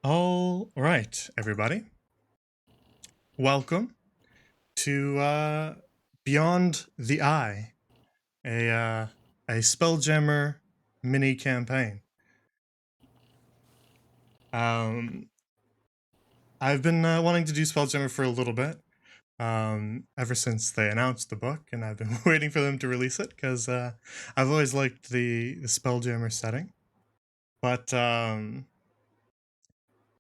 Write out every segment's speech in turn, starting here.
All right, everybody. Welcome to Beyond the Eye, a Spelljammer mini campaign. I've been wanting to do Spelljammer for a little bit, ever since they announced the book, and I've been waiting for them to release it because I've always liked the Spelljammer setting. But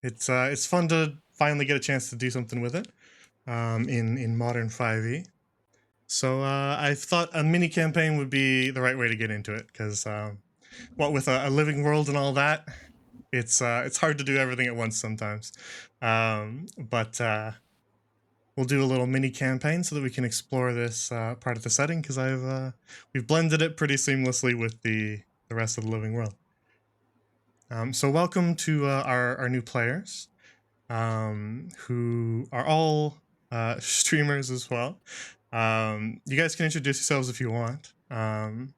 it's fun to finally get a chance to do something with it in modern 5e. So I thought a mini campaign would be the right way to get into it because, what with a living world and all that, it's hard to do everything at once sometimes. But we'll do a little mini campaign so that we can explore this part of the setting because we've blended it pretty seamlessly with the rest of the living world. So welcome to our new players, who are all streamers as well. You guys can introduce yourselves if you want. And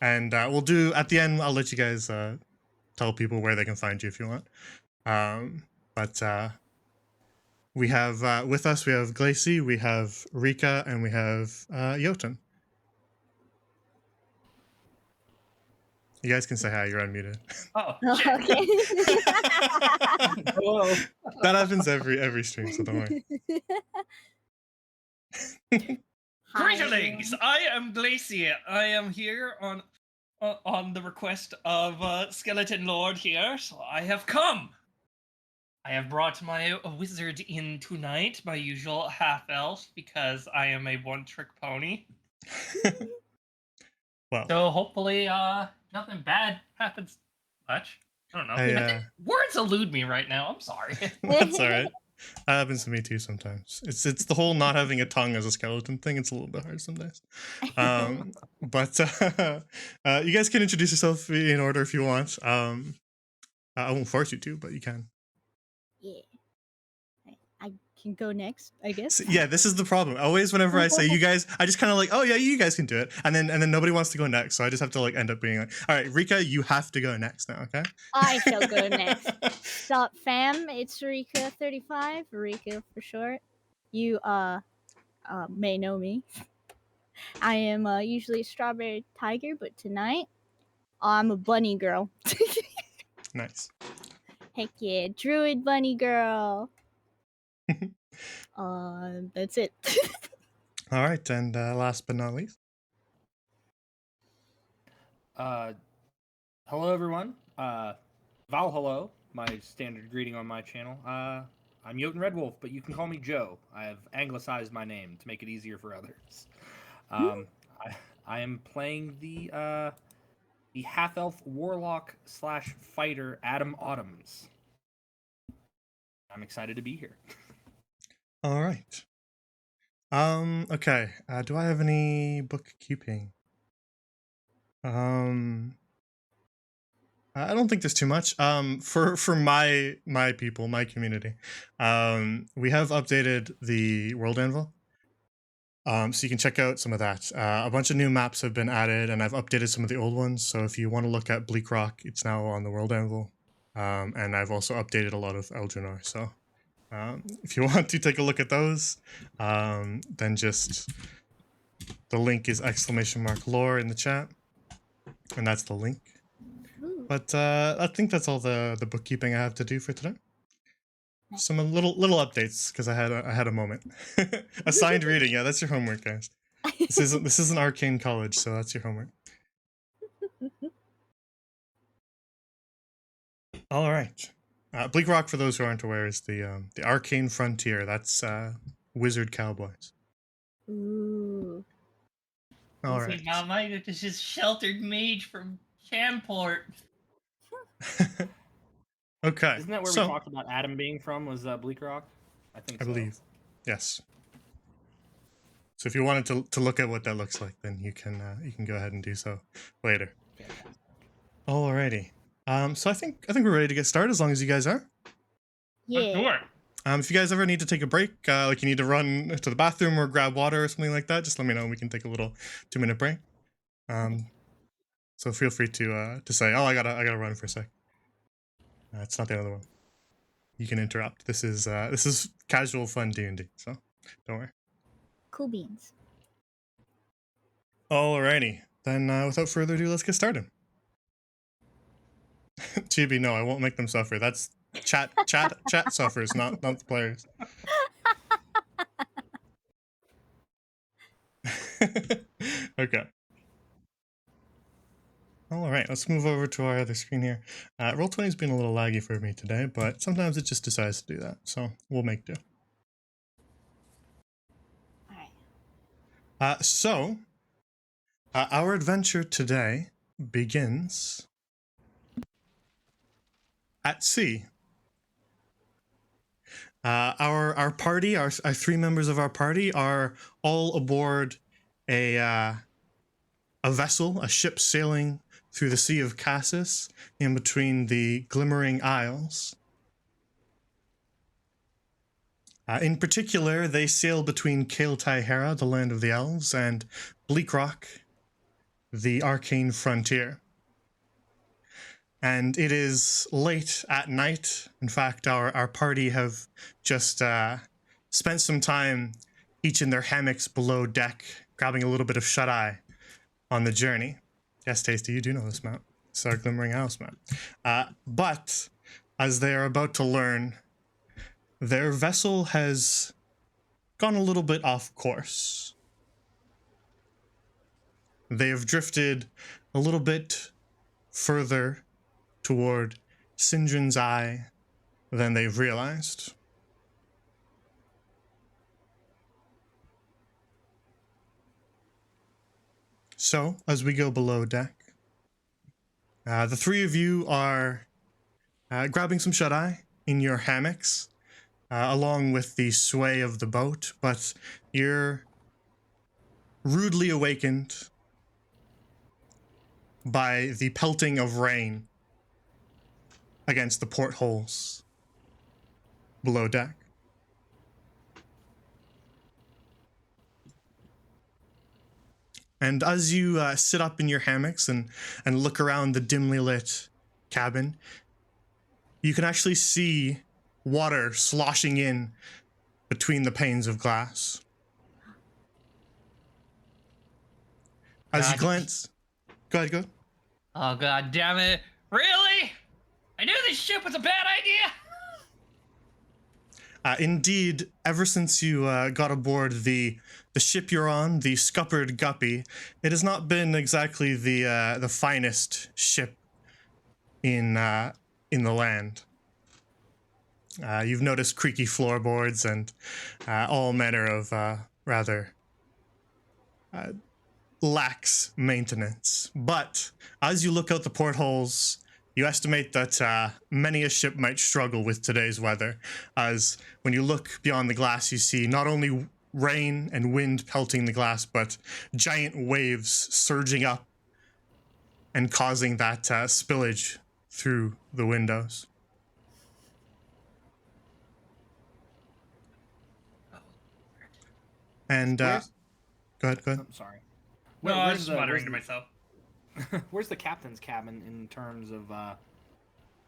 we'll do, at the end, I'll let you guys tell people where they can find you if you want. But we have, with us, we have Glacy, we have Rika, and we have Jotun. You guys can say hi, you're unmuted. Oh, Okay. hello. That happens every stream, so don't worry. Greetings! I am Glacier. I am here on the request of Skeleton Lord here, so I have come. I have brought my wizard in tonight, my usual half-elf, because I am a one-trick pony. Well, So hopefully, nothing bad happens much. I don't know. Words elude me right now. I'm sorry. That's all right. That happens to me too sometimes. It's the whole not having a tongue as a skeleton thing. It's a little bit hard sometimes. But you guys can introduce yourself in order if you want. I won't force you to, but you can. Yeah. I can go next, I guess. So, yeah, this is the problem. Always, whenever I say you guys, I just kind of like, oh yeah, you guys can do it, and then nobody wants to go next, so I just have to like end up being like, all right, Rika, you have to go next now, okay? I shall go next. Sup, fam? It's Rika35, Rika for short. You may know me. I am usually a strawberry tiger, but tonight I'm a bunny girl. Nice. Heck yeah, druid bunny girl. That's it. All right, and last but not least, Hello everyone. Val hello, my standard greeting on my channel. I'm Jotun Red Wolf, but you can call me Joe. I have anglicized my name to make it easier for others. I am playing the half-elf warlock / fighter Adam Autumns. I'm excited to be here. all right. Okay. Do I have any bookkeeping? I don't think there's too much. For my people, my community, we have updated the World Anvil. So you can check out some of that. A bunch of new maps have been added, and I've updated some of the old ones. So if you want to look at Bleak Rock, it's now on the World Anvil. And I've also updated a lot of Eldranar. So if you want to take a look at those, then just the link is !lore in the chat, and that's the link. But I think that's all the bookkeeping I have to do for today. Some little updates because I had a moment. Assigned reading, yeah, that's your homework, guys. This is an arcane college, so that's your homework. All right, Bleak Rock, for those who aren't aware, is the arcane frontier. That's wizard cowboys. Ooh. All right. Now this is sheltered mage from Champort. Okay. Isn't that where we talked about Adam being from? Was Bleak Rock? I think I believe. Yes. So if you wanted to look at what that looks like, then you can go ahead and do so later. Fantastic. Alrighty. So I think we're ready to get started as long as you guys are. Yeah. Sure. If you guys ever need to take a break, like you need to run to the bathroom or grab water or something like that, just let me know and we can take a little 2-minute break. So feel free to say, oh, I gotta run for a sec. It's not the other one. You can interrupt. This is casual fun D&D, so don't worry. Cool beans. Alrighty, then without further ado, let's get started. Chibi, no, I won't make them suffer. That's chat suffers, not the players. Okay. All right, let's move over to our other screen here. Roll20 has been a little laggy for me today, but sometimes it just decides to do that, so we'll make do. Alright. Our adventure today begins at sea. Our party, our 3 members of our party, are all aboard a vessel, a ship sailing through the Sea of Cassis, in between the Glimmering Isles. In particular, they sail between Cael Hera, the land of the elves, and Bleakrock, the arcane frontier. And it is late at night. In fact, our party have just spent some time each in their hammocks below deck, grabbing a little bit of shut-eye on the journey. Yes, Tasty, you do know this map. It's our Glimmering Isles map. But, as they are about to learn, their vessel has gone a little bit off course. They have drifted a little bit further toward Sinjin's Eye than they've realized. So, as we go below deck, the 3 of you are grabbing some shut-eye in your hammocks, along with the sway of the boat, but you're rudely awakened by the pelting of rain against the portholes below deck. And as you sit up in your hammocks and look around the dimly lit cabin, you can actually see water sloshing in between the panes of glass. As you glance... Go ahead. Oh, god damn it. Really? I knew this ship was a bad idea! Indeed, ever since you got aboard the ship you're on, the Scuppered Guppy, it has not been exactly the finest ship in the land. You've noticed creaky floorboards and all manner of rather lax maintenance. But as you look out the portholes, you estimate that many a ship might struggle with today's weather, as when you look beyond the glass, you see not only rain and wind pelting the glass, but giant waves surging up and causing that spillage through the windows. And go ahead. I'm sorry. No, I was Where's just muttering to myself. Where's the captain's cabin in terms of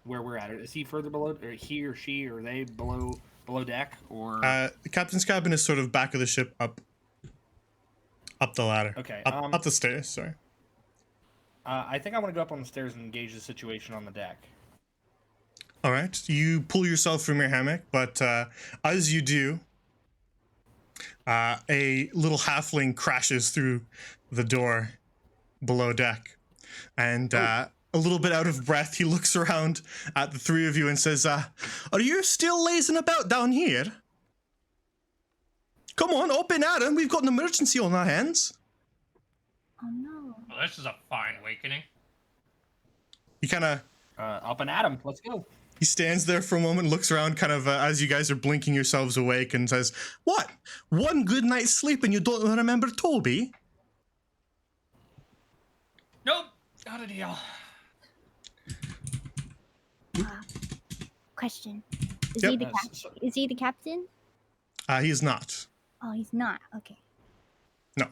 where we're at? Is he further below, or he or she, or they below deck, or? The captain's cabin is sort of back of the ship, up the ladder. Okay. Up the stairs. Sorry. I think I want to go up on the stairs and engage the situation on the deck. All right. You pull yourself from your hammock, but as you do, a little halfling crashes through the door below deck, and a little bit out of breath, he looks around at the 3 of you and says, "Are you still lazing about down here? Come on, up and at him. We've got an emergency on our hands." Oh no. Well, this is a fine awakening. He kind of Up and at him. Let's go. He stands there for a moment, looks around kind of as you guys are blinking yourselves awake, and says, "What? One good night's sleep and you don't remember Toby?" Nope, not a deal. Question. Is Yep. he the is he the captain? He is not. Oh, he's not. Okay. No.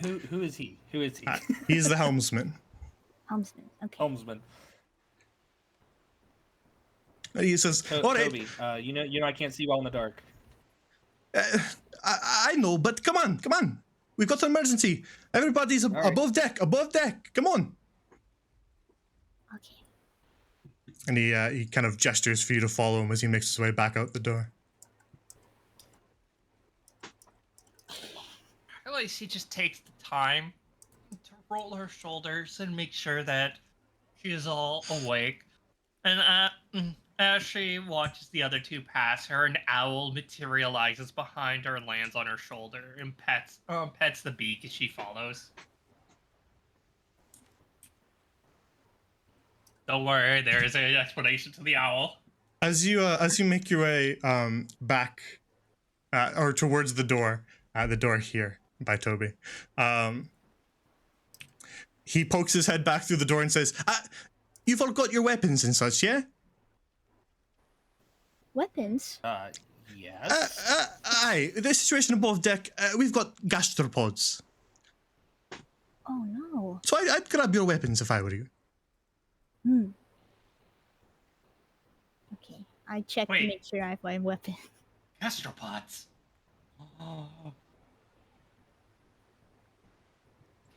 Who is he? Who is he? He's the helmsman. Helmsman. Okay. Helmsman. He says, "All right, Toby, you know I can't see well in the dark. uh, I know, but come on. We've got an emergency. Everybody's right. above deck. Come on." Okay. And he kind of gestures for you to follow him as he makes his way back out the door. At least he just takes the time to roll her shoulders and make sure that she is all awake. And as she watches the other two pass her, an owl materializes behind her and lands on her shoulder and pets the beak as she follows. Don't worry, there is an explanation to the owl. As you make your way back or towards the door here by Toby, he pokes his head back through the door and says, "You've all got your weapons and such, yeah?" Weapons? Yes. Aye. The situation above deck, we've got gastropods, Oh no. so I'd grab your weapons if I were you. Okay. I check Wait. to make sure I have my weapon. Gastropods. Oh.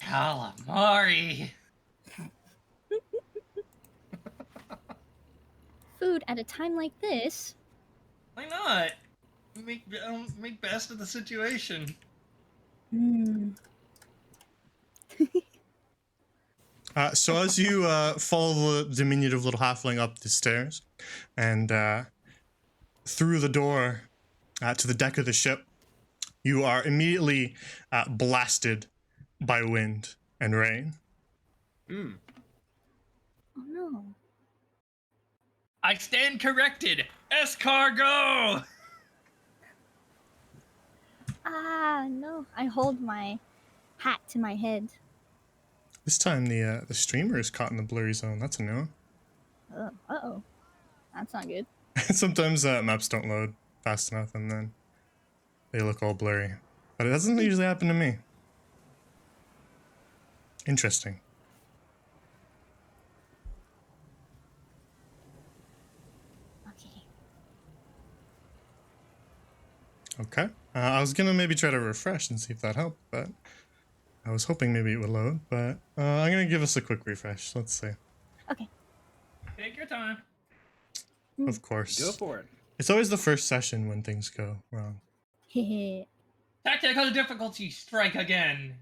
Calamari. Food at a time like this? Why not? Make best of the situation. So as you follow the diminutive little halfling up the stairs and through the door to the deck of the ship, you are immediately blasted by wind and rain. Oh no. I stand corrected. Escargot. Ah, no. I hold my hat to my head. This time the streamer is caught in the blurry zone. That's a new one. Uh-oh. That's not good. Sometimes maps don't load fast enough and then they look all blurry. But it doesn't usually happen to me. Interesting. Okay. Okay. I was gonna maybe try to refresh and see if that helped, but I was hoping maybe it would load, but I'm gonna give us a quick refresh. Let's see. Okay. Take your time. Of course. Go for it. It's always the first session when things go wrong. Hehe. Technical difficulty strike again.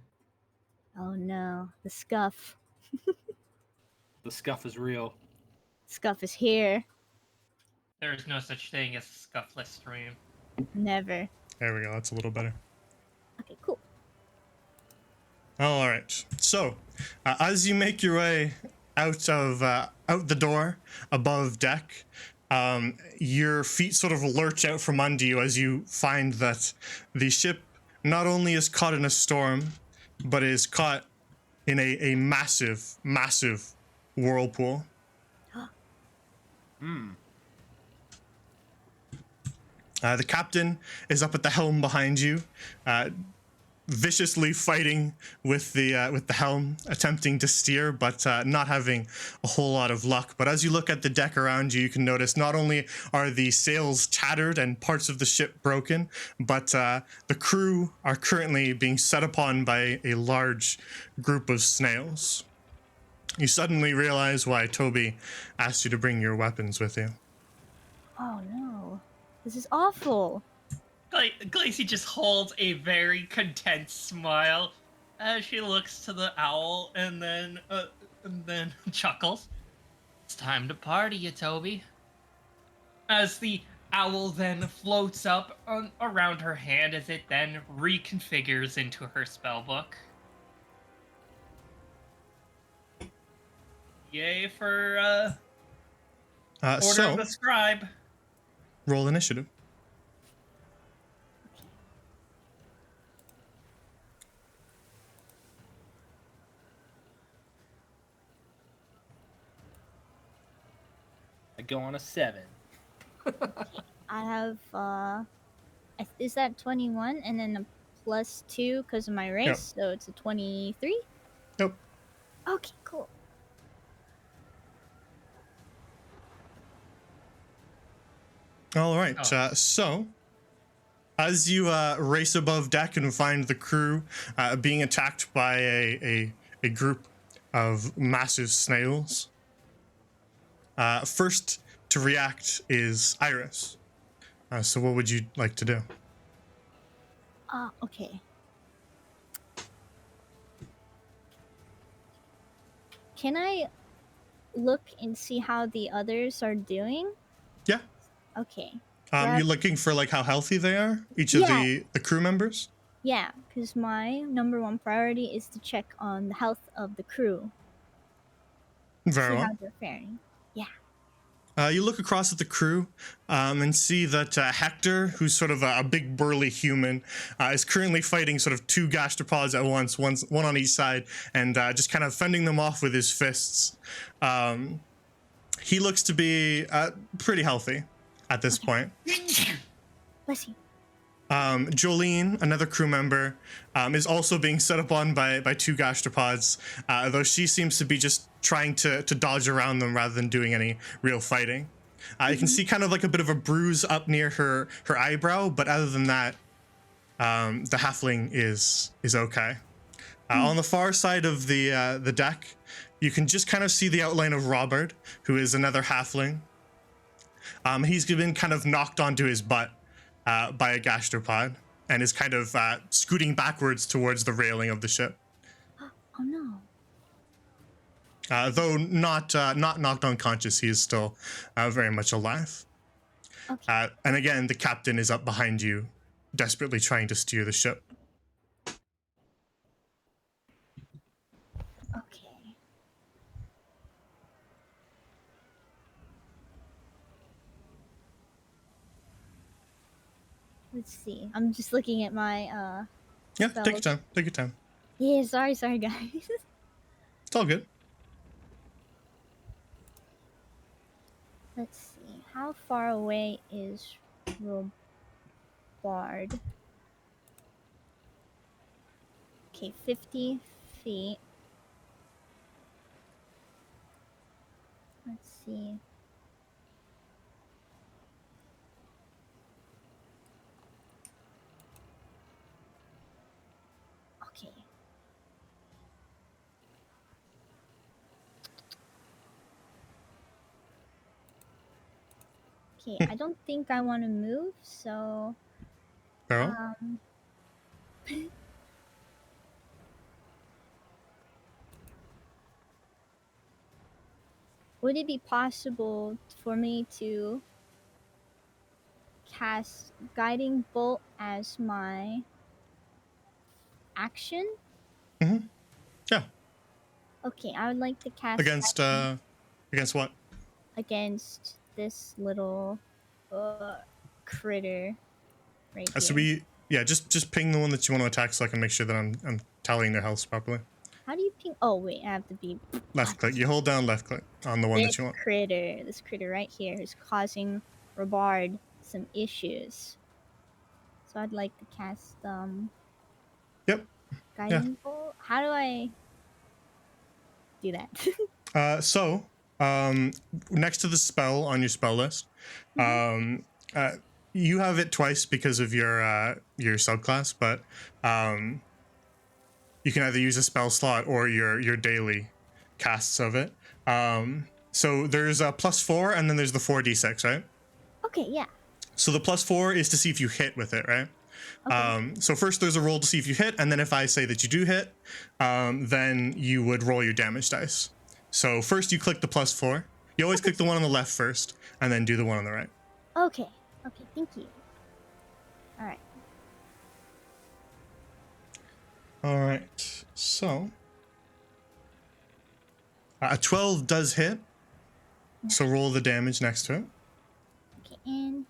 Oh no. The scuff. The scuff is real. Scuff is here. There is no such thing as a scuffless stream. Never. There we go. That's a little better. Okay, cool. All right. So, as you make your way out the door above deck, your feet sort of lurch out from under you as you find that the ship not only is caught in a storm, but is caught in a massive, massive whirlpool. The captain is up at the helm behind you, viciously fighting with the helm, attempting to steer, but not having a whole lot of luck. But as you look at the deck around you, you can notice not only are the sails tattered and parts of the ship broken, but the crew are currently being set upon by a large group of snails. You suddenly realize why Toby asked you to bring your weapons with you. Oh no. This is awful. Glacy just holds a very content smile as she looks to the owl and then chuckles. It's time to party, Toby. As the owl then floats up around her hand as it then reconfigures into her spellbook. Yay for Order So, of the Scribe. roll initiative. I go on a 7. I have is that 21 and then a plus 2 because of my race, so it's a 23? Yep. Okay, cool. All right. Oh. So, as you race above deck and find the crew being attacked by a group of massive snails, first to react is Iris. So, what would you like to do? Okay. Can I look and see how the others are doing? Yeah. Okay. You're looking for like how healthy they are, each of Yeah. the crew members. Yeah, because my number one priority is to check on the health of the crew. Very See well. how they're faring. Yeah. You look across at the crew and see that Hector, who's sort of a big burly human, is currently fighting sort of two gastropods at once, one on each side, and just kind of fending them off with his fists. He looks to be pretty healthy at this point. Bless you. Jolene, another crew member, is also being set upon by two gastropods, though she seems to be just trying to dodge around them rather than doing any real fighting. You can see kind of like a bit of a bruise up near her eyebrow, but other than that, the halfling is okay. On the far side of the deck, you can just kind of see the outline of Robert, who is another halfling. He's been kind of knocked onto his butt by a gastropod and is kind of scooting backwards towards the railing of the ship. Oh no. Though not knocked unconscious, he is still very much alive. Okay. And again, the captain is up behind you, desperately trying to steer the ship. Okay. Let's see. I'm just looking at my Yeah, spells. take your time. Take your time. Yeah, sorry guys. It's all good. Let's see. How far away is Robard? Okay, 50 feet. Let's see. Okay. Okay, I don't think I want to move, so Farrell? would it be possible for me to cast Guiding Bolt as my action? Yeah. Okay, I would like to cast Against what? against this little critter right here. So just ping the one that you want to attack so I can make sure that I'm tallying their health properly. How do you ping? Oh wait, I have to be Left click. You hold down left click on the one that you want. This critter right here is causing Robard some issues. So I'd like to cast Yep. Guiding Bolt. How do I do that? So next to the spell on your spell list, you have it twice because of your subclass, but you can either use a spell slot or your daily casts of it. So there's a +4 and then there's the 4d6, right? Okay, yeah. So the +4 is to see if you hit with it, right? Okay. So first there's a roll to see if you hit, and then if I say that you do hit, then you would roll your damage dice. So first you click the +4. You always click the one on the left first, and then do the one on the right. Okay. Okay, thank you. Alright. All right, so a 12 does hit, so roll the damage next to it. Okay, and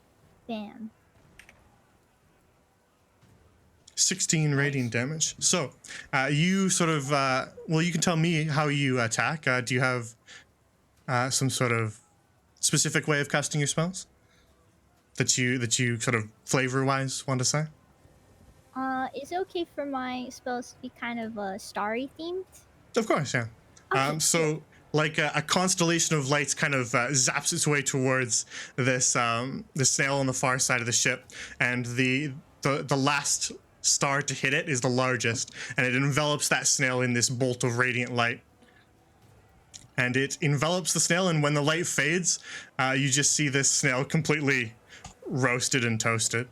bam. 16 radiant damage. So you sort of, well, you can tell me how you attack. Do you have some sort of specific way of casting your spells that you sort of flavor-wise want to say? Is it okay for my spells to be kind of starry themed? Of course, yeah. Okay, So like a constellation of lights kind of zaps its way towards this the snail on the far side of the ship, and the last star to hit it is the largest, and it envelops that snail in this bolt of radiant light. And it envelops the snail, and when the light fades, you just see this snail completely roasted and toasted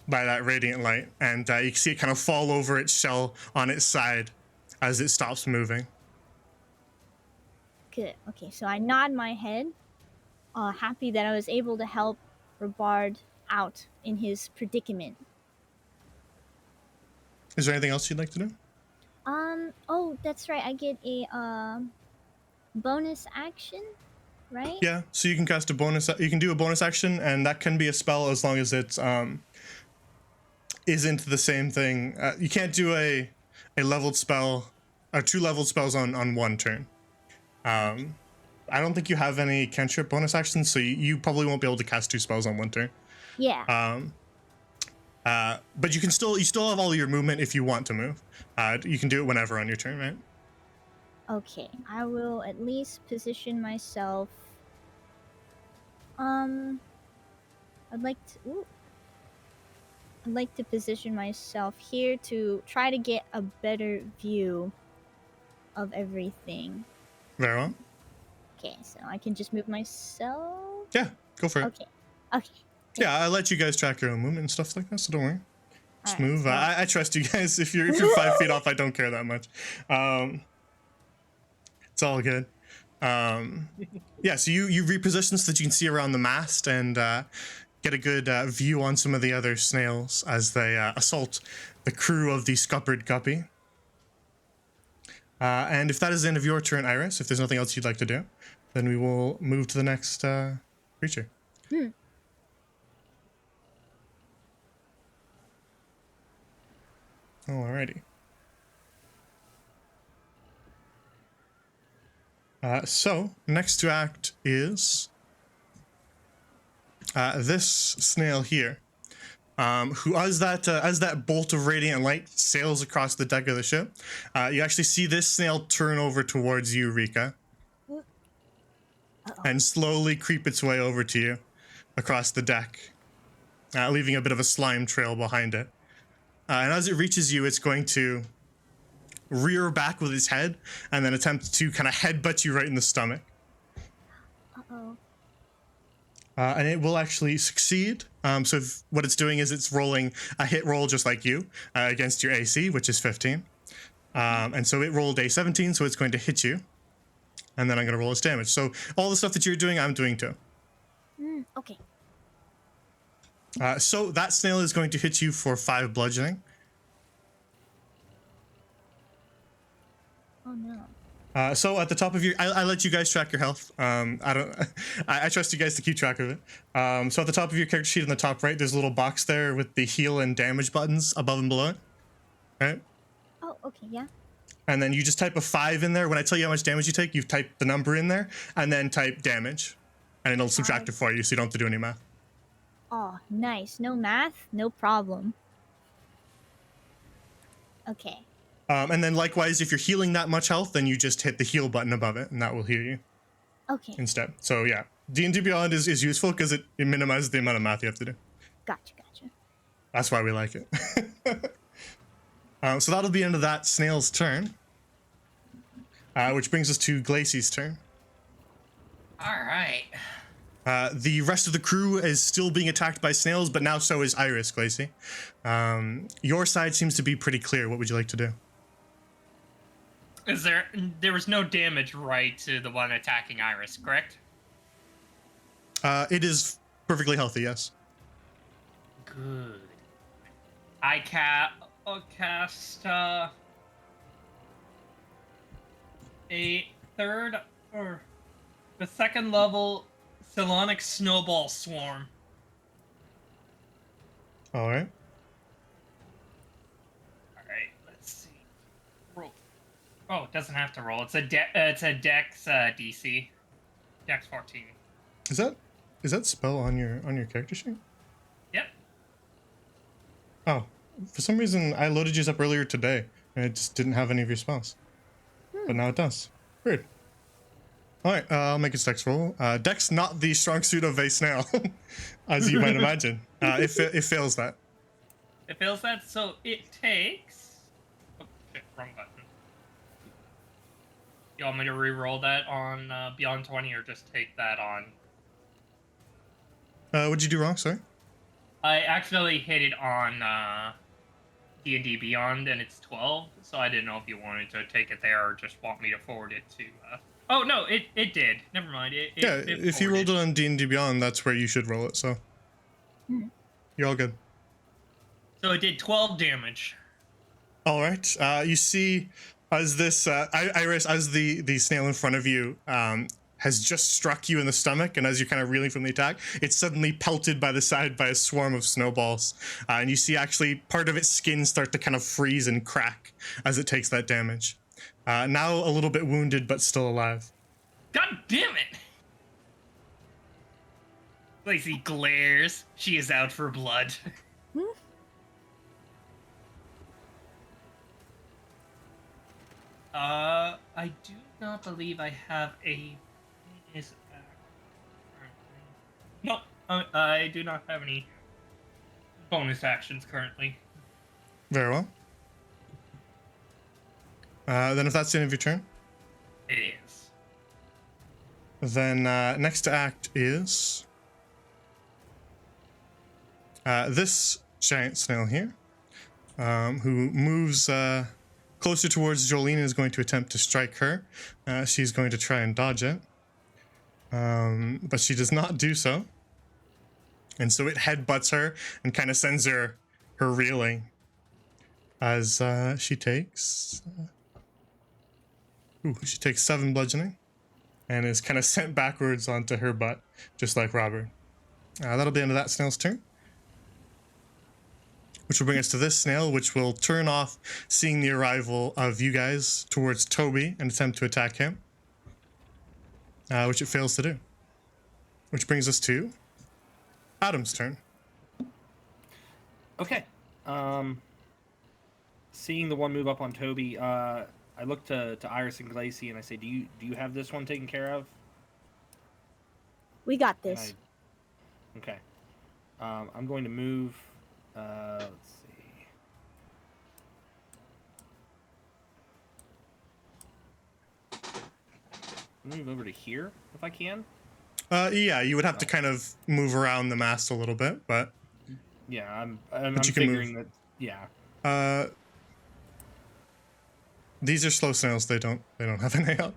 by that radiant light, and you can see it kind of fall over its shell on its side as it stops moving. Good. Okay, so I nod my head, happy that I was able to help Robard out in his predicament. Is there anything else you'd like to do? Oh, that's right. I get a bonus action, right? Yeah, so you can cast a bonus. You can do a bonus action, and that can be a spell as long as it isn't the same thing. You can't do a leveled spell or 2 leveled spells on one turn. I don't think you have any cantrip bonus actions, so you probably won't be able to cast 2 spells on one turn. Yeah. But you still have all your movement if you want to move. You can do it whenever on your turn, right? Okay, I will at least position myself. I'd like to position myself here to try to get a better view of everything. Very well. Okay, so I can just move myself. Yeah, go for it. Okay. Yeah, I let you guys track your own movement and stuff like that, so don't worry. Just Alright, move. so- I trust you guys. If you're 5 feet off, I don't care that much. It's all good. Yeah, so you reposition so that you can see around the mast and get a good view on some of the other snails as they assault the crew of the Scuppered Guppy. And if that is the end of your turn, Iris, if there's nothing else you'd like to do, then we will move to the next creature. Alrighty. So, next to act is this snail here, who, as that bolt of radiant light sails across the deck of the ship, you actually see this snail turn over towards you, Rika, and slowly creep its way over to you across the deck, leaving a bit of a slime trail behind it. And as it reaches you, it's going to rear back with its head and then attempt to kind of headbutt you right in the stomach. Uh-oh. And it will actually succeed. So what it's doing is it's rolling a hit roll just like you against your AC, which is 15. And so it rolled a 17, so it's going to hit you. And then I'm going to roll its damage. So all the stuff that you're doing, I'm doing too. Okay. So that snail is going to hit you for 5 bludgeoning. Oh no. So at the top of your, I let you guys track your health. I trust you guys to keep track of it. So at the top of your character sheet in the top right, there's a little box there with the heal and damage buttons above and below it. Right? Oh, okay, yeah. And then you just type a 5 in there. When I tell you how much damage you take, you type the number in there and then type damage. And it'll subtract it for you, so you don't have to do any math. Oh, nice. No math, no problem. Okay. And then likewise, if you're healing that much health, then you just hit the heal button above it, and that will heal you Okay. instead. So yeah, D&D Beyond is useful because it minimizes the amount of math you have to do. Gotcha. That's why we like it. So that'll be the end of that snail's turn, which brings us to Glacey's turn. All right. The rest of the crew is still being attacked by snails, but now so is Iris, Glacey. Your side seems to be pretty clear. What would you like to do? There was no damage, right, to the one attacking Iris, correct? It is perfectly healthy, yes. Good. I cast a third or the second level Psionic Snowball Swarm. All right. Alright, let's see. Roll. Oh, it doesn't have to roll. It's a Dex DC. Dex 14. Is that spell on your character sheet? Yep. Oh, for some reason I loaded yours up earlier today and it just didn't have any of your spells. But now it does. Weird. All right, I'll make a Dex roll. Dex not the strong suit of a snail, as you might imagine. It fails that. It fails that, so it takes. Oh shit, wrong button. You want me to re-roll that on Beyond 20, or just take that on? What'd you do wrong? Sorry. I accidentally hit it on D&D Beyond, and it's 12, so I didn't know if you wanted to take it there or just want me to forward it to. Oh no, it did. Never mind. It If you rolled it on D&D Beyond, that's where you should roll it. So you're all good. So it did 12 damage. All right. You see, as this Iris, as the snail in front of you has just struck you in the stomach, and as you're kind of reeling from the attack, it's suddenly pelted by the side by a swarm of snowballs, and you see actually part of its skin start to kind of freeze and crack as it takes that damage. Now a little bit wounded, but still alive. God damn it! Lacey glares. She is out for blood. I do not believe I have a bonus action currently. No, I do not have any bonus actions currently. Very well. Then if that's the end of your turn, It is. then next to act is this giant snail here, who moves closer towards Jolene and is going to attempt to strike her. She's going to try and dodge it, but she does not do so. And so it headbutts her and kind of sends her reeling as she takes... she takes 7 bludgeoning and is kind of sent backwards onto her butt, just like Robert. That'll be the end of that snail's turn. Which will bring us to this snail, which will turn off seeing the arrival of you guys towards Toby and attempt to attack him. Which it fails to do. Which brings us to Adam's turn. Okay. Seeing the one move up on Toby, I look to Iris and Glacy and I say, do you have this one taken care of? We got this. Okay. I'm going to move. Let's see. Move over to here if I can. Yeah, you would have to kind of move around the mast a little bit, but yeah, I'm you can figuring move. that. Yeah. These are slow snails. They don't have an AI.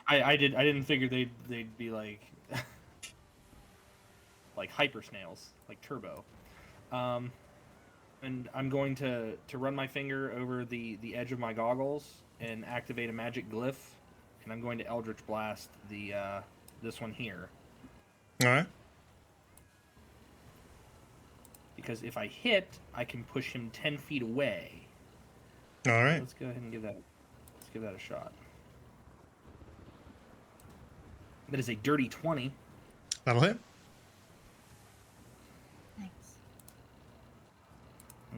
I didn't figure they'd be like like hyper snails, like turbo. And I'm going to run my finger over the edge of my goggles and activate a magic glyph, and I'm going to Eldritch Blast the this one here. All right. Because if I hit, I can push him 10 feet away. All right. Let's go ahead and give that a shot. That is a dirty 20. That'll hit. Thanks.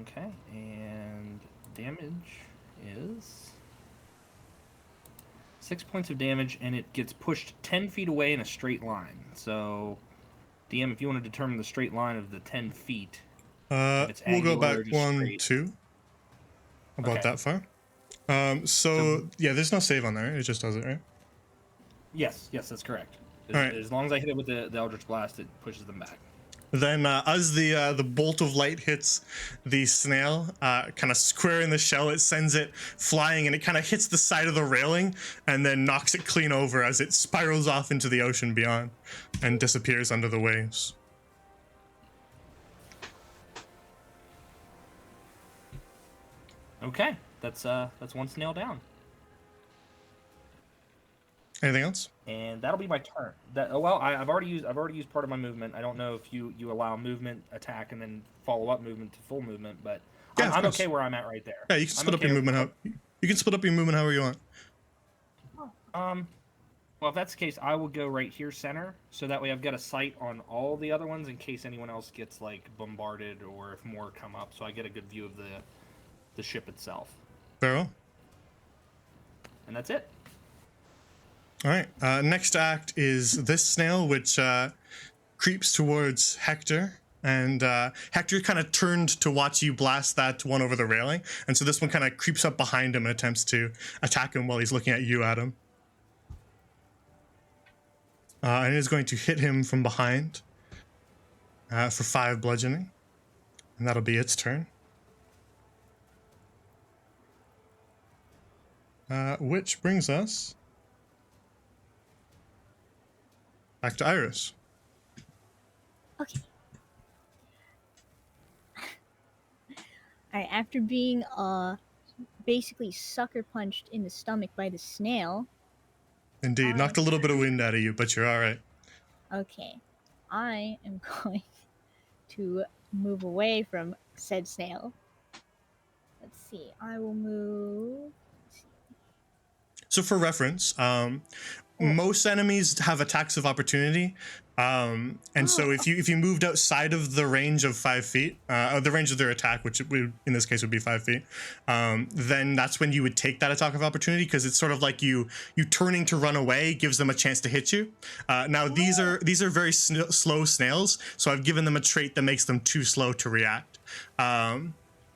Okay, and damage is 6 points of damage, and it gets pushed 10 feet away in a straight line. So, DM, if you want to determine the straight line of the 10 feet, we'll go back or just 1, straight. 2. About Okay. that far. So yeah, there's no save on there. It just does it, right? Yes, that's correct. All right. As long as I hit it with the Eldritch Blast, it pushes them back. Then, as the bolt of light hits the snail, kind of square in the shell, it sends it flying, and it kind of hits the side of the railing, and then knocks it clean over as it spirals off into the ocean beyond, and disappears under the waves. Okay, that's one snail down, Anything else? and that'll be my turn. I've already used part of my movement. I don't know if you allow movement, attack, and then follow up movement to full movement, but Yeah, of I'm course. okay where I'm at right there. Yeah, you can split up your movement. You can split up your movement however you want. Well, if that's the case, I will go right here center, so that way I've got a sight on all the other ones in case anyone else gets like bombarded or if more come up, so I get a good view of the ship itself. Very well. And that's it. All right. Next act is this snail, which creeps towards Hector. And Hector kind of turned to watch you blast that one over the railing. And so this one kind of creeps up behind him and attempts to attack him while he's looking at you, Adam. And it is going to hit him from behind for 5 bludgeoning. And that'll be its turn. Which brings us back to Iris. Okay. Alright, after being basically sucker punched in the stomach by the snail. Indeed, knocked a little bit of wind out of you, but you're all right. Okay, I am going to move away from said snail. Let's see. I will move. So for reference, most enemies have attacks of opportunity, and so if you moved outside of the range of 5 feet, the range of their attack, which in this case would be 5 feet, then that's when you would take that attack of opportunity, because it's sort of like you turning to run away gives them a chance to hit you. Now these are very slow snails, so I've given them a trait that makes them too slow to react.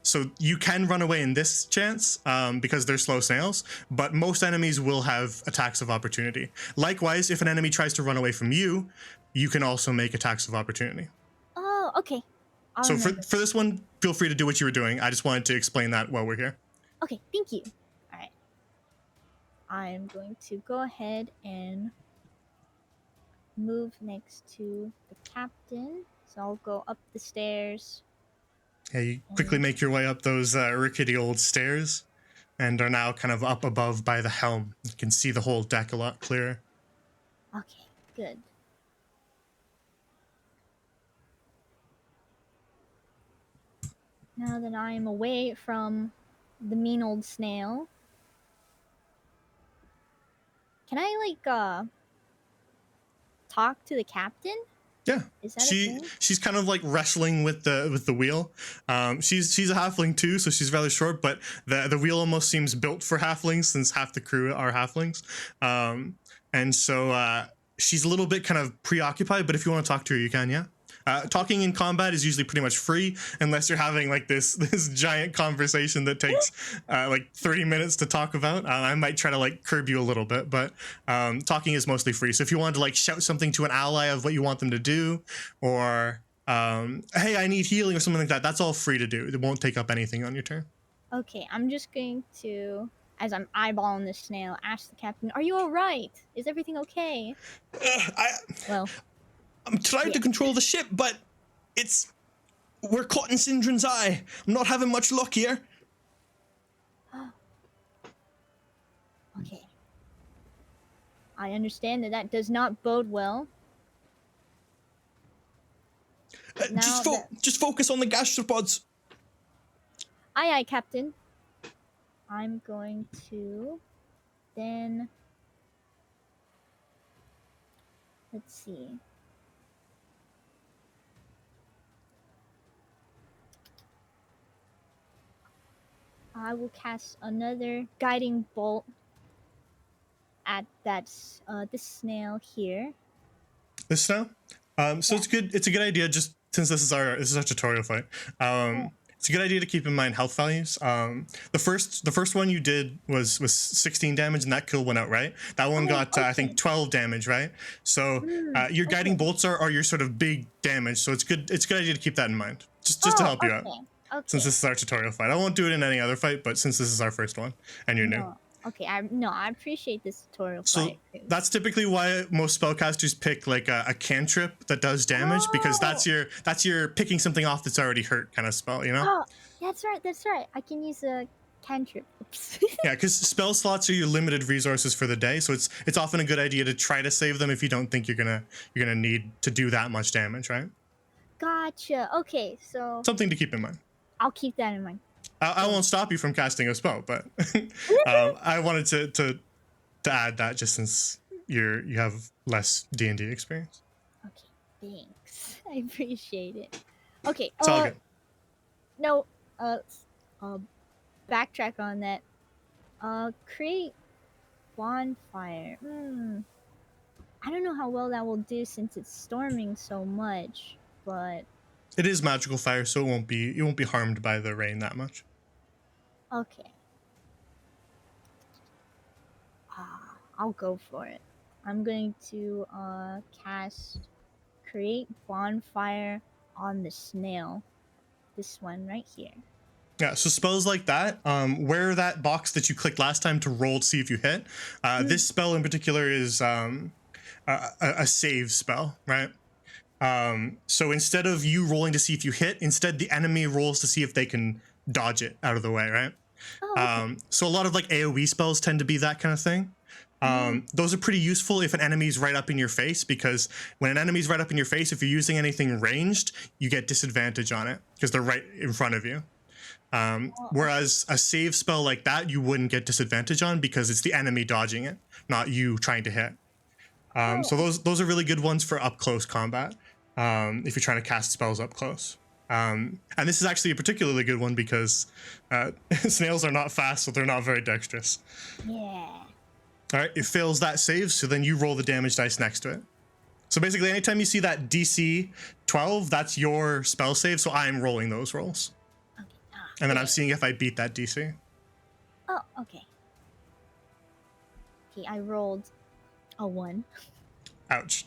So you can run away in this chance because they're slow snails, but most enemies will have attacks of opportunity. Likewise, if an enemy tries to run away from you, you can also make attacks of opportunity. Oh, okay. So for this one, feel free to do what you were doing. I just wanted to explain that while we're here. Okay, thank you. All right. I'm going to go ahead and move next to the captain. So I'll go up the stairs. Yeah, you quickly make your way up those rickety old stairs and are now kind of up above by the helm. You can see the whole deck a lot clearer. Okay, good. Now that I am away from the mean old snail, can I talk to the captain? Yeah, Is that a thing? she's kind of like wrestling with the wheel. She's a halfling too, so she's rather short, but the wheel almost seems built for halflings since half the crew are halflings. And so she's a little bit kind of preoccupied, but if you want to talk to her, you can, yeah. Talking in combat is usually pretty much free unless you're having like this giant conversation that takes like 30 minutes to talk about. I might try to like curb you a little bit, but talking is mostly free. So if you wanted to like shout something to an ally of what you want them to do, or hey, I need healing or something like that, that's all free to do. It won't take up anything on your turn. Okay, I'm just going to, as I'm eyeballing the snail, ask the captain, "Are you all right? Is everything okay?" Well, I'm trying to control the ship, but we're caught in Sindrin's eye. I'm not having much luck here. okay. I understand that does not bode well. Just focus on the gastropods. Aye, aye, Captain. I'm going to then. Let's see. I will cast another guiding bolt at this snail here. This snail? So it's good. It's a good idea, just since this is our tutorial fight. It's a good idea to keep in mind health values. The first one you did was 16 damage, and that kill went out, right? That one got I think 12 damage, right? So your guiding bolts are your sort of big damage. So it's good. It's a good idea to keep that in mind, just to help you out. Okay. Since this is our tutorial fight, I won't do it in any other fight, but since this is our first one and you're new. Okay, I appreciate this tutorial fight. So that's typically why most spellcasters pick like a cantrip that does damage, because that's your picking something off that's already hurt kind of spell, you know? Oh, that's right. I can use a cantrip. Oops. Yeah, because spell slots are your limited resources for the day, so it's often a good idea to try to save them if you don't think you're gonna need to do that much damage, right? Gotcha. Okay, so Something to keep in mind. I'll keep that in mind. I won't stop you from casting a spell, but I wanted to add that just since you have less D&D experience. Okay, thanks. I appreciate it. Okay. It's all good. No. Backtrack on that. Create bonfire. I don't know how well that will do since it's storming so much, but It is magical fire, so you won't be harmed by the rain that much. okay. I'll go for it. I'm going to cast create bonfire on the snail. This one right here. Yeah, so spells like that, where that box that you clicked last time to roll to see if you hit, this spell in particular is a save spell, right? So instead of you rolling to see if you hit, instead the enemy rolls to see if they can dodge it out of the way, right? Oh, okay. So a lot of like AoE spells tend to be that kind of thing. Those are pretty useful if an enemy's right up in your face, because when an enemy's right up in your face, if you're using anything ranged, you get disadvantage on it because they're right in front of you. Whereas a save spell like that, you wouldn't get disadvantage on because it's the enemy dodging it, not you trying to hit. So those are really good ones for up close combat, if you're trying to cast spells up close. And this is actually a particularly good one because snails are not fast, so they're not very dexterous. Yeah. All right, it fails that save, so then you roll the damage dice next to it. So basically, anytime you see that DC 12, that's your spell save, so I'm rolling those rolls. Okay. And then I'm seeing if I beat that DC. Oh, okay. Okay, I rolled a 1. Ouch.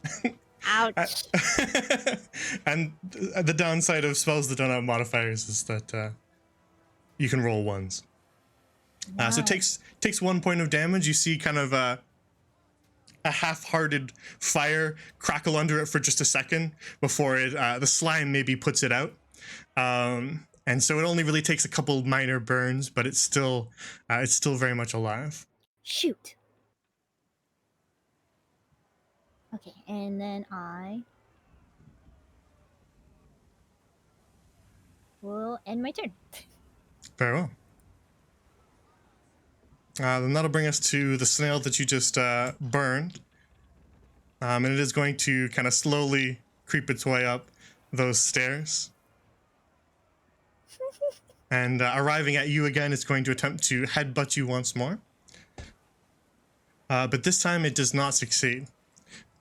Ouch. And the downside of spells that don't have modifiers is that you can roll ones. So it takes 1 point of damage. You see kind of a half-hearted fire crackle under it for just a second before it the slime maybe puts it out. And so it only really takes a couple minor burns, but it's still very much alive. Shoot. Okay, and then I will end my turn. Very well. Then that'll bring us to the snail that you just burned. And it is going to kind of slowly creep its way up those stairs. And arriving at you again, it's going to attempt to headbutt you once more. But this time it does not succeed.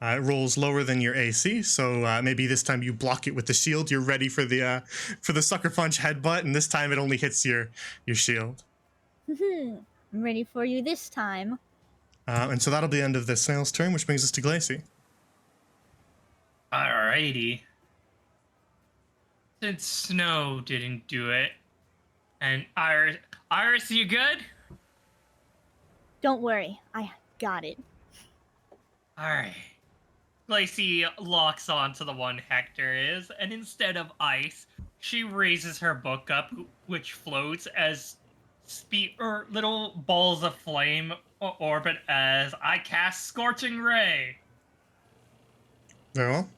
It rolls lower than your AC, so maybe this time you block it with the shield. You're ready for the sucker punch headbutt, and this time it only hits your shield. I'm ready for you this time. And so that'll be the end of the snail's turn, which brings us to Glacy. Alrighty. Since Snow didn't do it, and Iris, you good? Don't worry, I got it. Alright. Lacey locks on to the one Hector is, and instead of ice, she raises her book up, which floats as little balls of flame orbit as I cast Scorching Ray. Very well.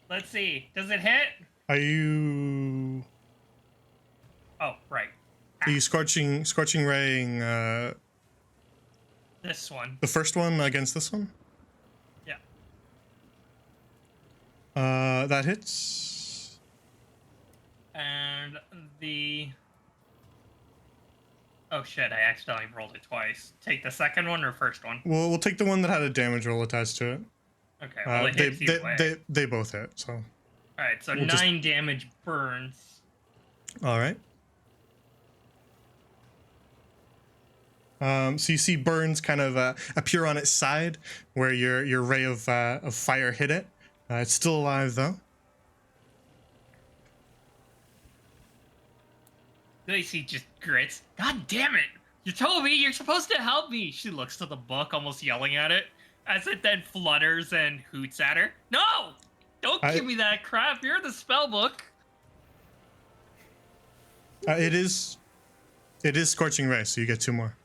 Let's see. Does it hit? Are you Oh, right. scorching raying This one. the first one against this one? Yeah. That hits. And the... Oh shit, I accidentally rolled it twice. Take the second one or first one? We'll take the one that had a damage roll attached to it. Okay, well it hits either way. They both hit, so. Alright, so we'll 9 damage burns. All right. So you see burns kind of appear on its side where your ray of fire hit it. It's still alive though. Lacey just grits. God damn it! You told me you're supposed to help me! She looks to the book, almost yelling at it, as it then flutters and hoots at her. No! Don't give me that crap, you're the spell book! It is Scorching Ray, so you get 2 more.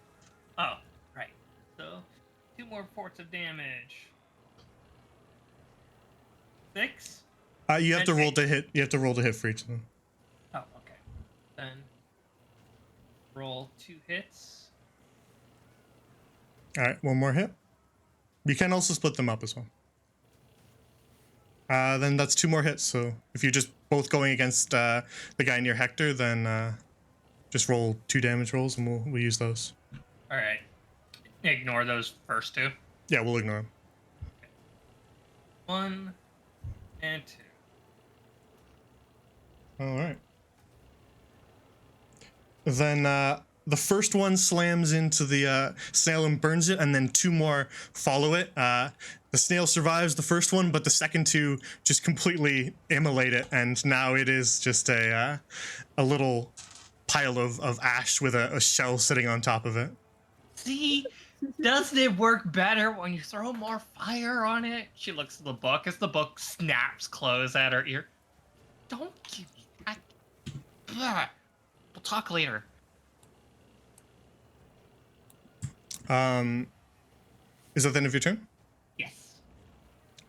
Oh, right. So, 2 more points of damage. 6? You have to And roll 8. to hit. You have to roll to hit for each of them. Oh, okay. Then roll 2 hits. All right, 1 more hit. You can also split them up as well. Then that's 2 more hits. So if you're just both going against the guy near Hector, then just roll 2 damage rolls, and we'll use those. All right. Ignore those first two. Yeah, we'll ignore them. 1 and 2. All right. Then the first one slams into the snail and burns it, and then 2 more follow it. The snail survives the first one, but the second 2 just completely immolate it, and now it is just a little pile of ash with a shell sitting on top of it. See, doesn't it work better when you throw more fire on it? She looks at the book as the book snaps closed at her ear. Don't give me that. Blah. We'll talk later. Is that the end of your turn? Yes.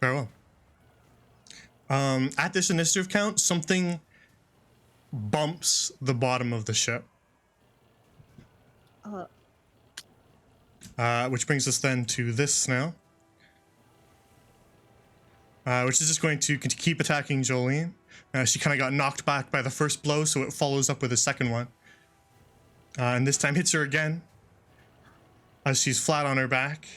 Very well. At this initiative count, something bumps the bottom of the ship. Which brings us then to this snail. Which is just going to keep attacking Jolene. She kind of got knocked back by the first blow, so it follows up with a second one. And this time hits her again, as she's flat on her back,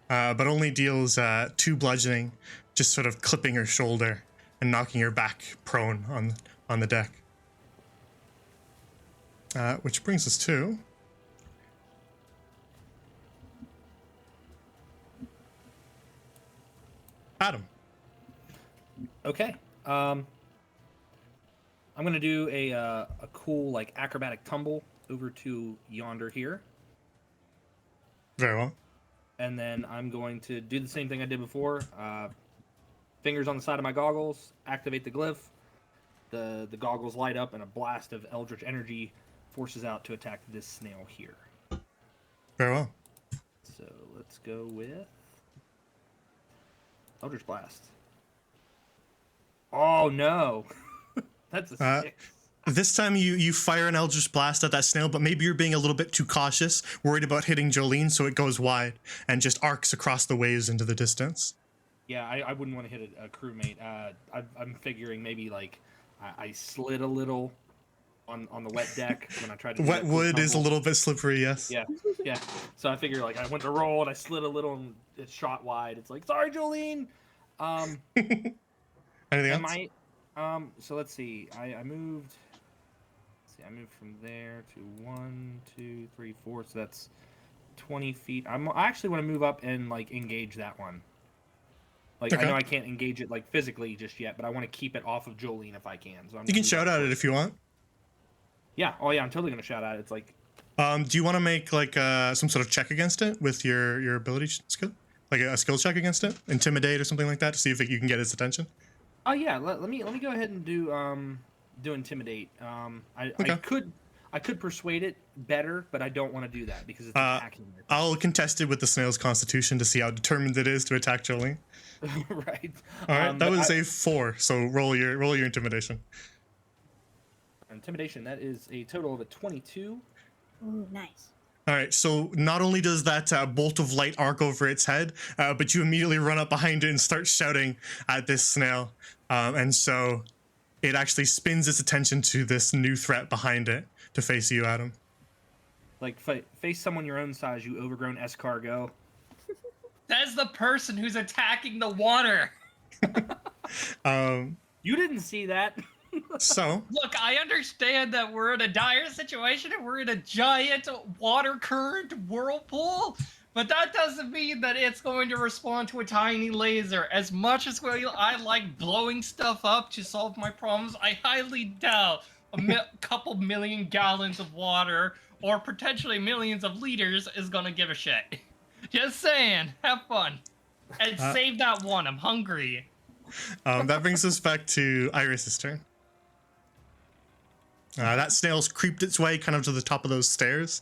but only deals 2 bludgeoning, just sort of clipping her shoulder and knocking her back prone on the deck. Which brings us to Adam. Okay. I'm gonna do a cool like acrobatic tumble over to yonder here, Very well. and then I'm going to do the same thing I did before. Fingers on the side of my goggles, activate the glyph. The goggles light up, and a blast of eldritch energy forces out to attack this snail here. Very well. So let's go with eldritch blast. Oh no, that's a 6. This time you fire an Eldritch Blast at that snail, but maybe you're being a little bit too cautious, worried about hitting Jolene, so it goes wide and just arcs across the waves into the distance. Yeah, I wouldn't want to hit a crewmate. I'm figuring maybe like I slid a little on the wet deck when I tried to. Wet wood is a little bit slippery, yes. Yeah, yeah. So I figure like I went to roll and I slid a little and it shot wide. It's like, sorry, Jolene. Anything else? So let's see. I moved. I moved from there to 1, 2, 3, 4. So that's 20 feet. I actually want to move up and like engage that one. Like Okay. I know I can't engage it like physically just yet, but I want to keep it off of Jolene if I can. So You can shout at it if you want. Yeah. Oh yeah. I'm totally gonna shout at it. It's like. Do you want to make like some sort of check against it with your ability skill, like a skill check against it, intimidate or something like that, to see if you can get its attention? Oh yeah. Let me go ahead and do intimidate. Okay. I could persuade it better, but I don't want to do that because it's attacking me. I'll contest it with the snail's constitution to see how determined it is to attack Jolene. Right. All right, that was a 4. So roll your intimidation. Intimidation. That is a total of a 22. Ooh, nice. All right, so not only does that bolt of light arc over its head, but you immediately run up behind it and start shouting at this snail, and so it actually spins its attention to this new threat behind it to face you, Adam. Like face someone your own size, you overgrown escargot. That's the person who's attacking the water. You didn't see that. So Look, I understand that we're in a dire situation and we're in a giant water current whirlpool, but that doesn't mean that it's going to respond to a tiny laser. As much as I like blowing stuff up to solve my problems, I highly doubt a couple million gallons of water or potentially millions of liters is going to give a shit. Just saying, have fun. And save that one, I'm hungry. that brings us back to Iris's turn. That snail's creeped its way kind of to the top of those stairs,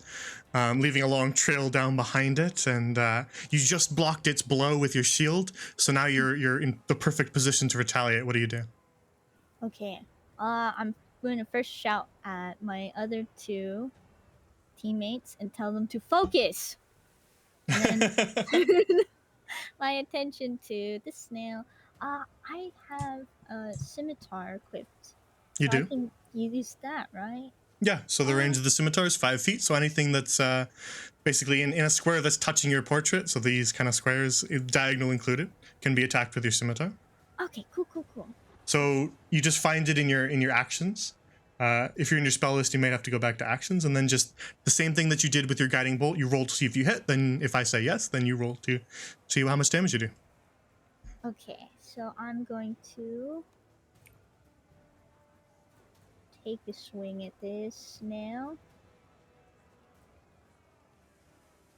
leaving a long trail down behind it, and you just blocked its blow with your shield, so now you're in the perfect position to retaliate. What do you do? Okay. I'm going to first shout at my other 2 teammates and tell them to focus. And then my attention to the snail. I have a scimitar equipped. You So I do? can use that, right? Yeah, so the range of the scimitar is 5 feet. So anything that's basically in a square that's touching your portrait, so these kind of squares, diagonal included, can be attacked with your scimitar. Okay, cool. So you just find it in your actions. If you're in your spell list, you may have to go back to actions, and then just the same thing that you did with your guiding bolt. You roll to see if you hit. Then if I say yes, then you roll to see how much damage you do. Okay, so I'm going to take a swing at this now.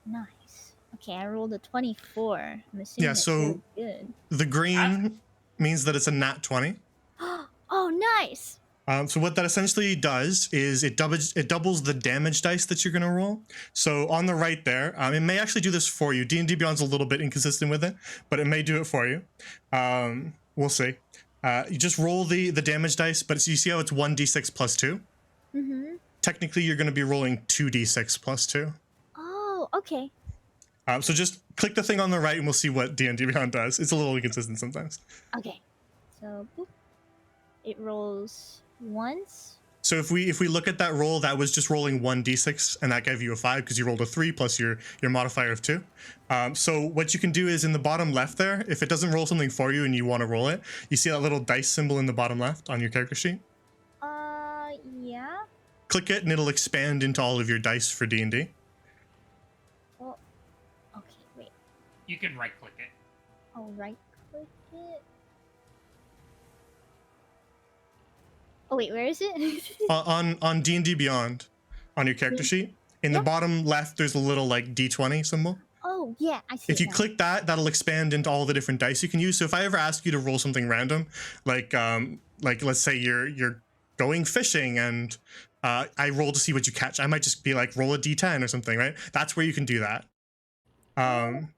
Nice. Okay, I rolled a 24. I'm assuming Yeah, that's so really good. the green means that it's a nat 20. Oh, nice. So what that essentially does is it doubles the damage dice that you're going to roll. So on the right there, it may actually do this for you. D&D Beyond's a little bit inconsistent with it, but it may do it for you. We'll see. You just roll the damage dice, but you see how it's 1d6 plus 2? Mm-hmm. Technically, you're going to be rolling 2d6 plus 2. Oh, okay. So just click the thing on the right and we'll see what D&D Beyond does. It's a little inconsistent sometimes. Okay. So, boop. It rolls once. So if we look at that roll, that was just rolling 1d6, and that gave you a 5 because you rolled a 3 plus your modifier of 2. So what you can do is in the bottom left there, if it doesn't roll something for you and you want to roll it, you see that little dice symbol in the bottom left on your character sheet? Yeah. Click it and it'll expand into all of your dice for D&D. Well, okay, wait. You can right click it. I'll right click it. Oh wait, where is it? On D&D Beyond, on your character sheet, in the bottom left, there's a little like D20 symbol. Oh yeah, I see. If you click that, that'll expand into all the different dice you can use. So if I ever ask you to roll something random, like let's say you're going fishing and I roll to see what you catch, I might just be like roll a D10 or something, right? That's where you can do that.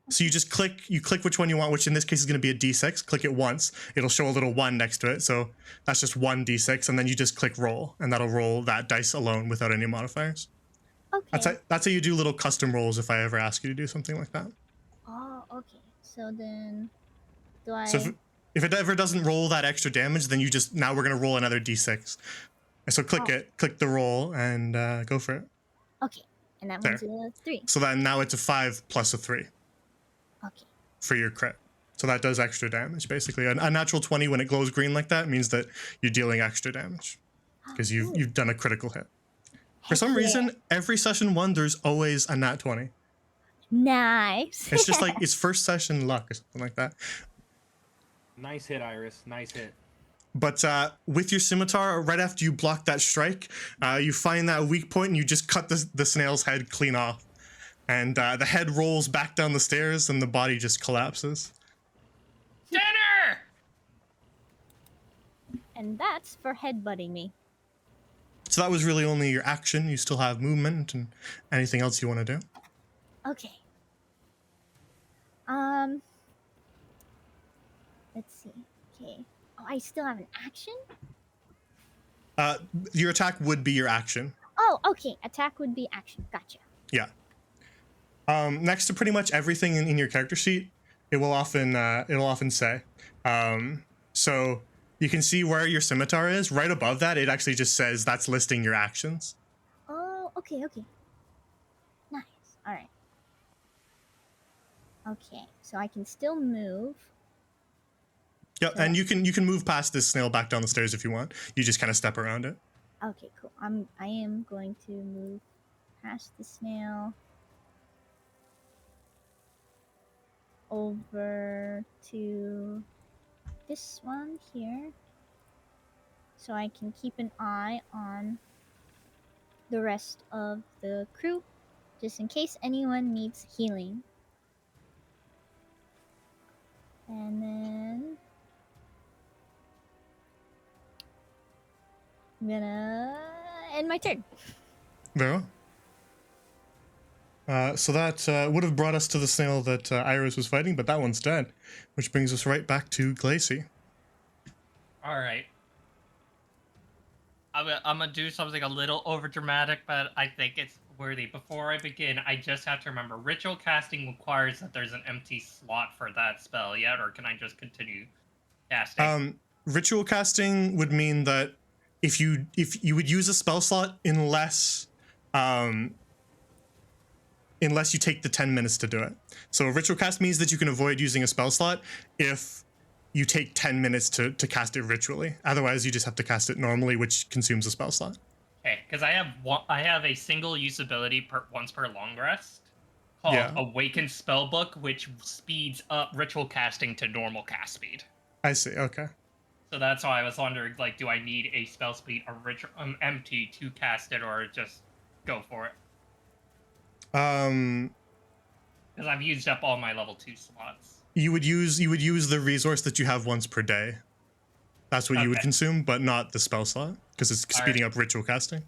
So you just click which one you want, which in this case is going to be a D6. Click it once, it'll show a little 1 next to it. So that's just 1 D6, and then you just click roll, and that'll roll that dice alone without any modifiers. Okay. That's how you do little custom rolls if I ever ask you to do something like that. Oh, okay. So then, do I? So if it ever doesn't roll that extra damage, then now we're going to roll another D6. And so click the roll, and go for it. Okay, and that one's a 3. So then now it's a 5 plus a 3 Okay. for your crit. So that does extra damage, basically. A natural 20 when it glows green like that means that you're dealing extra damage because you've done a critical hit. For some reason, every session 1, there's always a nat 20. Nice. It's just like it's first session luck or something like that. Nice hit, Iris. Nice hit. But with your scimitar, right after you block that strike, you find that weak point and you just cut the snail's head clean off. And the head rolls back down the stairs and the body just collapses. Dinner! And that's for headbutting me. So that was really only your action. You still have movement and anything else you want to do. Okay. Let's see. Okay. Oh, I still have an action? Your attack would be your action. Oh, okay. Attack would be action. Gotcha. Yeah. Next to pretty much everything in your character sheet, it'll often say. So you can see where your scimitar is. Right above that, it actually just says that's listing your actions. Oh, okay. Nice. All right. Okay, so I can still move. Yep, and you can move past this snail back down the stairs if you want. You just kind of step around it. Okay, cool. I am going to move past the snail over to this one here, so I can keep an eye on the rest of the crew, just in case anyone needs healing. And then I'm gonna end my turn. Very well. So that would have brought us to the snail that Iris was fighting, but that one's dead, which brings us right back to Glacy. All right. I'm gonna do something a little over dramatic, but I think it's worthy. Before I begin, I just have to remember ritual casting requires that there's an empty slot for that spell yet, or can I just continue casting? Ritual casting would mean that if you would use a spell slot unless you take the 10 minutes to do it. So a ritual cast means that you can avoid using a spell slot if you take 10 minutes to cast it ritually. Otherwise, you just have to cast it normally, which consumes a spell slot. Okay, because I have a single use ability once per long rest called Yeah. Awaken Spellbook, which speeds up ritual casting to normal cast speed. I see. Okay. So that's why I was wondering, like, do I need a spell speed empty to cast it, or just go for it? Because I've used up all my level 2 slots. You would use the resource that you have once per day. That's what you would Okay. consume, but not the spell slot, because it's speeding up ritual casting.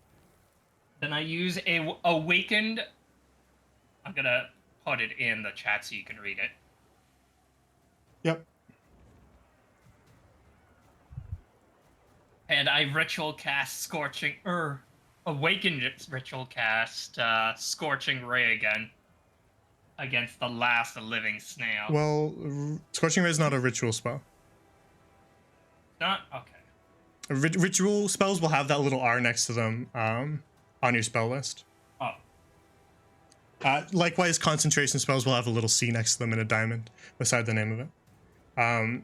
Then I use a Awakened. I'm gonna put it in the chat so you can read it. Yep. And I ritual cast Awakened ritual cast Scorching Ray again against the last living snail. Well, Scorching Ray is not a ritual spell. Not okay. Ritual spells will have that little R next to them on your spell list. Oh, Likewise, concentration spells will have a little C next to them in a diamond beside the name of it.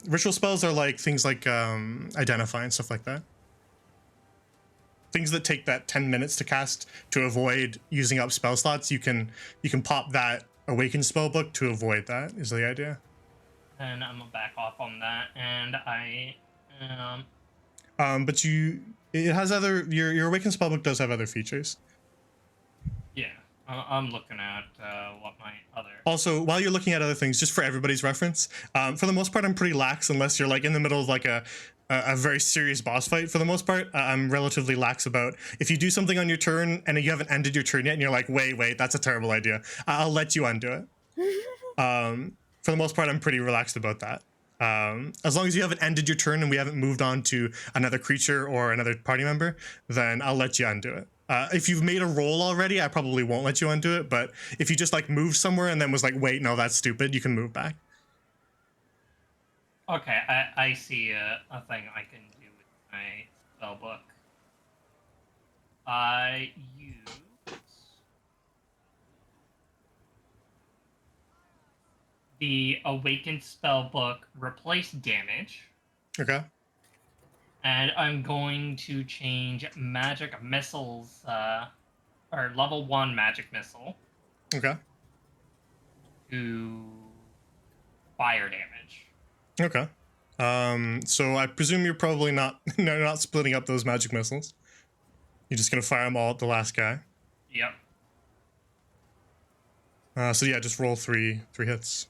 Ritual spells are like things like Identify and stuff like that. Things that take that 10 minutes to cast to avoid using up spell slots, you can pop that Awakened Spellbook to avoid that, is the idea. and I'm gonna back off on that, and I But it has your Awakened Spellbook does have other features. yeah, I'm looking at what my other. Also, while you're looking at other things, just for everybody's reference, for the most part, I'm pretty lax unless you're like in the middle of like a very serious boss fight. For the most part, I'm relatively lax about if you do something on your turn and you haven't ended your turn yet and you're like, wait, that's a terrible idea. I'll let you undo it. For the most part, I'm pretty relaxed about that. As long as you haven't ended your turn and we haven't moved on to another creature or another party member, then I'll let you undo it. If you've made a roll already, I probably won't let you undo it, but if you just like moved somewhere and then was like, wait, no, that's stupid, you can move back. Okay, I see a thing I can do with my spellbook. I use the Awakened Spellbook replace damage, Okay. and I'm going to change magic missiles, or level 1 magic missile Okay. to fire damage. Okay. So I presume you're probably not not splitting up those magic missiles. You're just gonna fire them all at the last guy. Yep. So yeah, just roll three hits.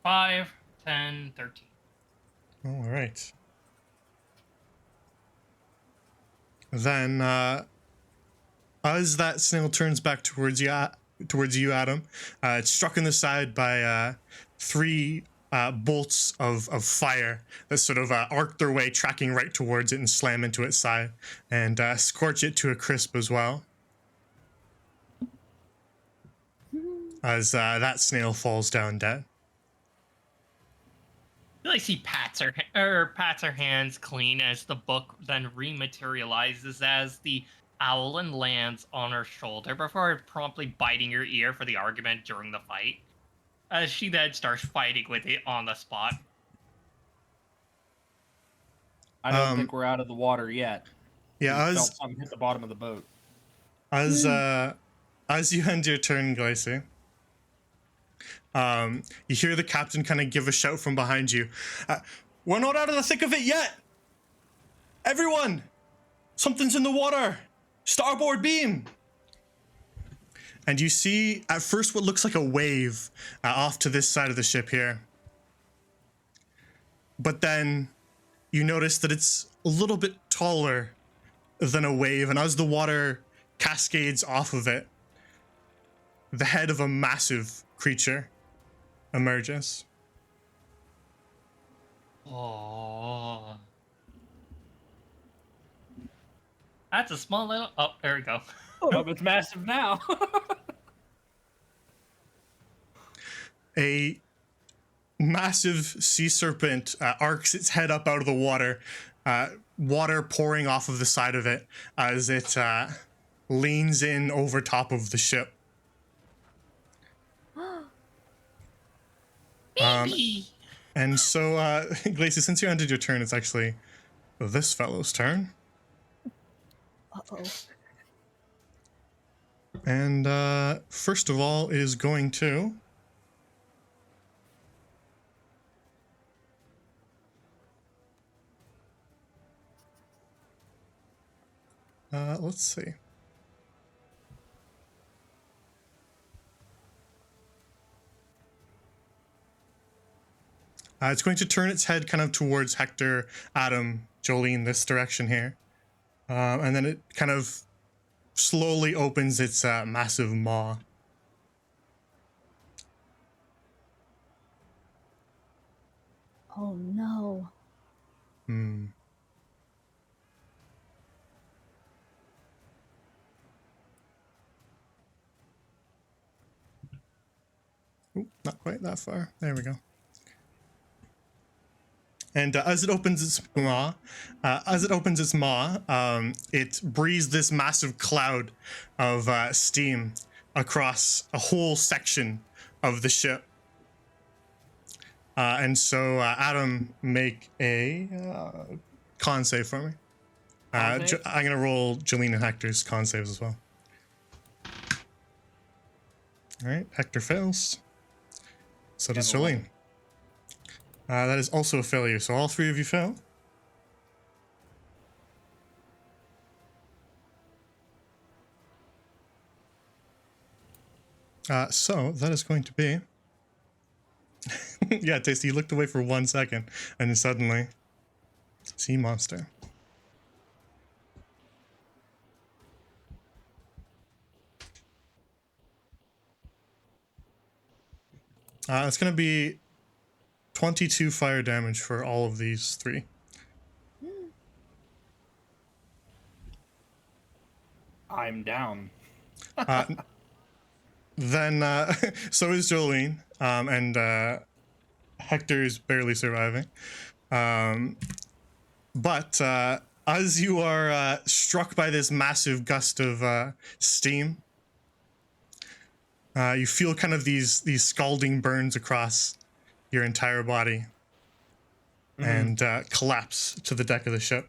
5, 10, 13. All right. Then, as that snail turns back towards you, Adam, it's struck in the side by 3 bolts of fire that sort of arc their way, tracking right towards it and slam into its side, and scorch it to a crisp as well. As that snail falls down dead. I feel like she pats her hands clean as the book then rematerializes as the owlin lands on her shoulder before promptly biting her ear for the argument during the fight. As she then starts fighting with it on the spot. I don't think we're out of the water yet. Yeah, We felt something hit the bottom of the boat. as you end your turn, Glacy, you hear the captain kind of give a shout from behind you. We're not out of the thick of it yet! Everyone! Something's in the water! Starboard beam! And you see, at first, what looks like a wave off to this side of the ship here. But then you notice that it's a little bit taller than a wave, and as the water cascades off of it, the head of a massive creature emerges. Oh. That's a small little. Oh, there we go. Nope, it's massive now. A massive sea serpent arcs its head up out of the water, water pouring off of the side of it as it leans in over top of the ship. Baby. And so, Glacier, since you ended your turn, it's actually this fellow's turn. Uh-oh. And first of all is going to... let's see. It's going to turn its head kind of towards Hector, Adam, Jolene, this direction here. And then it kind of slowly opens its massive maw. Oh no. Hmm. Ooh, not quite that far. There we go. And as it opens its maw, it breathes this massive cloud of steam across a whole section of the ship. And so, Adam, make a con save for me. Con save? I'm gonna roll Jolene and Hector's con saves as well. All right, Hector fails. So does Got an Jolene. That is also a failure, so all three of you fail. So that is going to be... yeah, Tasty, you looked away for 1 second, and then suddenly... Sea monster. It's going to be 22 fire damage for all of these three. I'm down. Then, so is Jolene, and Hector's barely surviving. But as you are struck by this massive gust of steam, you feel kind of these scalding burns across your entire body, and collapse to the deck of the ship.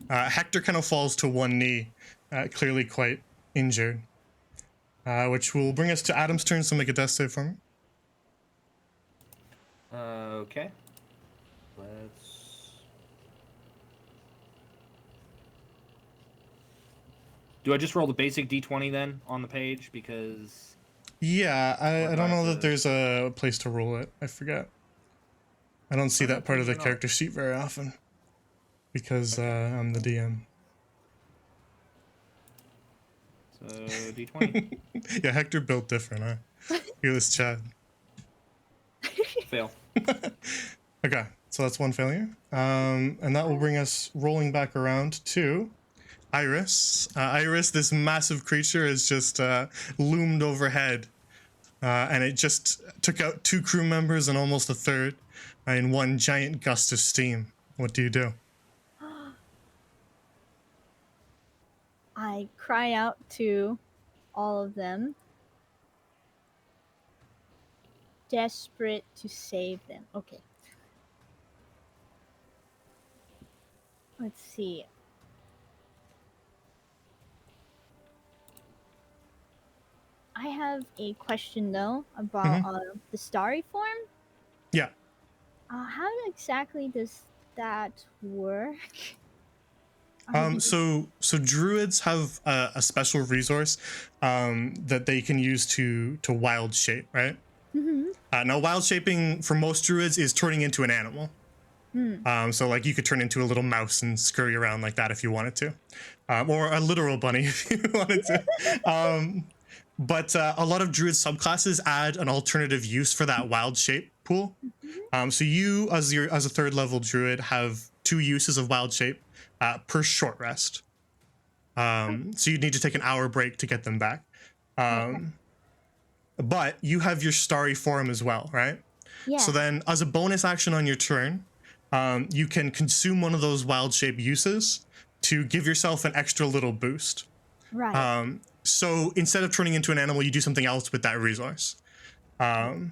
Hector kind of falls to one knee, clearly quite injured, which will bring us to Adam's turn, so make a death save for me. Okay. Let's... Do I just roll the basic d20 then on the page? Because... Yeah, I don't know that to- there's a place to roll it. I forget. I don't see Oh, that part of the please do not. character sheet very often, because I'm the DM. So, d20. Yeah, Hector built different, huh? Fearless Chad. Fail. Okay, so that's one failure. And that will bring us rolling back around to Iris. Iris, this massive creature has just loomed overhead, and it just took out 2 crew members and almost a third in one giant gust of steam. What do you do? I cry out to all of them, desperate to save them. Okay. Let's see. I have a question though about the starry form. Yeah. How exactly does that work? So druids have a special resource that they can use to wild shape, right? Now, wild shaping for most druids is turning into an animal. So like you could turn into a little mouse and scurry around like that if you wanted to, or a literal bunny if you wanted to. But a lot of druid subclasses add an alternative use for that wild shape pool. So you, as a 3rd level druid, have 2 uses of wild shape per short rest. So you need to take an hour break to get them back. but you have your starry form as well, right? Yeah. So then, as a bonus action on your turn, you can consume one of those wild shape uses to give yourself an extra little boost. Right. So instead of turning into an animal, you do something else with that resource. And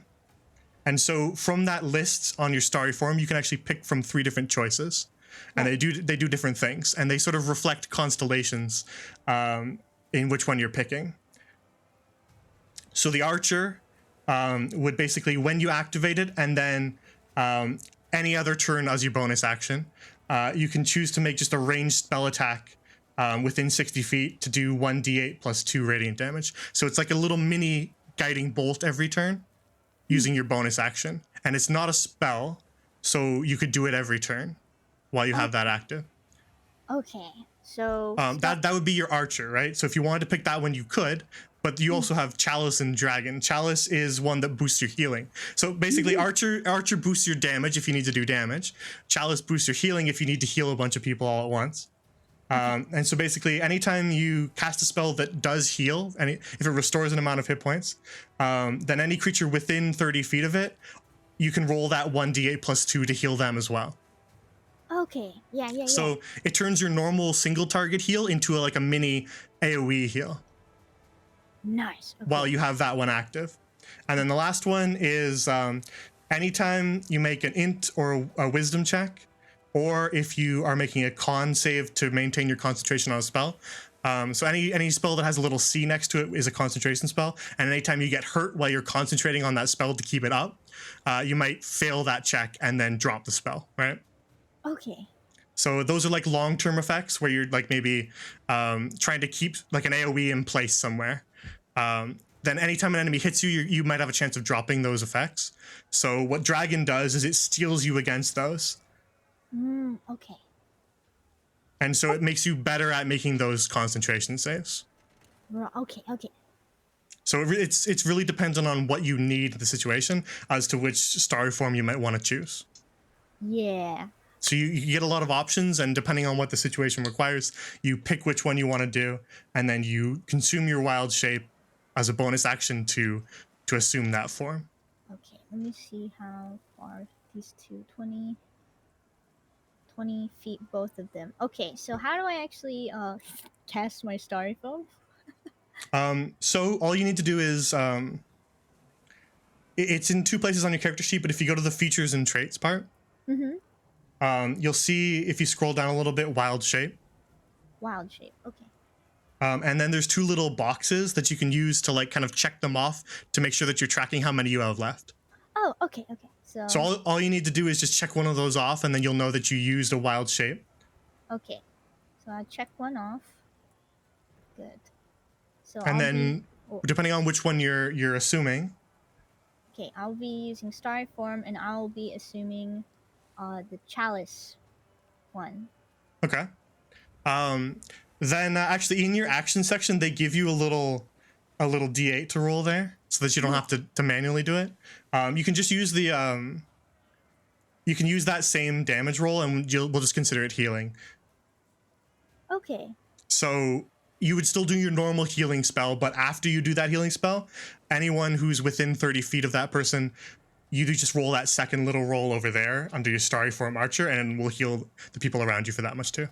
so from that list on your starry form, you can actually pick from 3 different choices, and Right. they do different things, and they sort of reflect constellations in which one you're picking. So the archer would basically, when you activate it, and then any other turn as your bonus action, you can choose to make just a ranged spell attack within 60 feet to do 1d8 plus 2 radiant damage. So it's like a little mini guiding bolt every turn using your bonus action. And it's not a spell, so you could do it every turn while you have that active. Okay. So That would be your archer, right? So if you wanted to pick that one, you could, but you also have Chalice and Dragon. Chalice is one that boosts your healing. So basically, Archer boosts your damage if you need to do damage. Chalice boosts your healing if you need to heal a bunch of people all at once. And so basically, anytime you cast a spell that does heal, if it restores an amount of hit points, then any creature within 30 feet of it, you can roll that 1d8 plus 2 to heal them as well. Okay. Yeah. So it turns your normal single target heal into like a mini AoE heal Nice. Okay. while you have that one active. And then the last one is anytime you make an int or a wisdom check, or if you are making a con save to maintain your concentration on a spell. So any spell that has a little C next to it is a concentration spell. And anytime you get hurt while you're concentrating on that spell to keep it up, you might fail that check and then drop the spell, right? Okay. So those are like long-term effects where you're like maybe trying to keep like an AoE in place somewhere. Then anytime an enemy hits you, you might have a chance of dropping those effects. So what Dragon does is it steals you against those. Okay. And so it makes you better at making those concentration saves. Okay. So it's really dependent on what you need in the situation as to which starry form you might want to choose. Yeah. So you get a lot of options, and depending on what the situation requires, you pick which one you want to do, and then you consume your wild shape as a bonus action to assume that form. Okay. Let me see how far these two 20 feet, both of them. Okay. So how do I actually cast my starry form? So all you need to do is it's in 2 places on your character sheet, but if you go to the features and traits part, you'll see, if you scroll down a little bit, wild shape. Wild shape. Okay. And then there's 2 little boxes that you can use to like kind of check them off to make sure that you're tracking how many you have left. Oh, okay. So all you need to do is just check one of those off, and then you'll know that you used a wild shape. Okay. So I check one off. Good. So And then depending on which one you're assuming. Okay, I'll be using starry form, and I'll be assuming the chalice one. Okay. Then actually in your action section, they give you a little D8 to roll there, so that you don't have to manually do it. You can just use the you can use that same damage roll, and we'll just consider it healing. Okay. So you would still do your normal healing spell, but after you do that healing spell, anyone who's within 30 feet of that person, you do just roll that second little roll over there under your starry form archer, and we'll heal the people around you for that much too.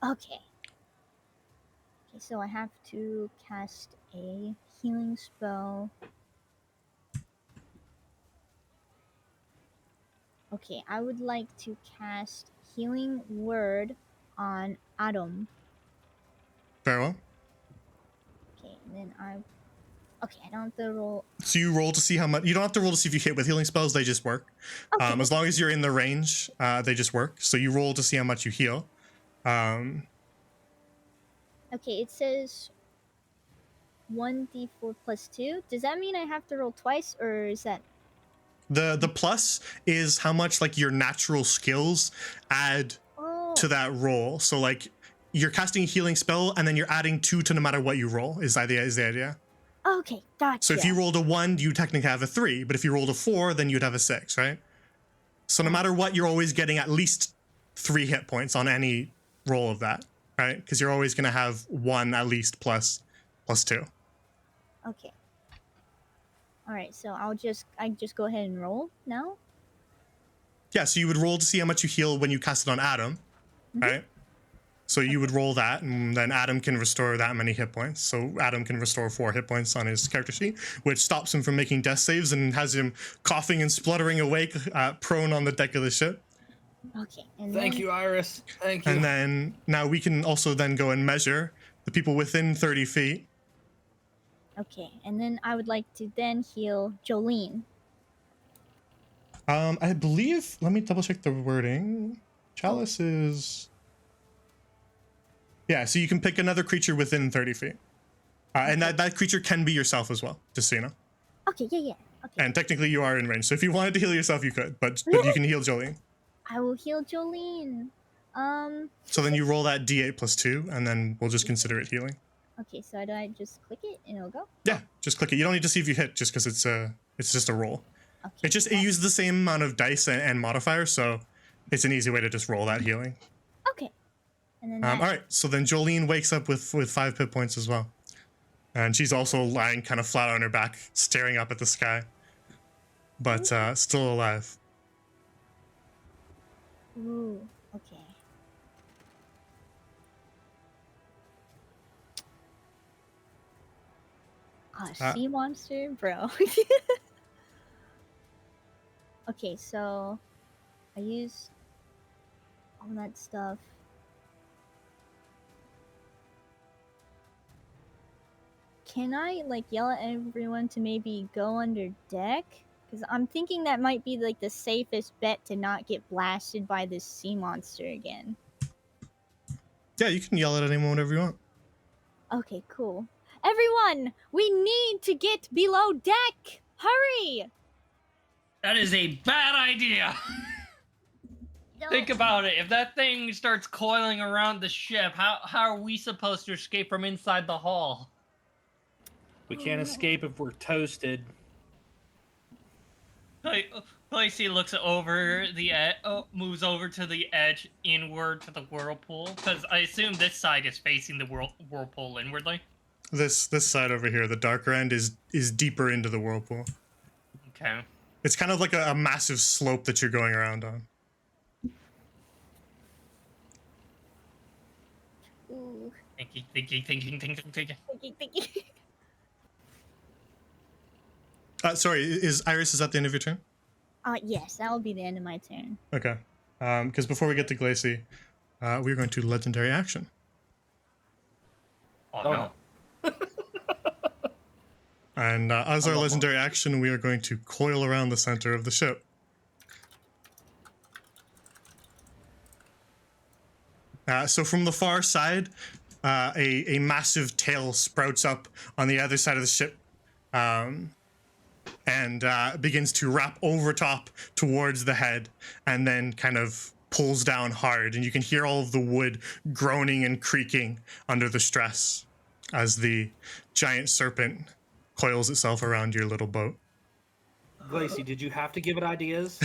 Okay, so I have to cast a healing spell. Okay, I would like to cast Healing Word on Adam. Very well. Okay, and then I don't have to roll. So you roll to see how much. You don't have to roll to see if you hit with healing spells. They just work. Okay. As long as you're in the range, they just work. So you roll to see how much you heal. Okay, it says 1d4 plus 2. Does that mean I have to roll twice, or is that... The plus is how much like your natural skills add to that roll. So like you're casting a healing spell, and then you're adding 2 to no matter what you roll. Is the idea? Okay, gotcha. So if you rolled a 1, you technically have a 3, but if you rolled a 4, then you'd have a 6, right? So no matter what, you're always getting at least 3 hit points on any roll of that, right? Because you're always going to have 1 at least plus 2. Okay. All right, so I just go ahead and roll now. Yeah, so you would roll to see how much you heal when you cast it on Adam, right? So you would roll that, and then Adam can restore that many hit points. So Adam can restore 4 hit points on his character sheet, which stops him from making death saves and has him coughing and spluttering awake, prone on the deck of the ship. Okay, and Thank then, you, Iris. Thank you. And then now we can also then go and measure the people within 30 feet. Okay, and then I would like to then heal Jolene. I believe, let me double check the wording. Chalice is... Yeah, so you can pick another creature within 30 feet. And that creature can be yourself as well, just so you know. Okay, yeah. Okay, And technically you are in range, so if you wanted to heal yourself, you could, but you can heal Jolene. I will heal Jolene. So then you roll that d8 plus 2, and then we'll just consider it healing. Okay, so do I just click it and it'll go? Yeah, just click it. You don't need to see if you hit, just because it's just a roll. Okay. It uses the same amount of dice and modifiers, so it's an easy way to just roll that healing. Okay. And then All right, so then Jolene wakes up with 5 hit points as well. And she's also lying kind of flat on her back, staring up at the sky. But still alive. Ooh, okay. Sea monster, bro. Okay, so I use all that stuff. Can I like yell at everyone to maybe go under deck? Because I'm thinking that might be like the safest bet to not get blasted by this sea monster again. Yeah, you can yell at anyone whenever you want. Okay, cool. Everyone, we need to get below deck! Hurry! That is a bad idea. Think about it. If that thing starts coiling around the ship, how are we supposed to escape from inside the hull? We can't escape if we're toasted. Lacey looks over the edge, moves over to the edge, inward to the whirlpool, because I assume this side is facing the whirlpool inwardly. This side over here, the darker end, is deeper into the whirlpool. Okay. It's kind of like a massive slope that you're going around on. Ooh, Thinking. thinking. Sorry, is that the end of your turn? Yes, that will be the end of my turn. Okay. Because before we get to Glacy, we're going to legendary action. Oh Oh, no. And as our legendary action, we are going to coil around the center of the ship. So from the far side, a massive tail sprouts up on the other side of the ship, and begins to wrap over top towards the head, and then kind of pulls down hard, and you can hear all of the wood groaning and creaking under the stress as the giant serpent coils itself around your little boat. Glacy, did you have to give it ideas?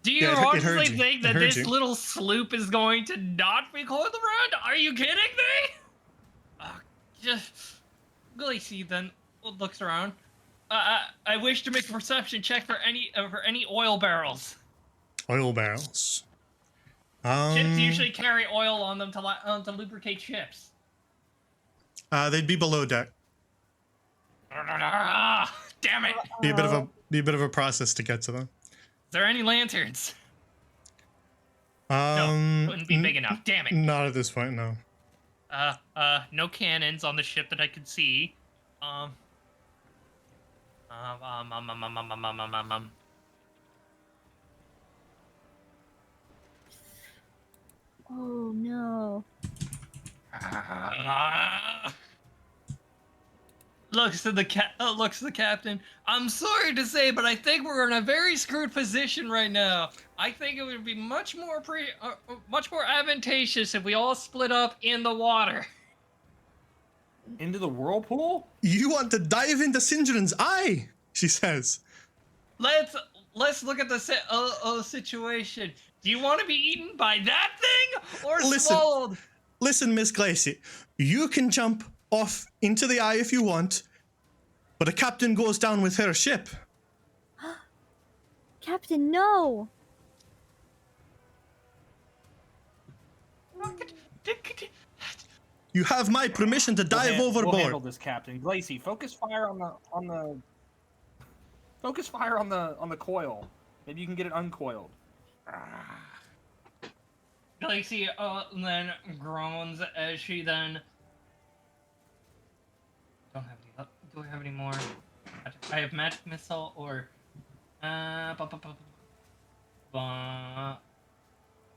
Do you Yeah, it heard honestly you. think It that heard this you. little sloop is going to not be coiled around? Are you kidding me? Just Glacy then looks around. I wish to make a perception check for any oil barrels. Oil barrels. Ships usually carry oil on them to lubricate ships. They'd be below deck. Damn it! Be a bit of a process to get to them. Is there any lanterns? No, wouldn't be big enough. Damn it! Not at this point, no. No cannons on the ship that I could see. Oh no. Looks to the captain. I'm sorry to say, but I think we're in a very screwed position right now. I think it would be much more advantageous if we all split up in the water. Into the whirlpool? You want to dive into Sindrin's eye, she says. Let's look at the situation. Do you want to be eaten by that thing or swallowed? Listen, Miss Glacy, you can jump off into the eye if you want. but a captain goes down with her ship. Captain, no! You have my permission to dive We'll overboard. handle this, Captain. Glacy, focus fire on the focus fire on the coil. Maybe you can get it uncoiled. Glacy then groans as she then. Don't have any. Do I have any more? I have magic missile or. I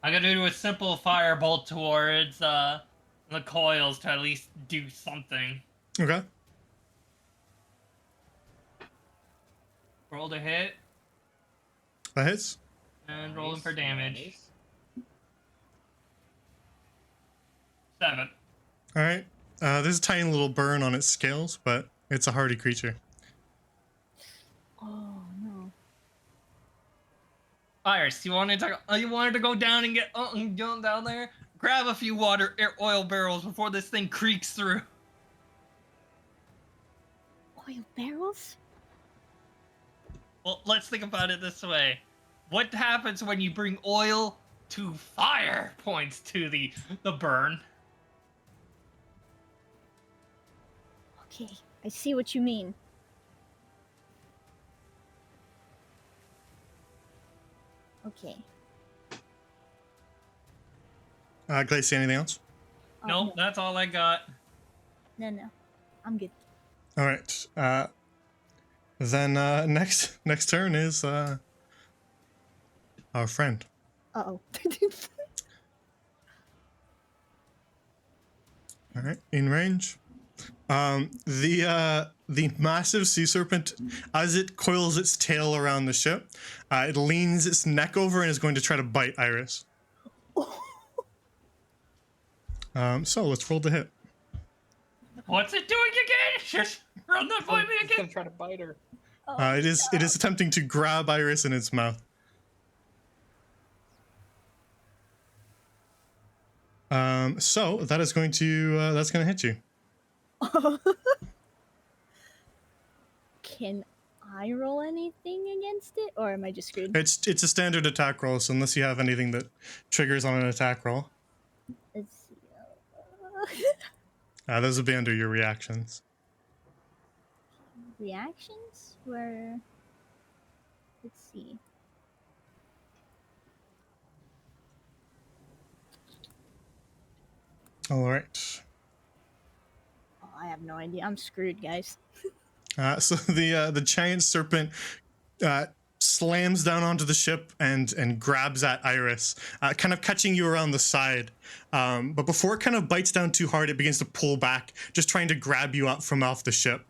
gotta do a simple firebolt towards the coils to at least do something. Okay. Roll to hit That hits. and rolling for damage. Nice. 7. All right. There's a tiny little burn on its scales, but it's a hardy creature. Oh no. Iris, you wanted to go down and get down there? Grab a few oil barrels before this thing creaks through. Oil barrels? Well, let's think about it this way. What happens when you bring oil to fire? Points to the burn. Okay, I see what you mean. Okay. Glacy, anything else? Nope, No, that's all I got. no. I'm good. All right. Then next turn is our friend. Uh-oh. All right, in range. The massive sea serpent, as it coils its tail around the ship, it leans its neck over and is going to try to bite Iris. So let's roll the hit. What's it doing again? Just run that by me It's gonna again. try to bite her. Oh, It is attempting to grab Iris in its mouth. So that is going to that's going to hit you. Can I roll anything against it, or am I just screwed? It's a standard attack roll, so unless you have anything that triggers on an attack roll, Let's see. those will be under your reactions. Reactions? Where? Let's see. All right. Oh, I have no idea. I'm screwed, guys. So the giant serpent slams down onto the ship and grabs at Iris, kind of catching you around the side. But before it kind of bites down too hard, it begins to pull back, just trying to grab you up from off the ship.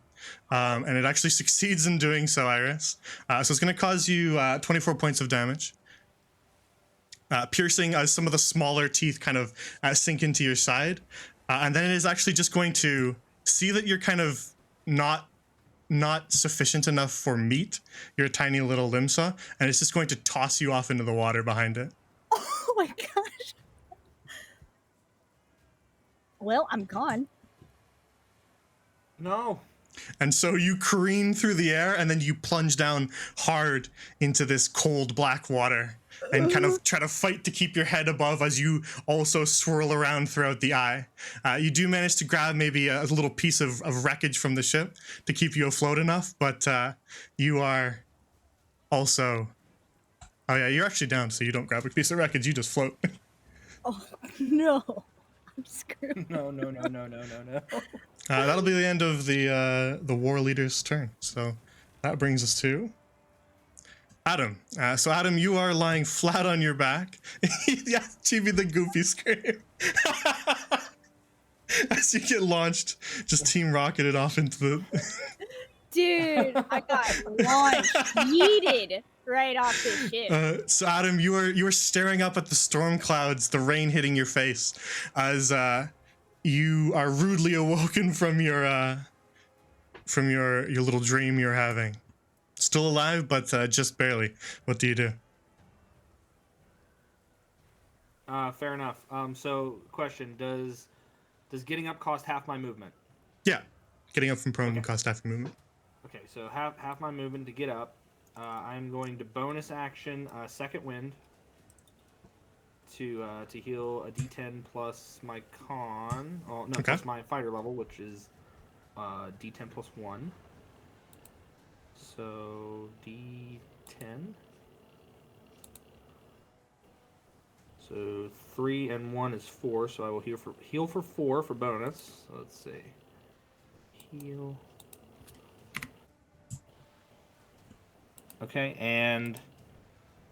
And it actually succeeds in doing so, Iris. So it's going to cause you 24 points of damage. Piercing as some of the smaller teeth kind of sink into your side. And then it is actually just going to see that you're kind of not sufficient enough for meat. You're a tiny little limsa, and it's just going to toss you off into the water behind it. Oh my gosh. Well, I'm gone. No. And so you careen through the air, and then you plunge down hard into this cold black water and kind of try to fight to keep your head above as you also swirl around throughout the eye. You do manage to grab maybe a little piece of wreckage from the ship to keep you afloat enough, but you are also... Oh yeah, you're actually down, so you don't grab a piece of wreckage, you just float. Oh no. I'm screwed. No. That'll be the end of the war leader's turn. So that brings us to Adam. So Adam, you are lying flat on your back. Yeah, Chibi the goofy scream. As you get launched, just team rocketed off into the... Dude, I got launched, yeeted right off this ship. So Adam, you are staring up at the storm clouds, the rain hitting your face, as you are rudely awoken from your little dream you're having. Still alive, but just barely. What do you do? Fair enough. So question: Does getting up cost half my movement? Yeah, getting up from prone Okay. cost half your movement. Okay, so half my movement to get up. I'm going to bonus action second wind to heal a D10 plus my con. Oh no, Okay. plus my fighter level, which is D10 plus 1. So D10. So 3 and 1 is 4. So I will heal for 4 for bonus. So let's see. Heal. Okay, and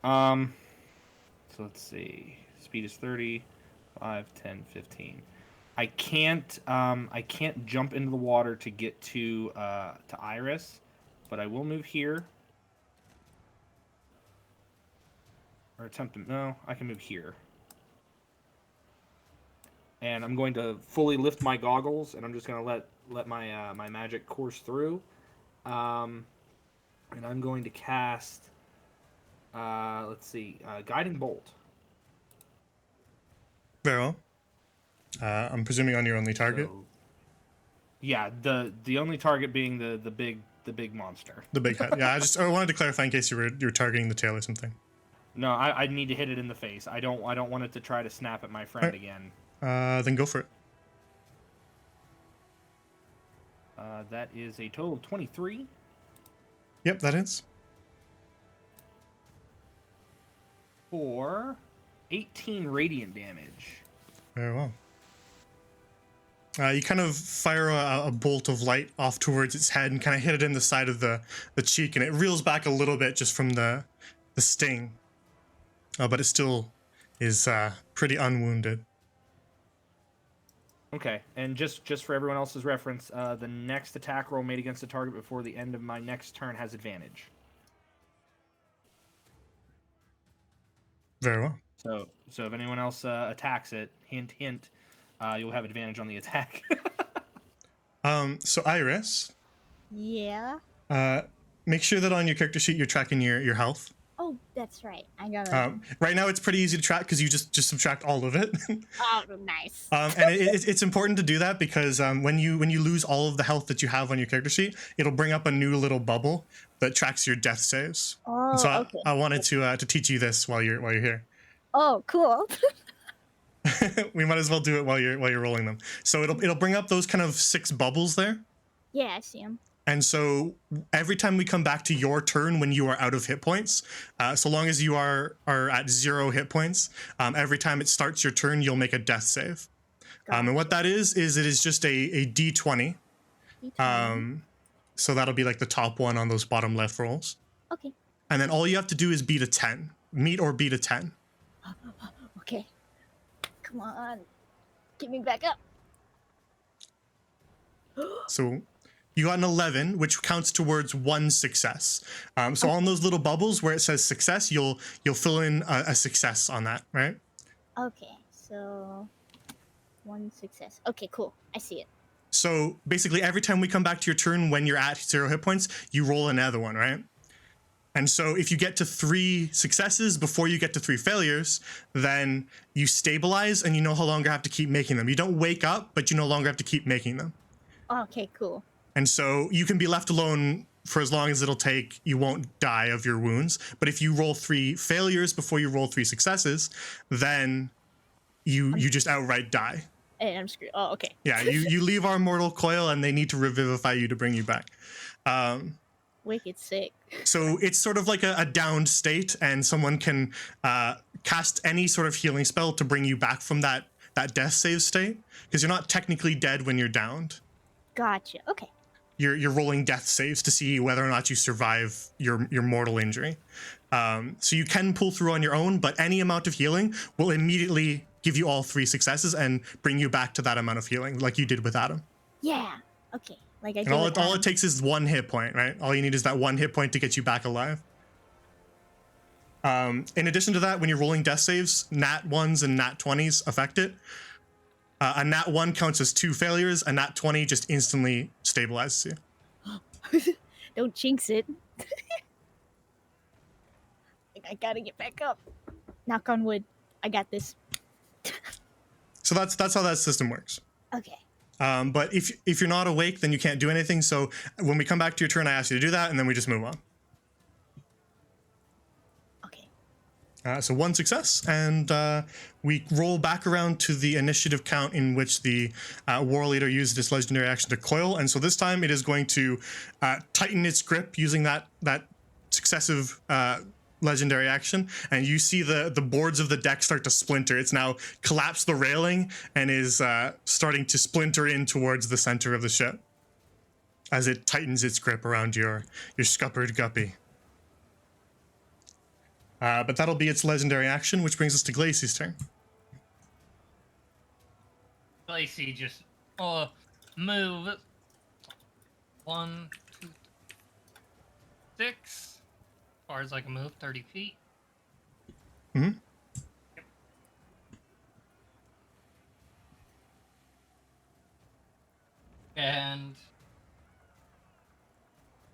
so let's see. Speed is 30, 5, 10, 15. I can't jump into the water to get to Iris, but I will move here. Or attempt to no, I can move here. And I'm going to fully lift my goggles, and I'm just going to let my my magic course through. And I'm going to cast let's see, Guiding Bolt. Very well. I'm presuming on your only target. So, yeah, the only target being the big monster. The big head. Yeah, I wanted to clarify in case you were targeting the tail or something. No, I need to hit it in the face. I don't want it to try to snap at my friend Right. again. Then go for it. That is a total of 23. Yep, that is. For 18 radiant damage. Very well. You kind of fire a bolt of light off towards its head and kind of hit it in the side of the cheek, and it reels back a little bit just from the sting. But it still is pretty unwounded. Okay, and just for everyone else's reference, the next attack roll made against a target before the end of my next turn has advantage. Very well. So if anyone else attacks it, hint, you'll have advantage on the attack. So Iris, Yeah. make sure that on your character sheet you're tracking your health. Oh, that's right. I gotta. Right now it's pretty easy to track because you just subtract all of it. Oh, nice. And it's important to do that because when you lose all of the health that you have on your character sheet, it'll bring up a new little bubble that tracks your death saves. Oh, And so okay. I wanted to teach you this while you're here. Oh, cool. We might as well do it while you're rolling them. So it'll bring up those kind of 6 bubbles there. Yeah, I see him. And so every time we come back to your turn when you are out of hit points, so long as you are at 0 hit points, every time it starts your turn, you'll make a death save. And what that is it is just a D20. So that'll be like the top one on those bottom left rolls. Okay. And then all you have to do is beat a 10. Meet or beat a 10. Okay. Come on. Get me back up. So you got an 11, which counts towards 1 success. So on those little bubbles where it says success, you'll fill in a success on that, right? Okay, so 1 success. Okay, cool. I see it. So basically every time we come back to your turn when you're at 0 hit points, you roll another one, right? And so if you get to 3 successes before you get to 3 failures, then you stabilize and you no longer have to keep making them. You don't wake up, but you no longer have to keep making them. Okay, cool. And so you can be left alone for as long as it'll take. You won't die of your wounds. But if you roll 3 failures before you roll 3 successes, then you just outright die. Hey, I'm screwed. Oh, okay. Yeah, you leave our mortal coil and they need to revivify you to bring you back. Wicked sick. So it's sort of like a downed state, and someone can cast any sort of healing spell to bring you back from that death save state, because you're not technically dead when you're downed. Gotcha. Okay. You're rolling death saves to see whether or not you survive your mortal injury. So you can pull through on your own, but any amount of healing will immediately give you all 3 successes and bring you back to that amount of healing, like you did with Adam. Yeah. Okay. Like I And did all with it Adam. takes is 1 hit point, right? All you need is that 1 hit point to get you back alive. In addition to that, when you're rolling death saves, nat 1s and nat 20s affect it. A nat 1 counts as 2 failures, a nat 20 just instantly stabilizes you. Don't jinx it. I gotta get back up. Knock on wood. I got this. So that's how that system works. Okay. But if you're not awake, then you can't do anything. So when we come back to your turn, I ask you to do that, and then we just move on. Okay. So 1 success, and we roll back around to the initiative count in which the war leader used its legendary action to coil, and so this time it is going to tighten its grip using that successive legendary action, and you see the boards of the deck start to splinter. It's now collapsed the railing and is starting to splinter in towards the center of the ship as it tightens its grip around your scuppered guppy. But that'll be its legendary action, which brings us to Glacey's turn. Lacey just move 1, 2, 6. As far as I can move, 30 feet. Mm-hmm. Yep. And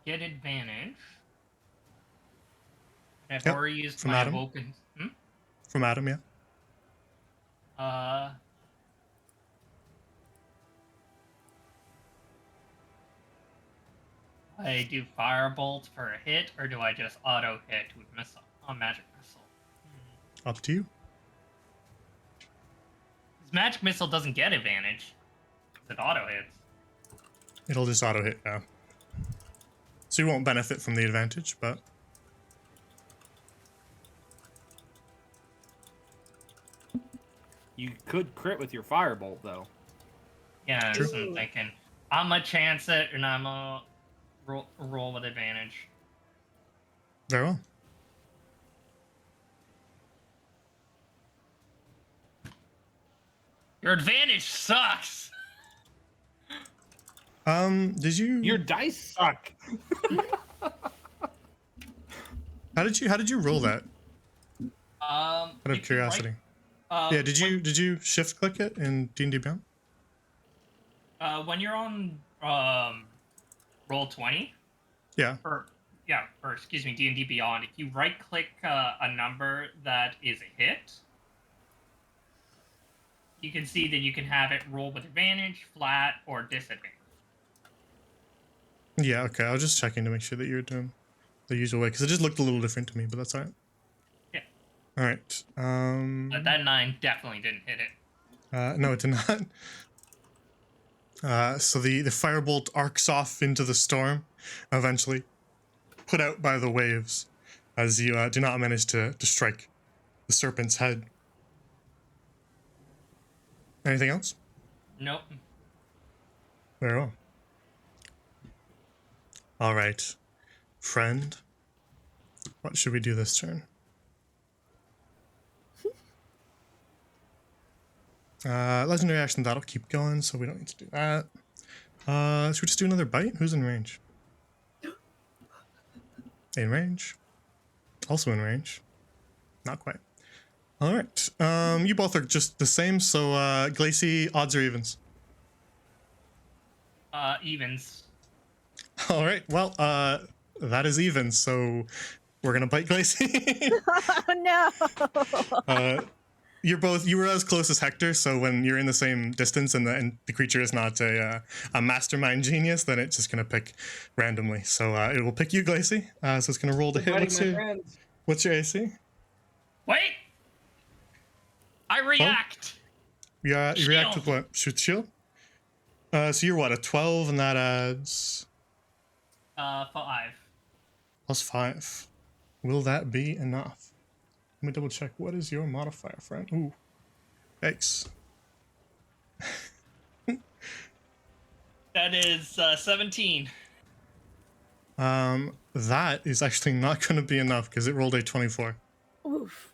get advantage. I've Yep, already used from my Adam. awoken. From Adam, yeah. I do firebolt for a hit, or do I just auto hit with missile on magic missile? Up to you. This magic missile doesn't get advantage. It auto hits. It'll just auto hit now. So you won't benefit from the advantage, but You could crit with your firebolt, though. Yeah, True. that's what I'm thinking. I'm gonna chance it, and I'm gonna roll with advantage. very well. Your advantage sucks. Did you? Your dice suck. How did you roll that? Out Out of curiosity. Yeah. Did you shift click it in D&D Beyond? When you're on roll 20, Yeah. or excuse me, D&D Beyond, if you right click a number that is a hit, you can see that you can have it roll with advantage, flat, or disadvantage. Yeah. Okay. I was just checking to make sure that you're doing the usual way because it just looked a little different to me, but that's all right. Yeah. All right. But that 9 definitely didn't hit it. No, it did not. So the firebolt arcs off into the storm, eventually put out by the waves, as you do not manage to strike the serpent's head. Anything else? Nope. Very well. All right, friend. What should we do this turn? Legendary action, that'll keep going, so we don't need to do that. Should we just do another bite? Who's in range? In range. Also in range. Not quite. All right. You both are just the same, so Glacey, odds or evens? Evens. All right. Well, that is even, so we're gonna bite Glacey. Oh no! You were as close as Hector, so when you're in the same distance and the creature is not a mastermind genius, then it's just gonna pick randomly. So it will pick you, Glacey. So it's gonna roll to hit. What's your AC? Wait! I react! Yeah, you react with Shield. what? Shoot shield? So you're what, a 12, and that adds 5. plus 5. Will that be enough? Let me double check. What is your modifier, friend? Ooh. Yikes. That is 17. That is actually not going to be enough because it rolled a 24. Oof.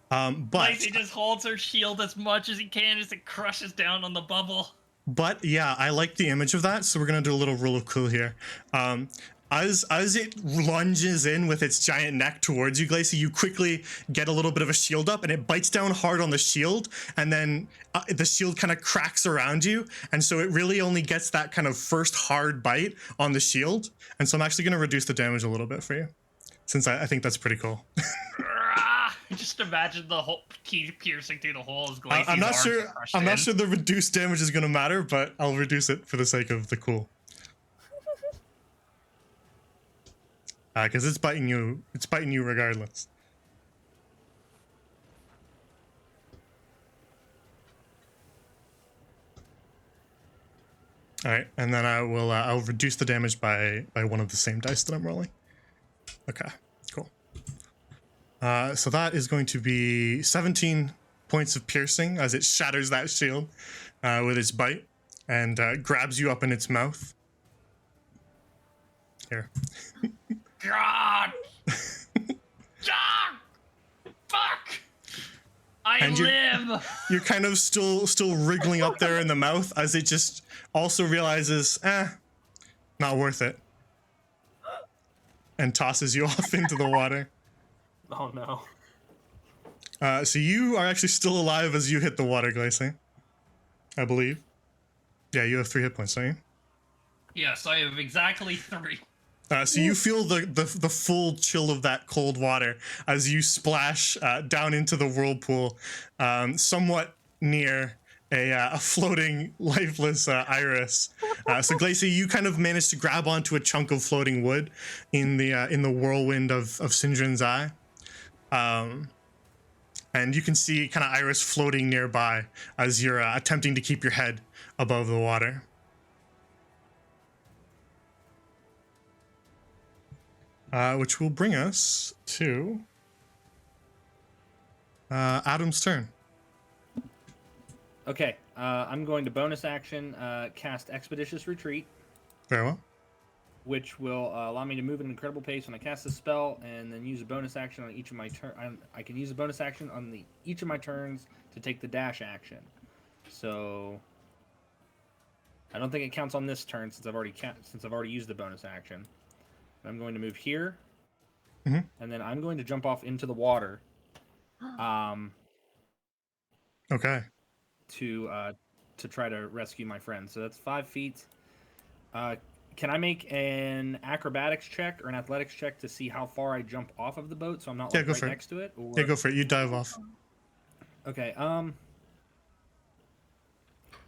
But Lacey just holds her shield as much as he can as it crushes down on the bubble. But yeah, I like the image of that, so we're gonna do a little rule of cool here. As it lunges in with its giant neck towards you, Glacey, you quickly get a little bit of a shield up, and it bites down hard on the shield, and then the shield kind of cracks around you, and so it really only gets that kind of first hard bite on the shield. And so I'm actually gonna reduce the damage a little bit for you, since I think that's pretty cool. Just imagine the whole teeth piercing through the holes. I'm not sure. I'm not sure the reduced damage is gonna matter, but I'll reduce it for the sake of the cool. Because it's biting you. It's biting you regardless. All right, and then I'll reduce the damage by one of the same dice that I'm rolling. Okay, cool. So that is going to be 17 points of piercing as it shatters that shield with its bite and grabs you up in its mouth. Here. God! God! Fuck! I And live! You're kind of still wriggling up there in the mouth as it just also realizes, not worth it. And tosses you off into the water. Oh no. So you are actually still alive as you hit the water, Glacy. I believe. Yeah, you have 3 hit points, don't you? Yes, I have exactly 3. So you feel the full chill of that cold water as you splash down into the whirlpool, somewhat near a floating, lifeless iris. So Glacy, you kind of managed to grab onto a chunk of floating wood in the whirlwind of Sindrin's eye, and you can see kind of Iris floating nearby as you're attempting to keep your head above the water. Which will bring us to Adam's turn. Okay, I'm going to bonus action cast Expeditious Retreat, Very well. which will allow me to move at an incredible pace when I cast a spell, and then use a bonus action on each of my turn. I can use a bonus action on each of my turns to take the dash action. So I don't think it counts on this turn since I've already used the bonus action. I'm going to move here, and then I'm going to jump off into the water. Okay. To try to rescue my friend. So that's 5 feet. Can I make an acrobatics check or an athletics check to see how far I jump off of the boat so I'm not like, right next to it? Or... Yeah, go for it. You dive off. Okay.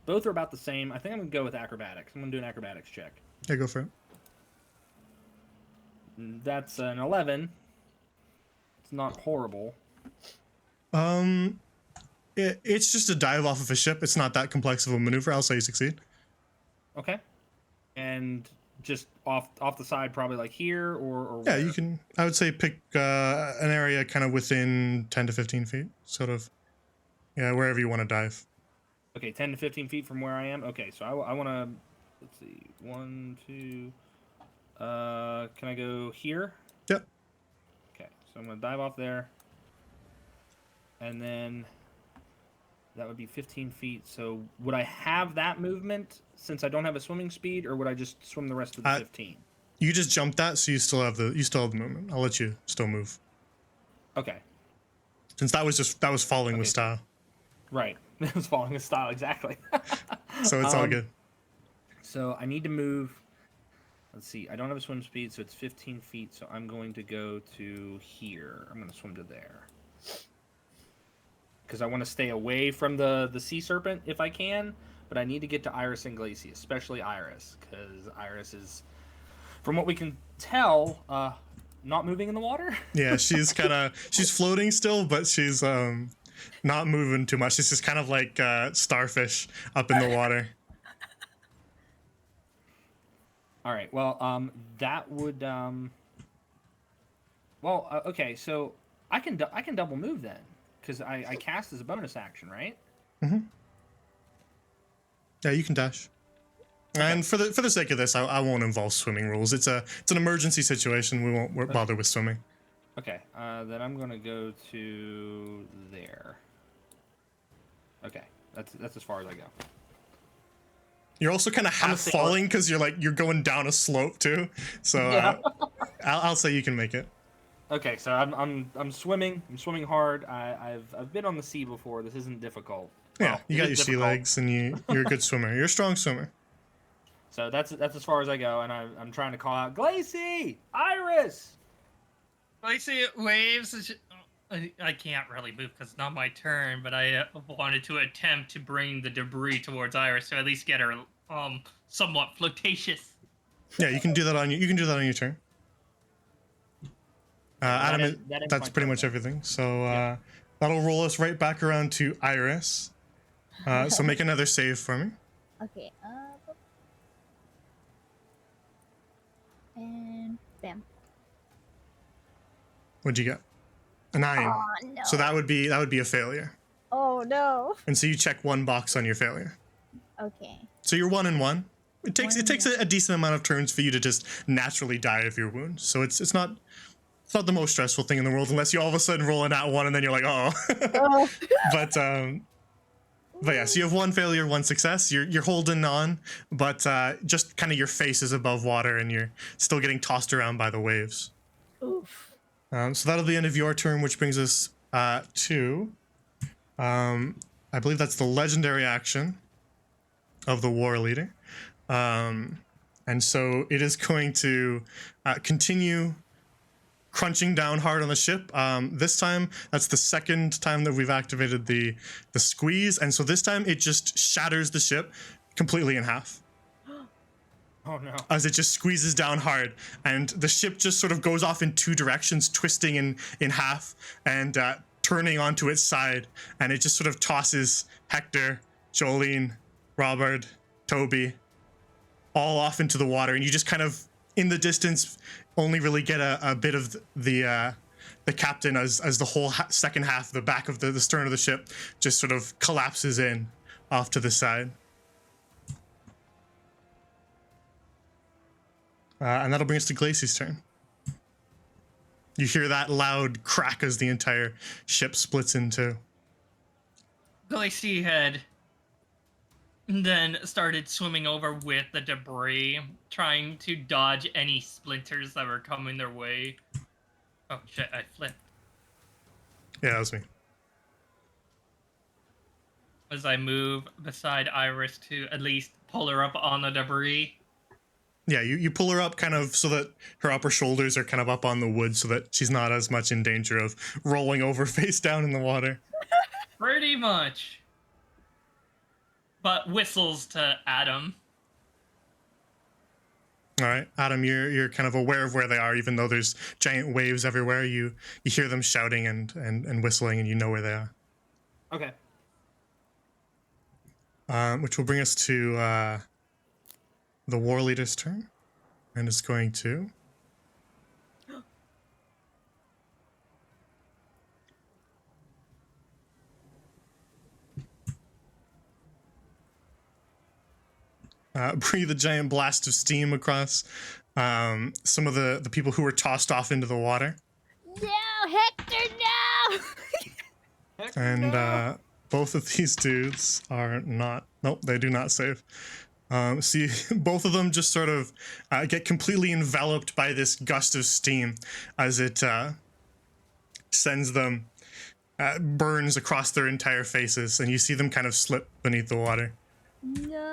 Both are about the same. I think I'm gonna go with acrobatics. I'm gonna do an acrobatics check. Yeah, go for it. That's an 11. It's not horrible. It's just a dive off of a ship. It's not that complex of a maneuver. I'll say you succeed. Okay. And just off the side, probably like here or Yeah, where? you can. I would say pick an area kind of within 10 to 15 feet, sort of. Yeah, wherever you want to dive. Okay, 10 to 15 feet from where I am. Okay, so I want to. Let's see. 1, 2. Can I go here? Yep. Okay, so I'm gonna dive off there, and then that would be 15 feet. So would I have that movement since I don't have a swimming speed, or would I just swim the rest of the 15? You just jumped that, so you still have the movement. I'll let you still move. Okay. Since that was falling with style. Right. It was following his style exactly. So it's all good. So I need to move. Let's see. I don't have a swim speed, so it's 15 feet. So I'm going to go to here. I'm going to swim to there. Because I want to stay away from the sea serpent if I can. But I need to get to Iris and Glacy, especially Iris. Because Iris is, from what we can tell, not moving in the water. Yeah, she's floating still, but she's not moving too much. It's just kind of like starfish up in the water. All right. Well, that would. Okay. So I can double move then, because I cast as a bonus action, right? Mm-hmm. Yeah, you can dash. Okay. And for the sake of this, I won't involve swimming rules. It's an emergency situation. We won't bother with swimming. Okay. Then I'm gonna go to there. Okay. That's as far as I go. You're also kind of half falling because you're going down a slope too. So yeah. I'll say you can make it. Okay, so I'm swimming. I'm swimming hard. I've been on the sea before. This isn't difficult. Yeah, well, you got your sea legs, and you're a good swimmer. You're a strong swimmer. So that's as far as I go, and I'm trying to call out Glacy, Iris. Glacy waves. I can't really move because it's not my turn, but I wanted to attempt to bring the debris towards Iris to at least get her somewhat flirtatious. Yeah, you can do that on you can do that on your turn. Adam, that ends that's my pretty turn much then. everything. So Yeah. that'll roll us right back around to Iris. So make another save for me. Okay. And bam. What'd you get? A 9. Oh no. So that would be a failure. Oh no. And so you check one box on your failure. Okay. So you're 1 and 1. It takes One and a decent amount of turns for you to just naturally die of your wound. So it's not the most stressful thing in the world unless you all of a sudden roll a nat 1 and then you're like, oh. Oh. But yeah, so you have 1 failure, 1 success. You're holding on, but just kind of your face is above water and you're still getting tossed around by the waves. Oof. So that'll be the end of your turn, which brings us to, I believe that's the legendary action of the war leader. And so it is going to continue crunching down hard on the ship. This time, that's the second time that we've activated the squeeze, and so this time it just shatters the ship completely in half. Oh no. As it just squeezes down hard, and the ship just sort of goes off in 2 directions, twisting in half and turning onto its side, and it just sort of tosses Hector, Jolene, Robert, Toby all off into the water, and you just kind of in the distance only really get a bit of the captain as the whole second half, the back of the stern of the ship just sort of collapses in off to the side. And that'll bring us to Glacey's turn. You hear that loud crack as the entire ship splits in two. Glacy had then started swimming over with the debris, trying to dodge any splinters that were coming their way. Oh shit, I flipped. Yeah, that was me. As I move beside Iris to at least pull her up on the debris. Yeah, you pull her up kind of so that her upper shoulders are kind of up on the wood so that she's not as much in danger of rolling over face down in the water. Pretty much. But whistles to Adam. All right, Adam, you're kind of aware of where they are, even though there's giant waves everywhere. You hear them shouting and whistling, and you know where they are. Okay. Which will bring us to the war leader's turn, and it's going to breathe a giant blast of steam across some of the people who were tossed off into the water. No, Hector, no! And both of these dudes are not. Nope, they do not save. See, both of them just sort of get completely enveloped by this gust of steam as it sends them, burns across their entire faces, and you see them kind of slip beneath the water. No.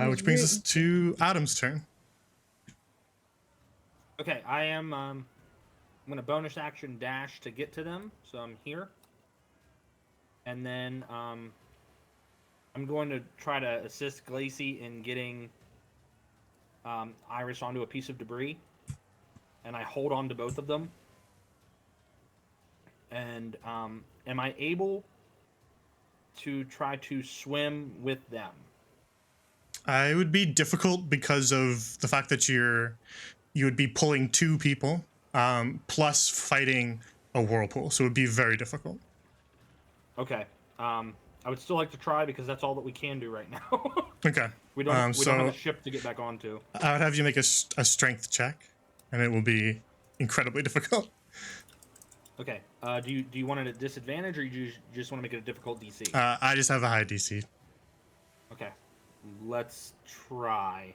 Which brings us to Adam's turn. Okay, I am. I'm gonna bonus action dash to get to them, so I'm here. And then I'm going to try to assist Glacy in getting Iris onto a piece of debris, and I hold on to both of them. And am I able to try to swim with them? It would be difficult because of the fact that you would be pulling 2 people, plus fighting a whirlpool, so it would be very difficult. Okay. I would still like to try because that's all that we can do right now. Okay. we don't have a ship to get back onto. I would have you make a strength check, and it will be incredibly difficult. Okay. Do you want it at disadvantage, or you just want to make it a difficult DC? I just have a high DC. Okay. Let's try.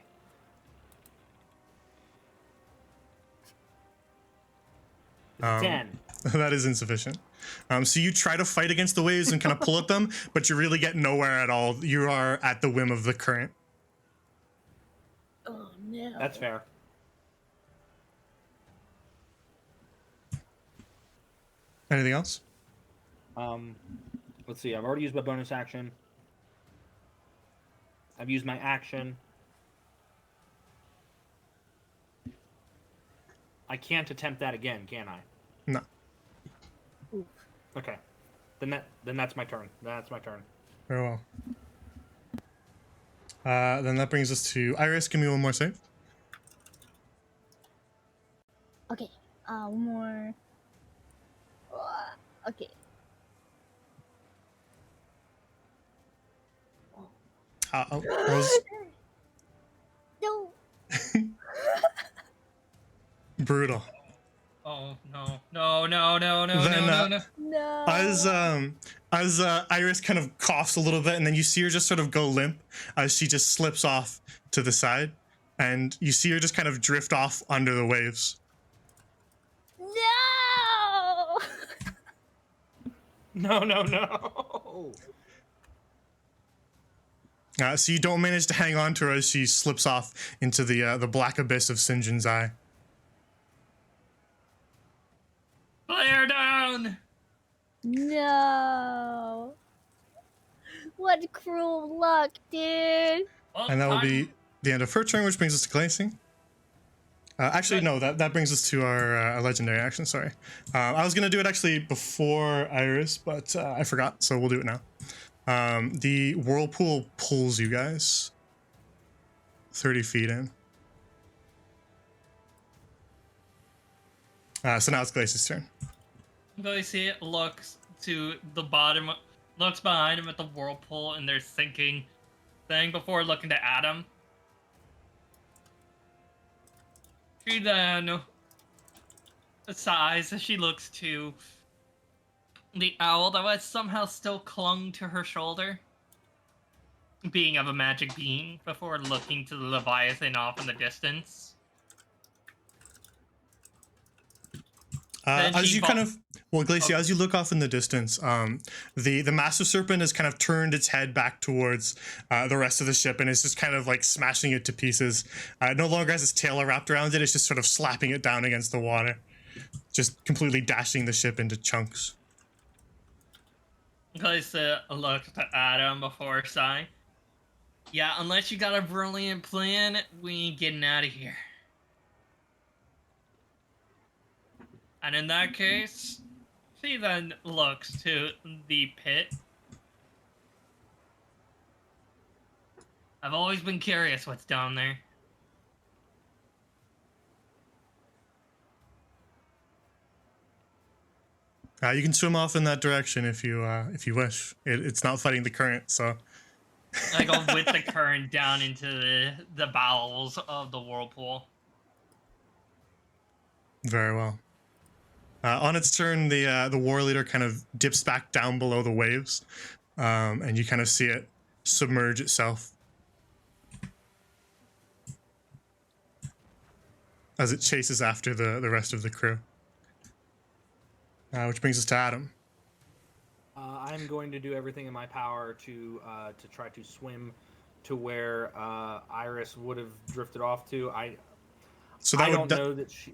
It's 10. That is insufficient. So you try to fight against the waves and kind of pull at them, but you really get nowhere at all. You are at the whim of the current. Oh no. That's fair. Anything else? Let's see. I've already used my bonus action. I've used my action. I can't attempt that again, can I? No. Oof. Okay. Then that's my turn. That's my turn. Very well. Then that brings us to Iris. Give me one more save. Okay. One more. Okay. That No. was brutal. Oh no! Then, No! No. as Iris kind of coughs a little bit, and then you see her just sort of go limp as she just slips off to the side, and you see her just kind of drift off under the waves. No. No. So you don't manage to hang on to her as she slips off into the black abyss of Sinjin's Eye. Flare down! No. What cruel luck, dude. Well, And that will time- be the end of her turn, which brings us to Glancing. Actually, no, that brings us to our legendary action, sorry. I was going to do it actually before Iris, but I forgot, so we'll do it now. The whirlpool pulls you guys 30 feet in. So now it's Glace's turn. Glacier looks to the bottom, looks behind him at the whirlpool, and there's thinking thing before looking to Adam. She then sighs as she looks to the owl that was somehow still clung to her shoulder, being of a magic being, before looking to the Leviathan off in the distance. Then As she you kind of, well, Glacia, as you look off in the distance, the massive serpent has kind of turned its head back towards the rest of the ship and is just kind of like smashing it to pieces. It no longer has its tail wrapped around it; it's just sort of slapping it down against the water, just completely dashing the ship into chunks. Glacier looks to Adam before sighing. Yeah, unless you got a brilliant plan, we ain't getting out of here. And in that case, she then looks to the pit. I've always been curious what's down there. You can swim off in that direction if you wish. It's not fighting the current, so. I go with the current down into the bowels of the whirlpool. Very well. On its turn, the war leader kind of dips back down below the waves, and you kind of see it submerge itself as it chases after the rest of the crew. Which brings us to Adam. I'm going to do everything in my power to try to swim to where Iris would have drifted off to. So that I would don't know that she.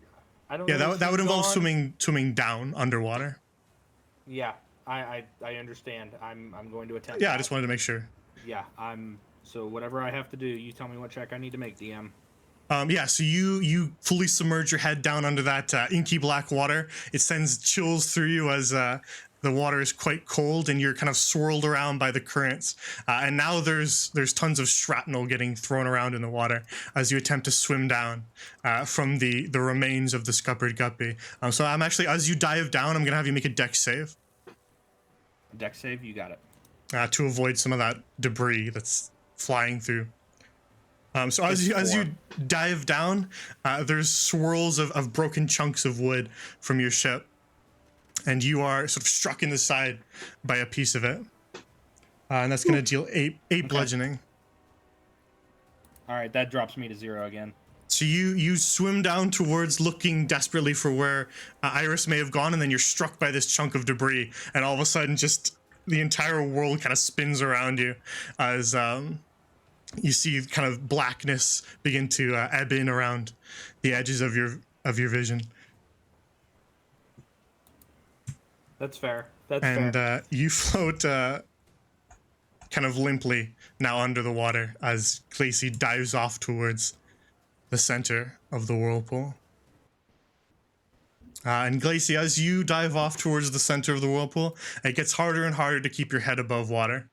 I don't. yeah, know that would involve gone. swimming down underwater. Yeah, I understand. I'm going to attempt. Yeah, that. I just wanted to make sure. Yeah, so whatever I have to do, you tell me what check I need to make, DM. So you fully submerge your head down under that inky black water. It sends chills through you as the water is quite cold and you're kind of swirled around by the currents. And now there's tons of shrapnel getting thrown around in the water as you attempt to swim down from the remains of the scuppered guppy. So I'm actually, as you dive down, I'm going to have you make a dex save Dex save, you got it. to avoid some of that debris that's flying through. So as you dive down, there's swirls of broken chunks of wood from your ship, and you are sort of struck in the side by a piece of it, and that's going to deal eight bludgeoning. All right, that drops me to 0 again. So you swim down towards, looking desperately for where Iris may have gone, and then you're struck by this chunk of debris, and all of a sudden, just the entire world kind of spins around you as you see kind of blackness begin to ebb in around the edges of your vision. That's fair. That's And fair. you float kind of limply now under the water as Glacy dives off towards the center of the whirlpool. And Glacy, as you dive off towards the center of the whirlpool, it gets harder and harder to keep your head above water.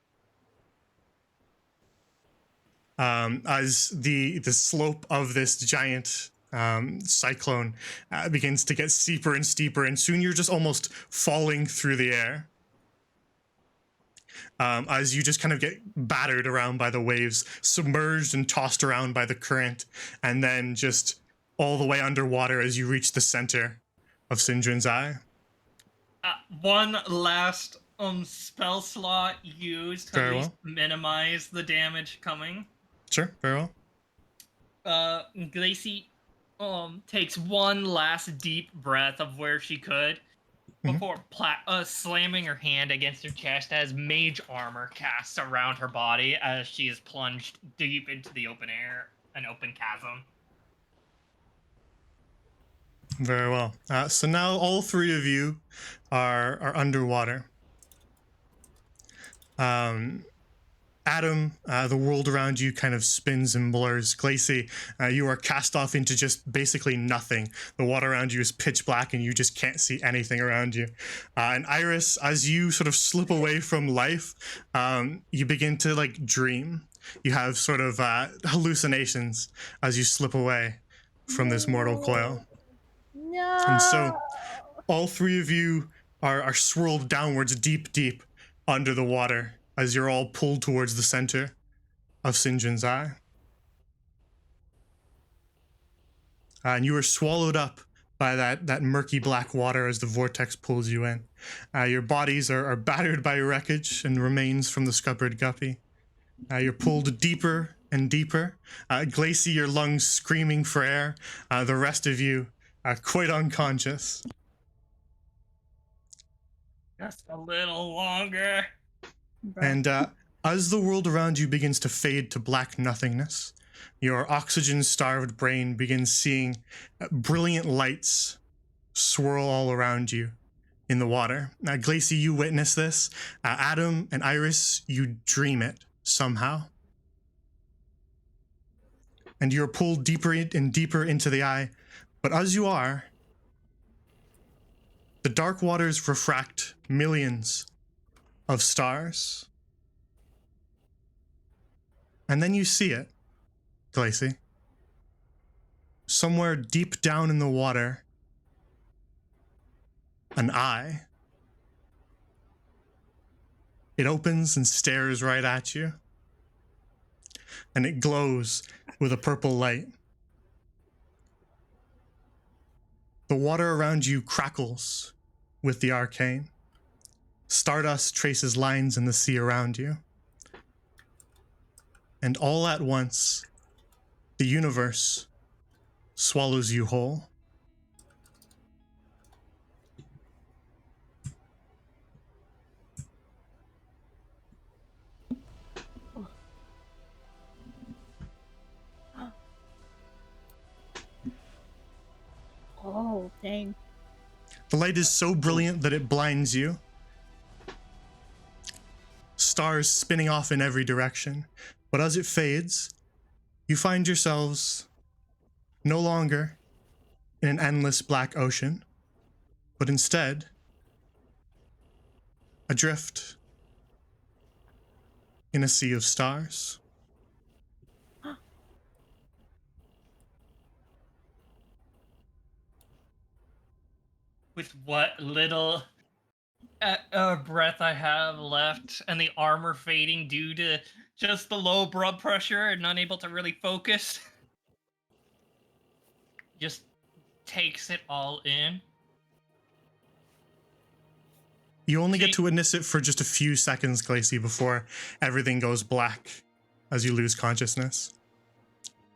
As the slope of this giant cyclone begins to get steeper and steeper, and soon you're just almost falling through the air. As you just kind of get battered around by the waves, submerged and tossed around by the current, and then just all the way underwater as you reach the center of Sindrin's Eye. One last spell slot used to Very at least well. minimize the damage coming. Sure, very well. Glacy takes one last deep breath of where she could before slamming her hand against her chest as mage armor casts around her body as she is plunged deep into the open air, an open chasm. Very well. So now all three of you are underwater. Adam, the world around you kind of spins and blurs. Glacy, you are cast off into just basically nothing. The water around you is pitch black and you just can't see anything around you. And Iris, as you sort of slip away from life, you begin to like dream. You have sort of hallucinations as you slip away from this mortal coil. No. And so all three of you are swirled downwards deep under the water as you're all pulled towards the center of Sinjin's Eye. And you are swallowed up by that murky black water as the vortex pulls you in. Your bodies are battered by wreckage and remains from the scuppered guppy. You're pulled deeper and deeper. Glacy, your lungs screaming for air. The rest of you quite unconscious. Just a little longer. And as the world around you begins to fade to black nothingness, your oxygen-starved brain begins seeing brilliant lights swirl all around you in the water. Glacy, you witness this. Adam and Iris, you dream it somehow. And you're pulled deeper and deeper into the eye. But as you are, the dark waters refract millions of stars. And then you see it, Glacy. Somewhere deep down in the water, an eye. It opens and stares right at you. And it glows with a purple light. The water around you crackles with the arcane. Stardust traces lines in the sea around you. And all at once, the universe swallows you whole. Oh, dang. The light is so brilliant that it blinds you. Stars spinning off in every direction. But as it fades, you find yourselves no longer in an endless black ocean, but instead adrift in a sea of stars. With what little breath I have left and the armor fading due to just the low blood pressure and unable to really focus, just takes it all in. You only get to witness it for just a few seconds, Glacy, before everything goes black as you lose consciousness.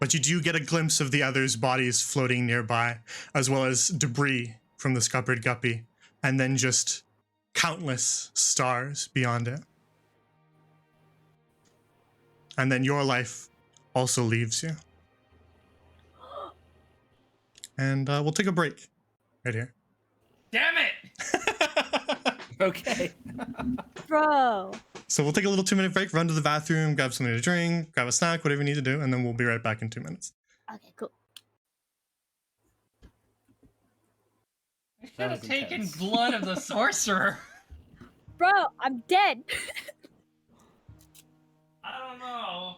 But you do get a glimpse of the others' bodies floating nearby, as well as debris from the scuppered guppy, and then just countless stars beyond it. And then your life also leaves you. And we'll take a break right here. Damn it! Okay. Bro. So we'll take a little 2-minute break, run to the bathroom, grab something to drink, grab a snack, whatever you need to do, and then we'll be right back in 2 minutes. Okay, cool. I should That have was taken intense. blood of the sorcerer. Bro, I'm dead. I don't know.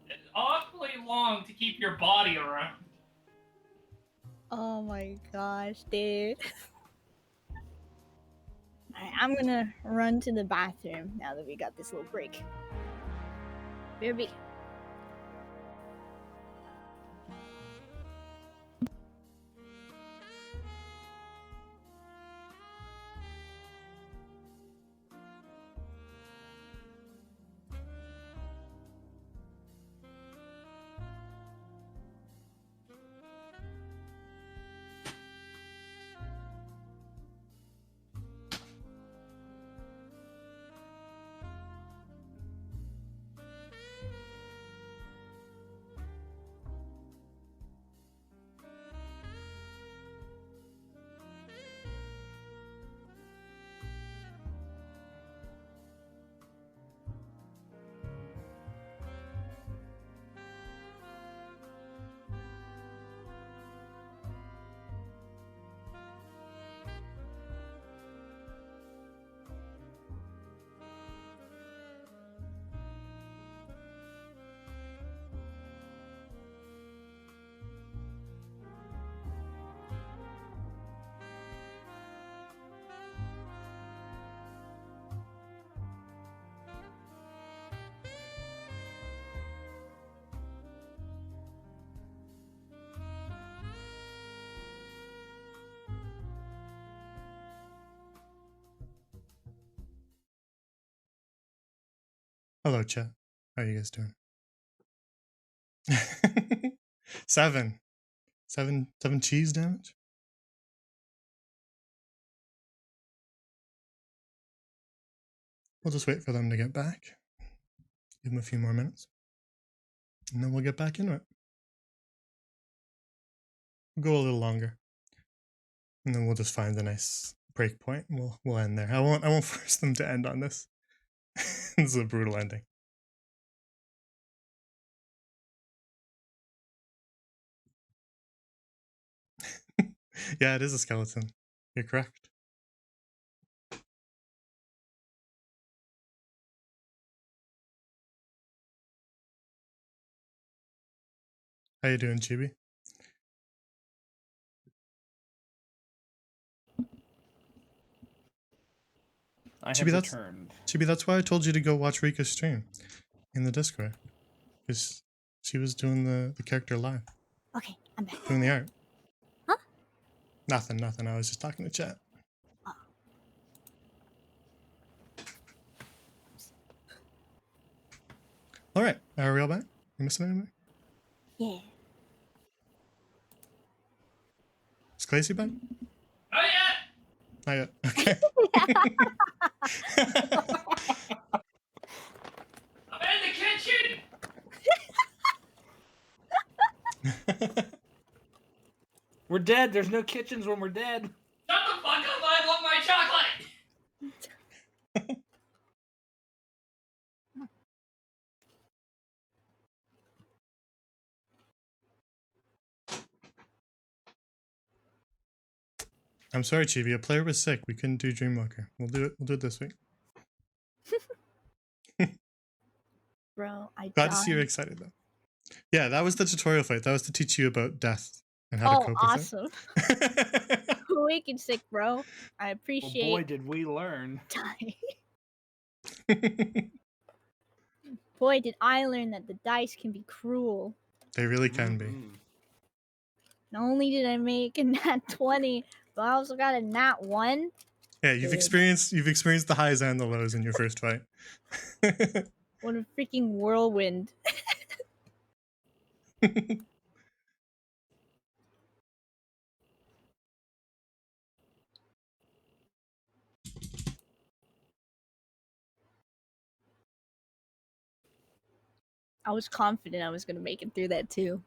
It's awfully long to keep your body around. Oh my gosh, dude. Alright, I'm gonna run to the bathroom now that we got this little break. BRB. Hello, chat. How are you guys doing? 7. 7 cheese damage? We'll just wait for them to get back. Give them a few more minutes. And then we'll get back into it. We'll go a little longer. And then we'll just find a nice break point. We'll end there. I won't force them to end on this. This is a brutal ending. Yeah, it is a skeleton. You're correct. How you doing, Chibi? I have Chibi, that's- returned. Chibi, that's why I told you to go watch Rika's stream in the Discord. Because she was doing the character live, Okay, I'm back. doing the art. Huh? Nothing. I was just talking to chat. Oh. All right, are we all back? You missing anybody? Yeah. Is Clacy back? Oh yeah! Not yet. Okay. I'm in the kitchen! We're dead. There's no kitchens when we're dead. Shut the fuck up! I want my chocolate! I'm sorry, Chibi. A player was sick. We couldn't do Dreamwalker. We'll do it. We'll do it this week. Bro, I Glad died. to see you're excited though. Yeah, that was the tutorial fight. That was to teach you about death and how to Oh, cope awesome. with it. Wicked sick, bro. I Well, appreciate boy, did we learn. dying. Boy, did I learn that the dice can be cruel. They really can be. Mhm. Not only did I make a nat 20, but I also got a nat 1. Yeah, you've Dude. experienced the highs and the lows in your first fight. What a freaking whirlwind. I was confident I was going to make it through that too.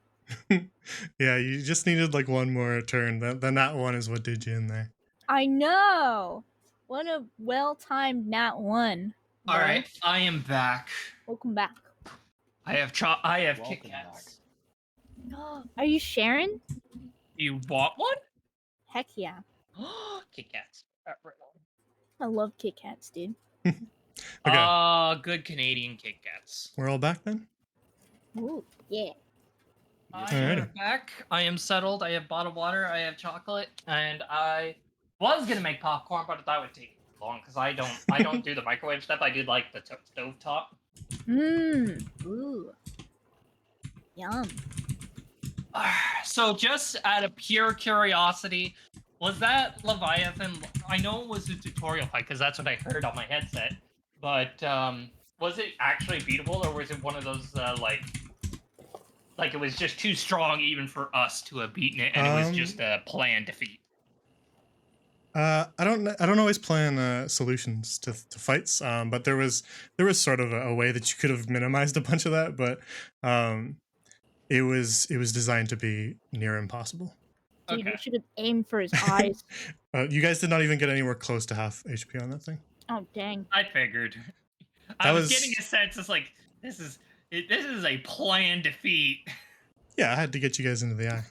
Yeah, you just needed like one more turn. Then that one is what did you in there. I know! What a well-timed nat 1. All bro. right, I am back. Welcome back. I have Kit Welcome Kats. Are you sharing? You want one? Heck yeah. Kit Kats. I love Kit Kats, dude. Okay. Good Canadian Kit Kats. We're all back then? Ooh, yeah. I Alrighty. am back. I am settled. I have bottled water. I have chocolate, and I was gonna make popcorn, but that would take long because I don't do the microwave stuff. I do like the stove top. Mmm. Ooh. Yum. So, just out of pure curiosity, was that Leviathan? I know it was a tutorial fight because that's what I heard on my headset. But was it actually beatable, or was it one of those like it was just too strong even for us to have beaten it, and it was just a planned defeat? I don't always plan solutions to fights, but there was sort of a way that you could have minimized a bunch of that, but it was designed to be near impossible. Dude, Okay. you should have aimed for his eyes. You guys did not even get anywhere close to half HP on that thing. Oh, dang. I figured. I That was was- getting a sense. It's like this is a planned defeat. Yeah, I had to get you guys into the eye.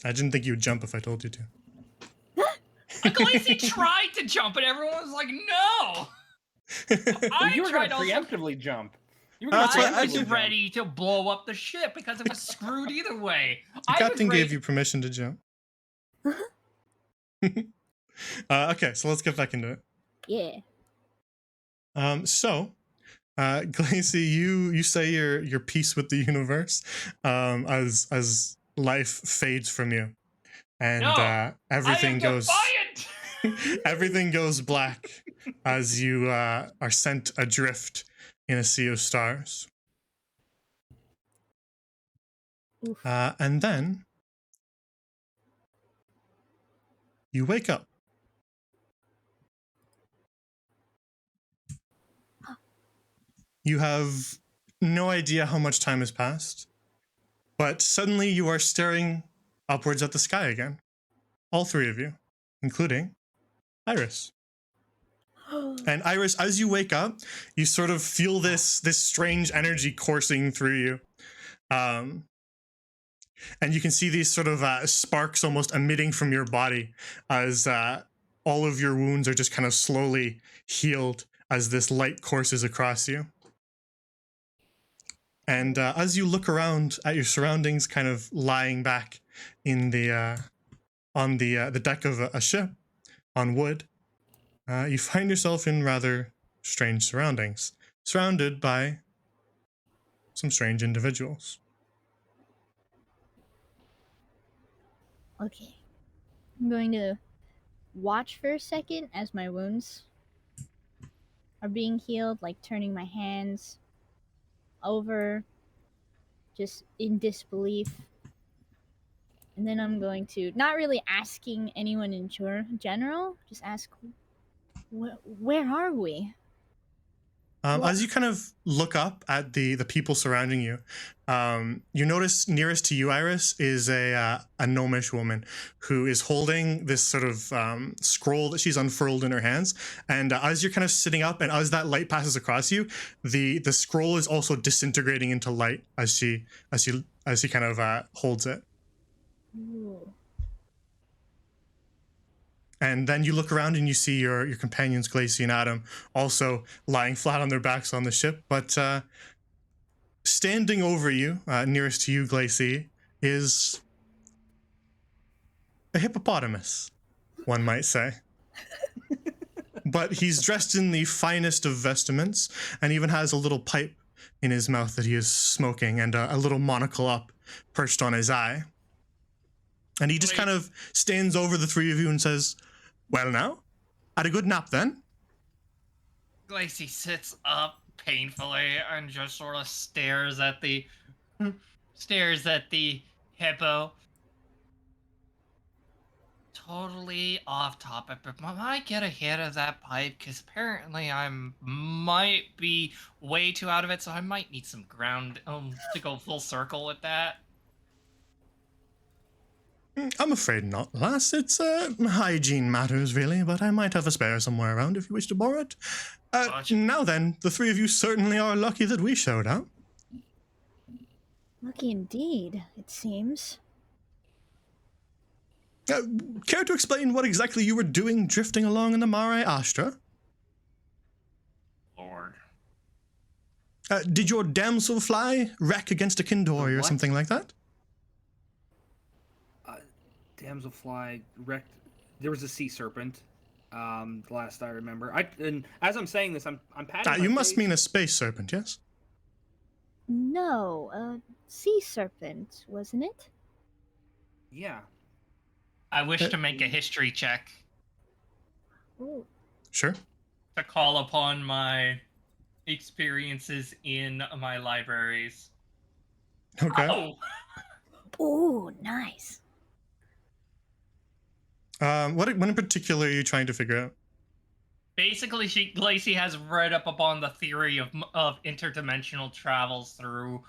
I didn't think you would jump if I told you to. Lacey tried to jump, and everyone was like, "No." Well, you were going tried to also- preemptively jump. You were That's gonna what I I was did. ready to blow up the ship because it was screwed either way. The captain gave you permission to jump. Okay, so let's get back into it. Yeah. So, Glacy, you say your piece with the universe, as life fades from you, and No, everything I am goes defiant! everything goes black as you are sent adrift in a sea of stars. Oof. And then you wake up. You have no idea how much time has passed, but suddenly you are staring upwards at the sky again. All three of you, including Iris. And Iris, as you wake up, you sort of feel this strange energy coursing through you. And you can see these sort of sparks almost emitting from your body as all of your wounds are just kind of slowly healed as this light courses across you. And as you look around at your surroundings, kind of lying back in the on the deck of a ship on wood, you find yourself in rather strange surroundings, surrounded by some strange individuals. Okay. I'm going to watch for a second as my wounds are being healed, like turning my hands over, just in disbelief. And then I'm going to, not really asking anyone in general, just ask, where are we? What? As you kind of look up at the people surrounding you, you notice nearest to you, Iris, is a gnomish woman who is holding this sort of scroll that she's unfurled in her hands. And as you're kind of sitting up, and as that light passes across you, the scroll is also disintegrating into light as she kind of holds it. Ooh. And then you look around and you see your companions, Glacy and Adam, also lying flat on their backs on the ship. But standing over you, nearest to you, Glacy, is a hippopotamus, one might say. But he's dressed in the finest of vestments and even has a little pipe in his mouth that he is smoking and a little monocle up perched on his eye. And he just kind of stands over the three of you and says, "Well now, had a good nap then?" Lacey sits up painfully and just sort of stares at the hippo. Totally off topic, but might I get a hit of that pipe? Because apparently might be way too out of it, so I might need some ground to go full circle with that. I'm afraid not, lass. It's hygiene matters, really, but I might have a spare somewhere around if you wish to borrow it. Gotcha. Now then, the three of you certainly are lucky that we showed up. Lucky indeed, it seems. Care to explain what exactly you were doing drifting along in the Mare Astra? Lord. Did your damselfly wreck against a Kindori or what? something like that? Damselfly wrecked. There was a sea serpent. The last I remember. And as I'm saying this, I'm patting. You my must face. mean a space serpent, yes? No, a sea serpent, wasn't it? Yeah. I wish to make a history check Oh, Sure. to call upon my experiences in my libraries. Okay. Oh! ooh, nice. What in particular are you trying to figure out? Basically, Lacey has read up upon the theory of interdimensional travels through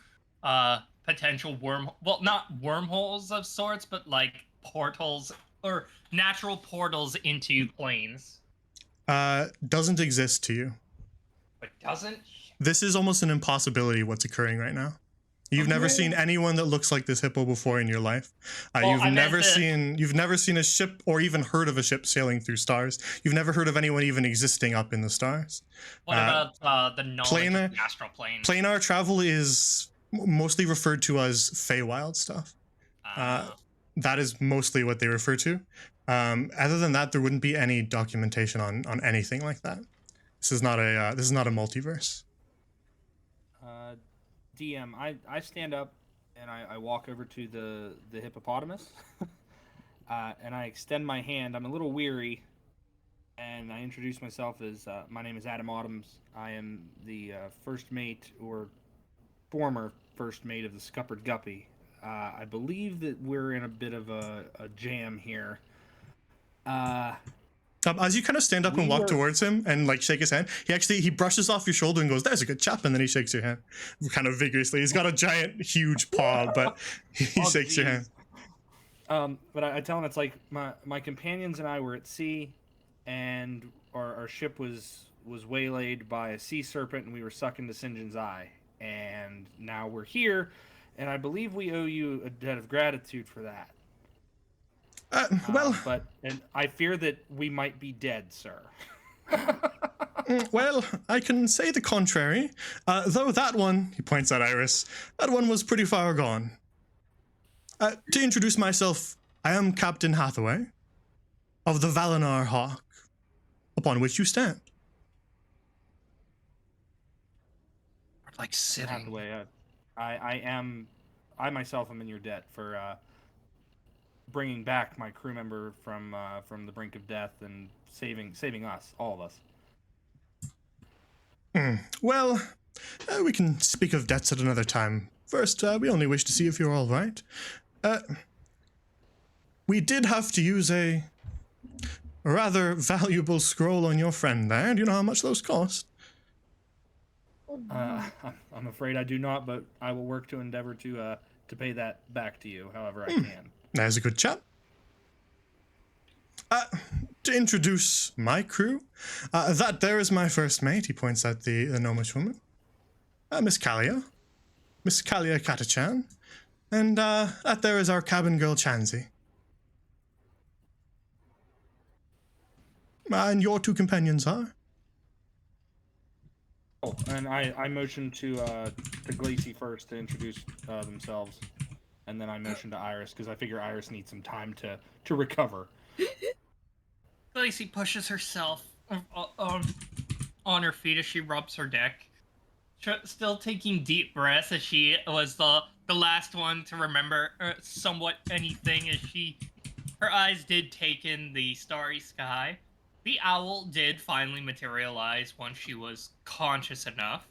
potential well, not wormholes of sorts, but like portals or natural portals into planes. Doesn't exist to you. But doesn't? This is almost an impossibility what's occurring right now. You've never seen anyone that looks like this hippo before in your life. Well, You've I meant never seen a ship or even heard of a ship sailing through stars. You've never heard of anyone even existing up in the stars. What about the knowledge of the astral plane? Planar travel is mostly referred to as Feywild stuff. That is mostly what they refer to. Other than that, there wouldn't be any documentation on anything like that. This is not a multiverse. DM, I stand up and I walk over to the hippopotamus, and I extend my hand. I'm a little weary, and I introduce myself as my name is Adam Autumns. I am the first mate or former first mate of the Scuppered Guppy. I believe that we're in a bit of a jam here. As you kind of stand up and walk towards him and like shake his hand, he brushes off your shoulder and goes, "There's a good chap," and then he shakes your hand, kind of vigorously. He's got a giant, huge paw, but he shakes your hand. But I tell him it's like my companions and I were at sea, and our ship was waylaid by a sea serpent, and we were sucked into St. John's Eye, and now we're here, and I believe we owe you a debt of gratitude for that. And I fear that we might be dead, sir. Well, I can say the contrary. Though that one, he points at Iris, that one was pretty far gone. To introduce myself, I am Captain Hathaway of the Valinar Hawk, upon which you stand. Like sitting. Hathaway, I myself am in your debt for bringing back my crew member from the brink of death and saving us, all of us. Well, we can speak of debts at another time. First, we only wish to see if you're all right. We did have to use a rather valuable scroll on your friend there. Do you know how much those cost? I'm afraid I do not, but I will work to endeavor to pay that back to you, however I can. There's a good chap. To introduce my crew, that there is my first mate. He points at the gnomish woman. Miss Kalia Katachan. And that there is our cabin girl, Chansey. And your two companions are? Oh, and I motion to Glacy first to introduce themselves, and then I motion to Iris because I figure Iris needs some time to recover. Lacey pushes herself on her feet as she rubs her neck, still taking deep breaths as she was the last one to remember somewhat anything as her eyes did take in the starry sky. The owl did finally materialize once she was conscious enough.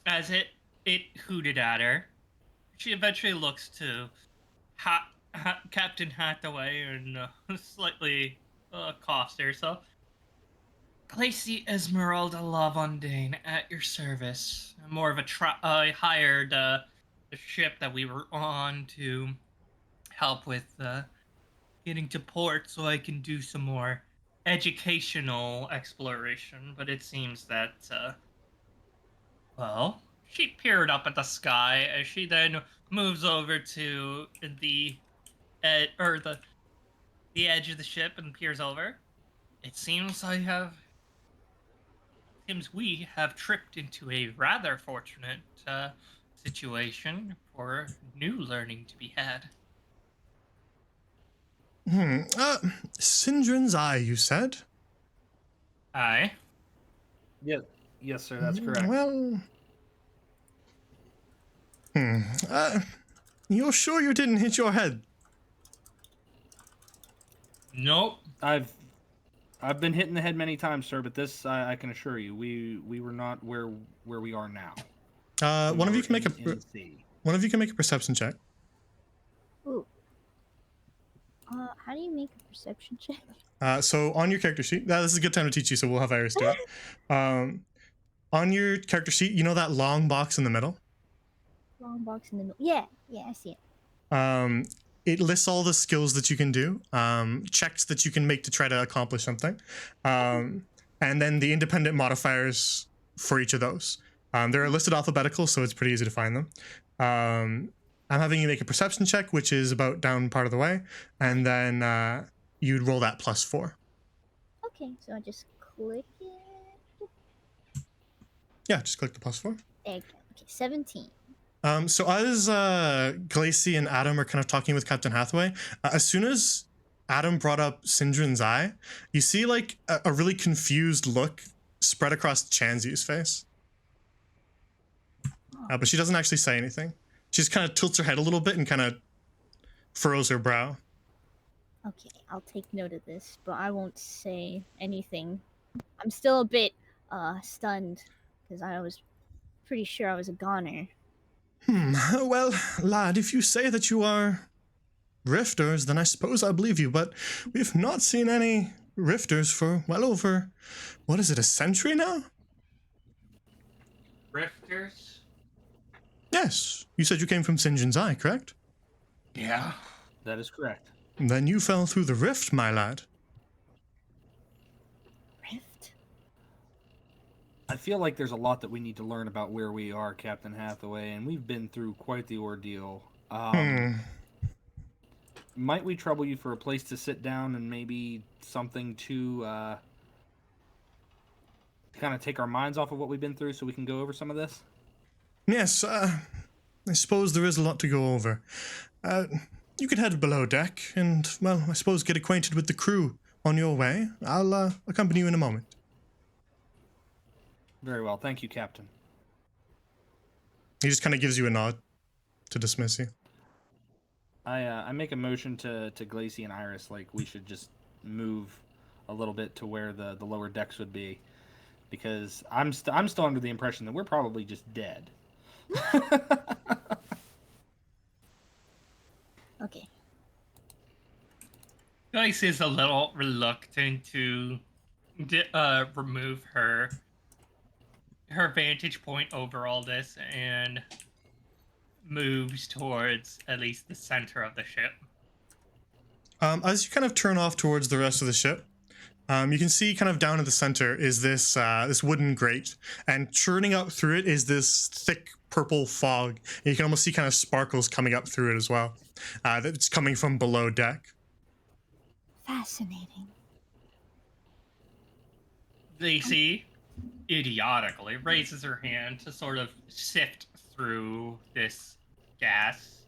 As it hooted at her, she eventually looks to Captain Hathaway and slightly coughs herself. Glacy Esmeralda Lavondane at your service. More of I hired the ship that we were on to help with getting to port so I can do some more educational exploration. But it seems that, well, she peered up at the sky as she then moves over to the edge of the ship and peers over. It seems we have tripped into a rather fortunate situation for new learning to be had. Sindrin's Eye, you said? Aye. Yeah, yes, sir. That's correct. Well, you're sure you didn't hit your head? Nope. I've been hit in the head many times, sir, but this I can assure you, we were not where we are now. One of you can make in the sea. one of you can make a perception check. Ooh. How do you make a perception check? So on your character sheet, this is a good time to teach you, so we'll have Iris do it. On your character sheet, you know that long box in the middle? Long box in the middle. Yeah, I see it. It lists all the skills that you can do, checks that you can make to try to accomplish something, and then the independent modifiers for each of those. They're listed alphabetical, so it's pretty easy to find them. I'm having you make a perception check, which is about down part of the way, and then you'd roll that +4. Okay, so I just click it. Yeah, just click the +4. There you go. Okay, 17. So as Glacy and Adam are kind of talking with Captain Hathaway, as soon as Adam brought up Sindrin's Eye, you see like a really confused look spread across Chanzi's face. But she doesn't actually say anything. She just kind of tilts her head a little bit and kind of furrows her brow. Okay, I'll take note of this, but I won't say anything. I'm still a bit stunned because I was pretty sure I was a goner. Well, lad, if you say that you are rifters, then I suppose I believe you, but we've not seen any rifters for well over, what is it, a century now? Rifters? Yes, you said you came from Sinjin's Eye, correct? Yeah. That is correct. Then you fell through the rift, my lad. Rift? I feel like there's a lot that we need to learn about where we are, Captain Hathaway, and we've been through quite the ordeal. Might we trouble you for a place to sit down and maybe something to kind of take our minds off of what we've been through so we can go over some of this? Yes, I suppose there is a lot to go over. You could head below deck and, well, I suppose get acquainted with the crew on your way. I'll accompany you in a moment. Very well. Thank you, Captain. He just kind of gives you a nod to dismiss you. I make a motion to Glacy and Iris, like we should just move a little bit to where the lower decks would be, because I'm still under the impression that we're probably just dead. Okay. Dice is a little reluctant to remove her vantage point over all this and moves towards at least the center of the ship. As you kind of turn off towards the rest of the ship, you can see kind of down at the center is this this wooden grate, and churning up through it is this thick purple fog. And you can almost see kind of sparkles coming up through it as well. That's coming from below deck. Fascinating. Lacey idiotically raises her hand to sort of sift through this gas.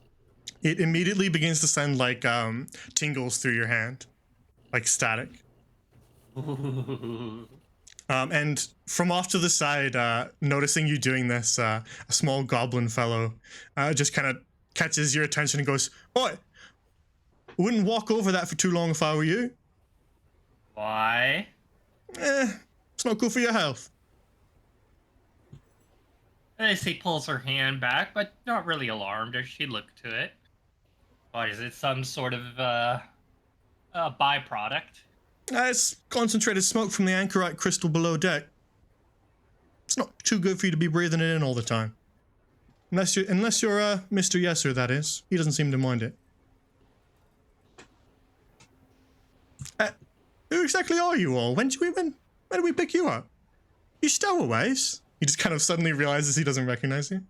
It immediately begins to send like tingles through your hand, like static. And from off to the side, noticing you doing this, a small goblin fellow just kind of catches your attention and goes, "Oi, wouldn't walk over that for too long if I were you. Why? It's not good for your health." Lacey pulls her hand back, but not really alarmed as she looked to it. What is it, some sort of a byproduct? It's concentrated smoke from the anchorite crystal below deck. It's not too good for you to be breathing it in all the time. Unless you're Mr. Yesser, that is. He doesn't seem to mind it. Who exactly are you all? When did we pick you up? You stowaways? He just kind of suddenly realizes he doesn't recognize you.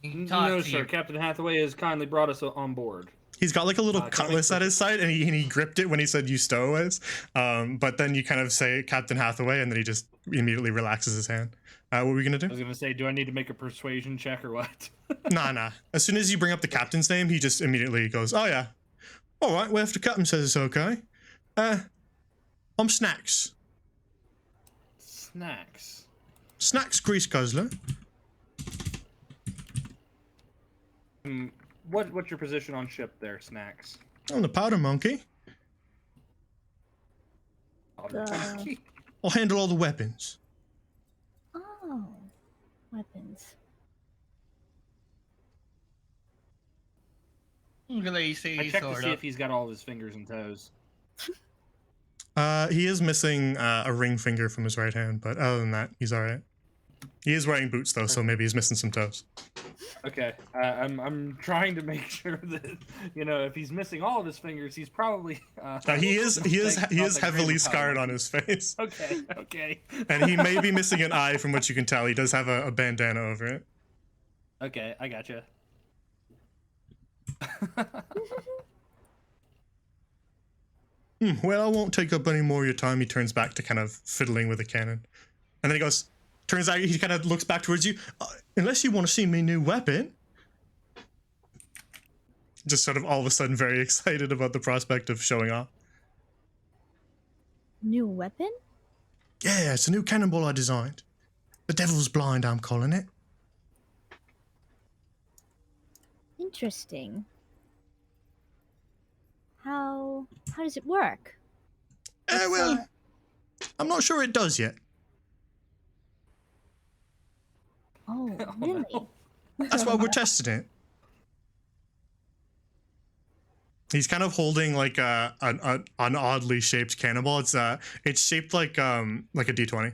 No, sir. Captain Hathaway has kindly brought us on board. He's got like a little Can I cutlass at his side, and he gripped it when he said you stowaways. But then you kind of say Captain Hathaway, and then he just immediately relaxes his hand. What were we gonna do? I was gonna say, do I need to make a persuasion check or what? Nah. As soon as you bring up the captain's name, he just immediately goes, "Oh yeah, all right. Well, if the captain says it's okay, I'm Snacks. Snacks. Snacks, Grease Guzzler. What's your position on ship there, Snacks? I'm the powder monkey. I'll handle all the weapons." Oh, weapons. Glacy, I checked to sort see of. if he's got all of his fingers and toes. He is missing a ring finger from his right hand, but other than that, he's all right. He is wearing boots though, so maybe he's missing some toes. Okay, I'm trying to make sure that if he's missing all of his fingers, he's probably. He is not that heavily great of a scarred pilot. on his face, Okay. and he may be missing an eye from what you can tell. He does have a bandana over it. Okay, I gotcha. Well, I won't take up any more of your time. He turns back to kind of fiddling with the cannon, and then he goes. Turns out he kind of looks back towards you. Unless you want to see my new weapon. Just sort of all of a sudden very excited about the prospect of showing off. New weapon? Yeah, it's a new cannonball I designed. The Devil's Blind, I'm calling it. Interesting. How does it work? Well, I'm not sure it does yet. Oh, really? no. That's why we're testing it. He's kind of holding like an oddly shaped cannonball. It's shaped like a D20.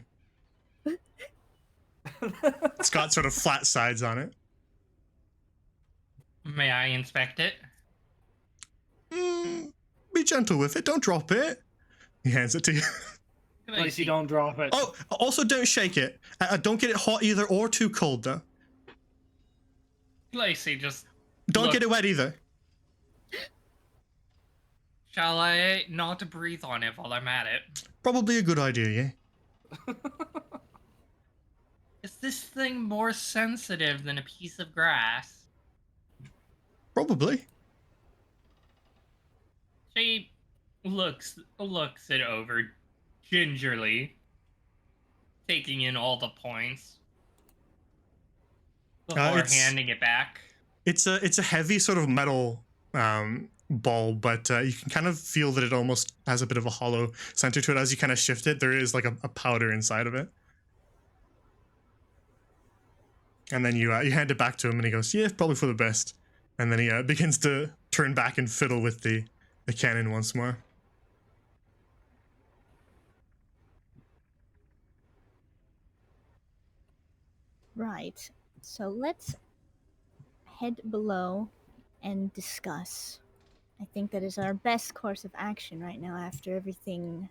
It's got sort of flat sides on it. May I inspect it? Be gentle with it. Don't drop it. He hands it to you. Lacey, don't drop it. Oh, also don't shake it. Don't get it hot either or too cold though. Glacy, just Don't look. get it wet either. Shall I not breathe on it while I'm at it? Probably a good idea, yeah. Is this thing more sensitive than a piece of grass? Probably. She looks it over gingerly, taking in all the points before handing it back. It's a heavy sort of metal ball, but you can kind of feel that it almost has a bit of a hollow center to it. As you kind of shift it, there is like a powder inside of it. And then you hand it back to him, and he goes, "Yeah, probably for the best." And then he begins to turn back and fiddle with the cannon once more. Right. So let's head below and discuss. I think that is our best course of action right now after everything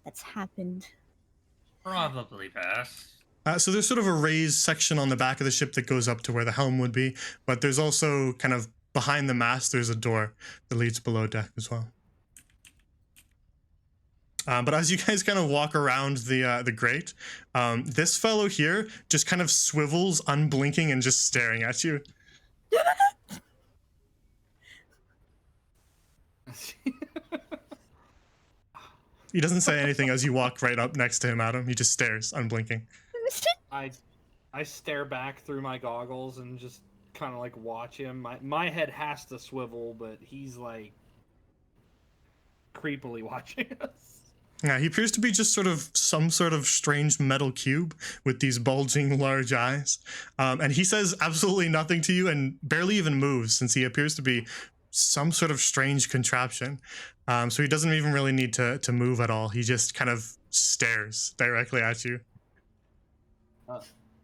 that's happened. Probably best. So there's sort of a raised section on the back of the ship that goes up to where the helm would be, but there's also kind of behind the mast, there's a door that leads below deck as well. But as you guys kind of walk around the grate, this fellow here just kind of swivels, unblinking, and just staring at you. He doesn't say anything as you walk right up next to him, Adam. He just stares, unblinking. I stare back through my goggles and just kind of like watch him. My head has to swivel, but he's like creepily watching us. Yeah, he appears to be just sort of some sort of strange metal cube with these bulging large eyes. And he says absolutely nothing to you and barely even moves, since he appears to be some sort of strange contraption. So he doesn't even really need to move at all. He just kind of stares directly at you.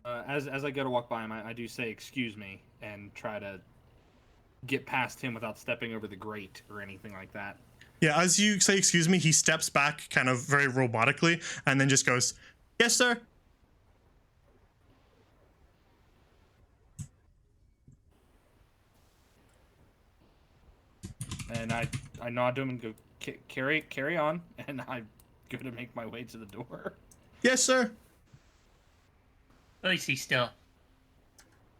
As I go to walk by him, I do say, "Excuse me," and try to get past him without stepping over the grate or anything like that. Yeah, as you say, excuse me, he steps back kind of very robotically and then just goes, yes, sir. And I nod to him and go, carry on. And I go to make my way to the door. Yes, sir. Lacey still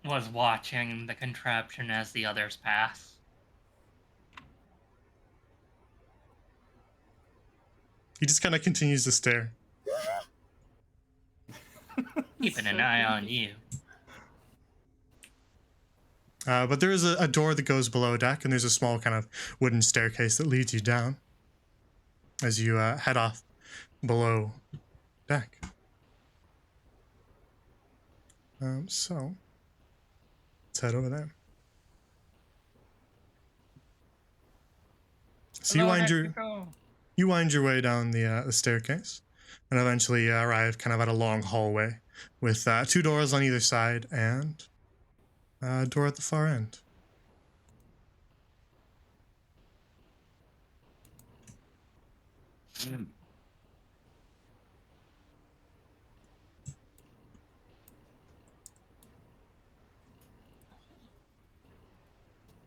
was watching the contraption as the others pass. He just kind of continues to stare. Keeping an eye on you. But there is a door that goes below deck, and there's a small kind of wooden staircase that leads you down as you head off below deck. So let's head over there. So you wind your way down the staircase, and eventually arrive kind of at a long hallway with 2 doors on either side and a door at the far end.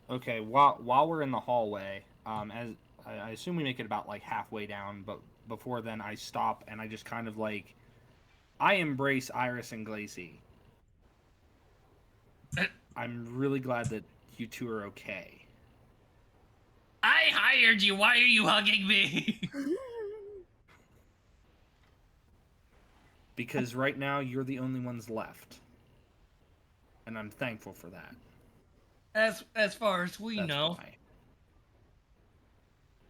Okay, while we're in the hallway, as I assume we make it about like halfway down, but before then I stop and I just kind of like I embrace Iris and Glacy. I'm really glad that you two are okay. I hired you. Why are you hugging me? Because right now you're the only ones left. And I'm thankful for that. As far as we That's know. why.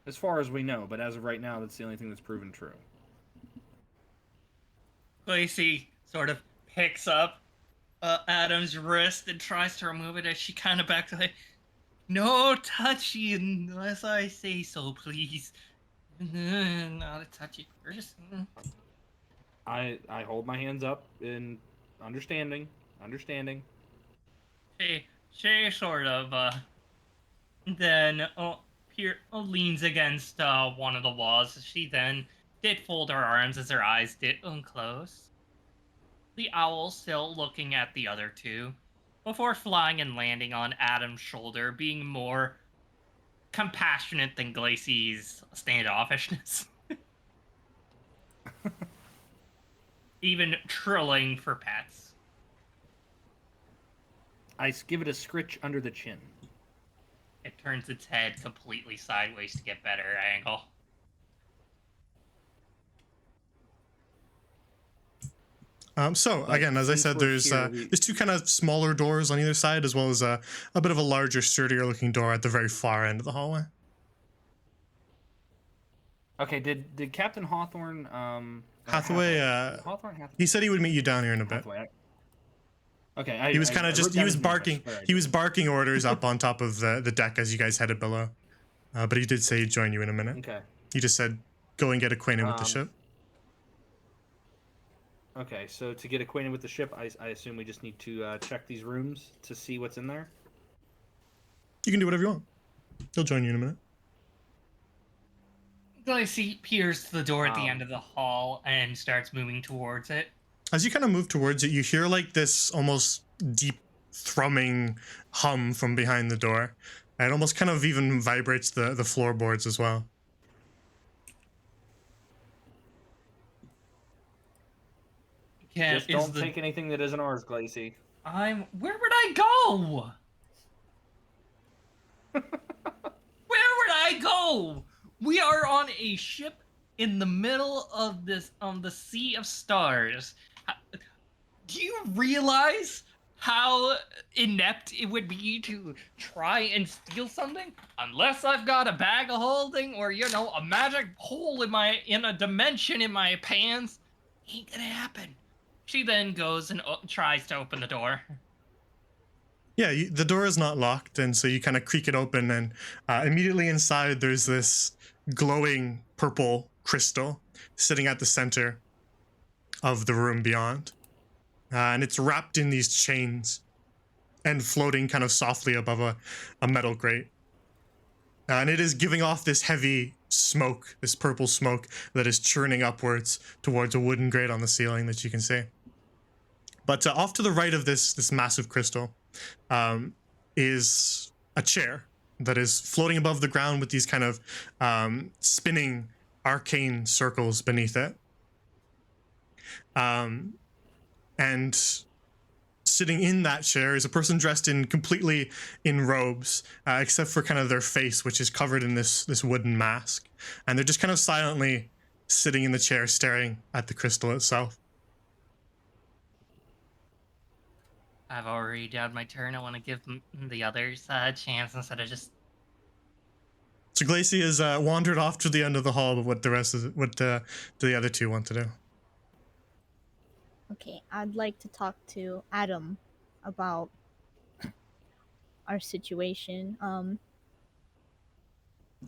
As far as we know, but as of right now, that's the only thing that's proven true. Lacey sort of picks up Adam's wrist and tries to remove it as she kind of backs away. No touchy unless I say so, please. Not a touchy person. I hold my hands up in understanding. She sort of then leans against one of the walls. She then did fold her arms as her eyes did unclose. The owl still looking at the other two, before flying and landing on Adam's shoulder, being more compassionate than Glacy's standoffishness. Even trilling for pets. I give it a scritch under the chin. It turns its head completely sideways to get better angle. So again, as I said, there's 2 kind of smaller doors on either side, as well as a bit of a larger, sturdier looking door at the very far end of the hallway. Okay, did Captain Hawthorne Hathaway, he said he would meet you down here in a bit. Hathaway. Okay, He was kind of just he was barking orders up on top of the deck as you guys headed below. But he did say he'd join you in a minute. Okay. He just said, "Go and get acquainted with the ship." Okay, so to get acquainted with the ship, I assume we just need to check these rooms to see what's in there? You can do whatever you want. He'll join you in a minute. Glacy peers to the door at the end of the hall and starts moving towards it. As you kind of move towards it, you hear like this almost deep thrumming hum from behind the door. And it almost kind of even vibrates the floorboards as well. Just don't take anything that isn't ours, Glacy. Where would I go? Where would I go? We are on a ship in the middle of the sea of stars. Do you realize how inept it would be to try and steal something? Unless I've got a bag of holding or, a magic hole in a dimension in my pants, ain't gonna happen. She then goes and tries to open the door. Yeah, the door is not locked, and so you kind of creak it open, and immediately inside there's this glowing purple crystal sitting at the center of the room beyond. And it's wrapped in these chains. and floating kind of softly above a metal grate. And it is giving off this heavy smoke, this purple smoke that is churning upwards towards a wooden grate on the ceiling that you can see. But off to the right of this massive crystal is a chair that is floating above the ground with these kind of spinning arcane circles beneath it. And sitting in that chair is a person dressed completely in robes, except for kind of their face, which is covered in this wooden mask. And they're just kind of silently sitting in the chair, staring at the crystal itself. I've already done my turn. I want to give the others a chance instead of just. So Glacy has wandered off to the end of the hall, but what do the other two want to do? Okay, I'd like to talk to Adam about our situation.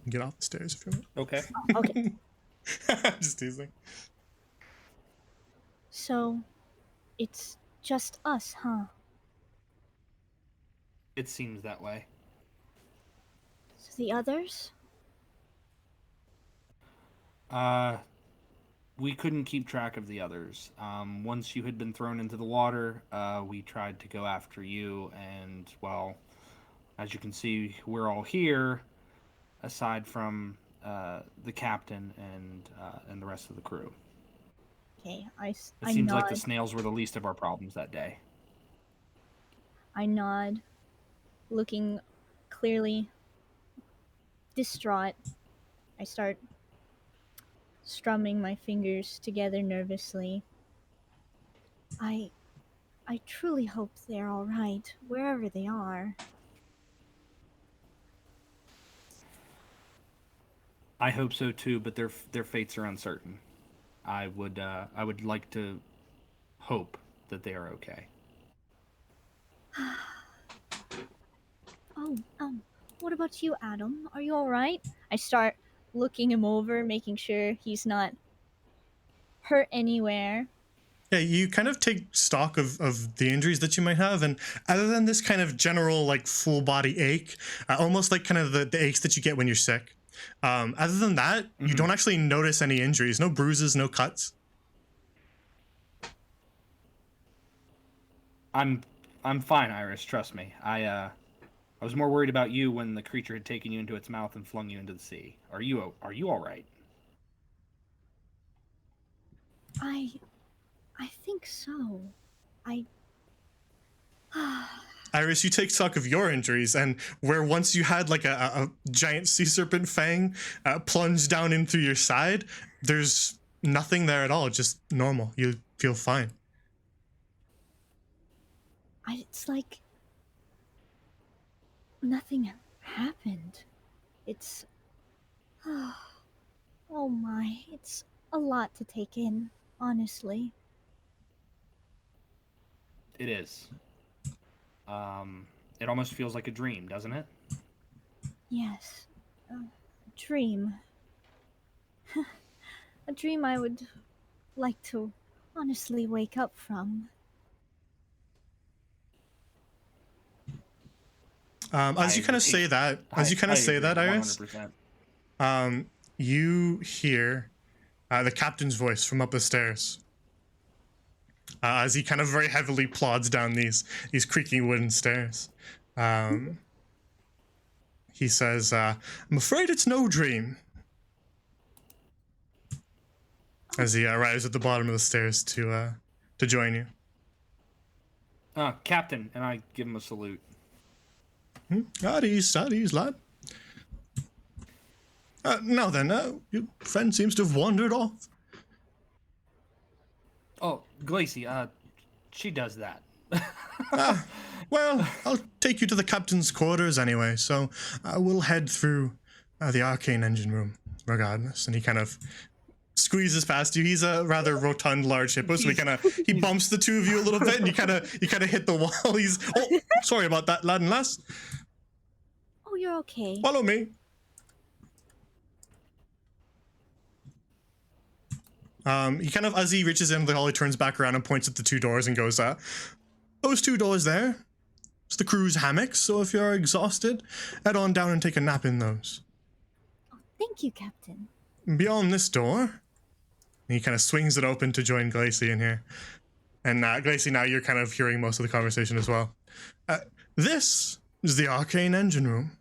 Get off the stairs if you want. Okay. Okay. Just teasing. So, it's just us, huh? It seems that way. So the others? We couldn't keep track of the others. Once you had been thrown into the water, we tried to go after you, and, well, as you can see, we're all here, aside from the captain and the rest of the crew. Okay, It I seems nod. like the snails were the least of our problems that day. I nod, looking clearly distraught. I start strumming my fingers together nervously. I truly hope they're all right, wherever they are. I hope so too, but their fates are uncertain. I would like to hope that they are okay. Oh, what about you, Adam? Are you all right? I start looking him over, making sure he's not hurt anywhere. Yeah, you kind of take stock of the injuries that you might have, and other than this kind of general like full body ache, almost like kind of the aches that you get when you're sick. Other than that, you don't actually notice any injuries, no bruises, no cuts. I'm fine, Iris. Trust me. I was more worried about you when the creature had taken you into its mouth and flung you into the sea. Are you all right? I think so. Iris, you take stock of your injuries, and where once you had like a giant sea serpent fang plunge down in through your side, there's nothing there at all, just normal. You feel fine. It's like nothing happened. It's oh my, it's a lot to take in, honestly. It is. It almost feels like a dream, doesn't it? Yes, a dream. A dream I would like to honestly wake up from. As you kind of say that, Iris, 100%. You hear the captain's voice from up the stairs as he kind of very heavily plods down these creaking wooden stairs. He says, "I'm afraid it's no dream." As he arrives at the bottom of the stairs to join you. Captain, and I give him a salute. At ease, lad. Now then, your friend seems to have wandered off. Oh, Glacy, she does that. Well, I'll take you to the captain's quarters anyway, so we'll head through the arcane engine room, regardless. And he kind of squeezes past you. He's a rather rotund, large hippo, so he bumps the two of you a little bit, and you kind of hit the wall. Oh, sorry about that, lad and lass. Oh, you're okay. Follow me. He kind of, as he reaches into the hall, he turns back around and points at the two doors and goes, those two doors there, the crew's hammocks, so if you're exhausted, head on down and take a nap in those. Thank you, Captain. Beyond this door, and he kind of swings it open to join Glacy in here. And Glacy, now you're kind of hearing most of the conversation as well. This is the arcane engine room.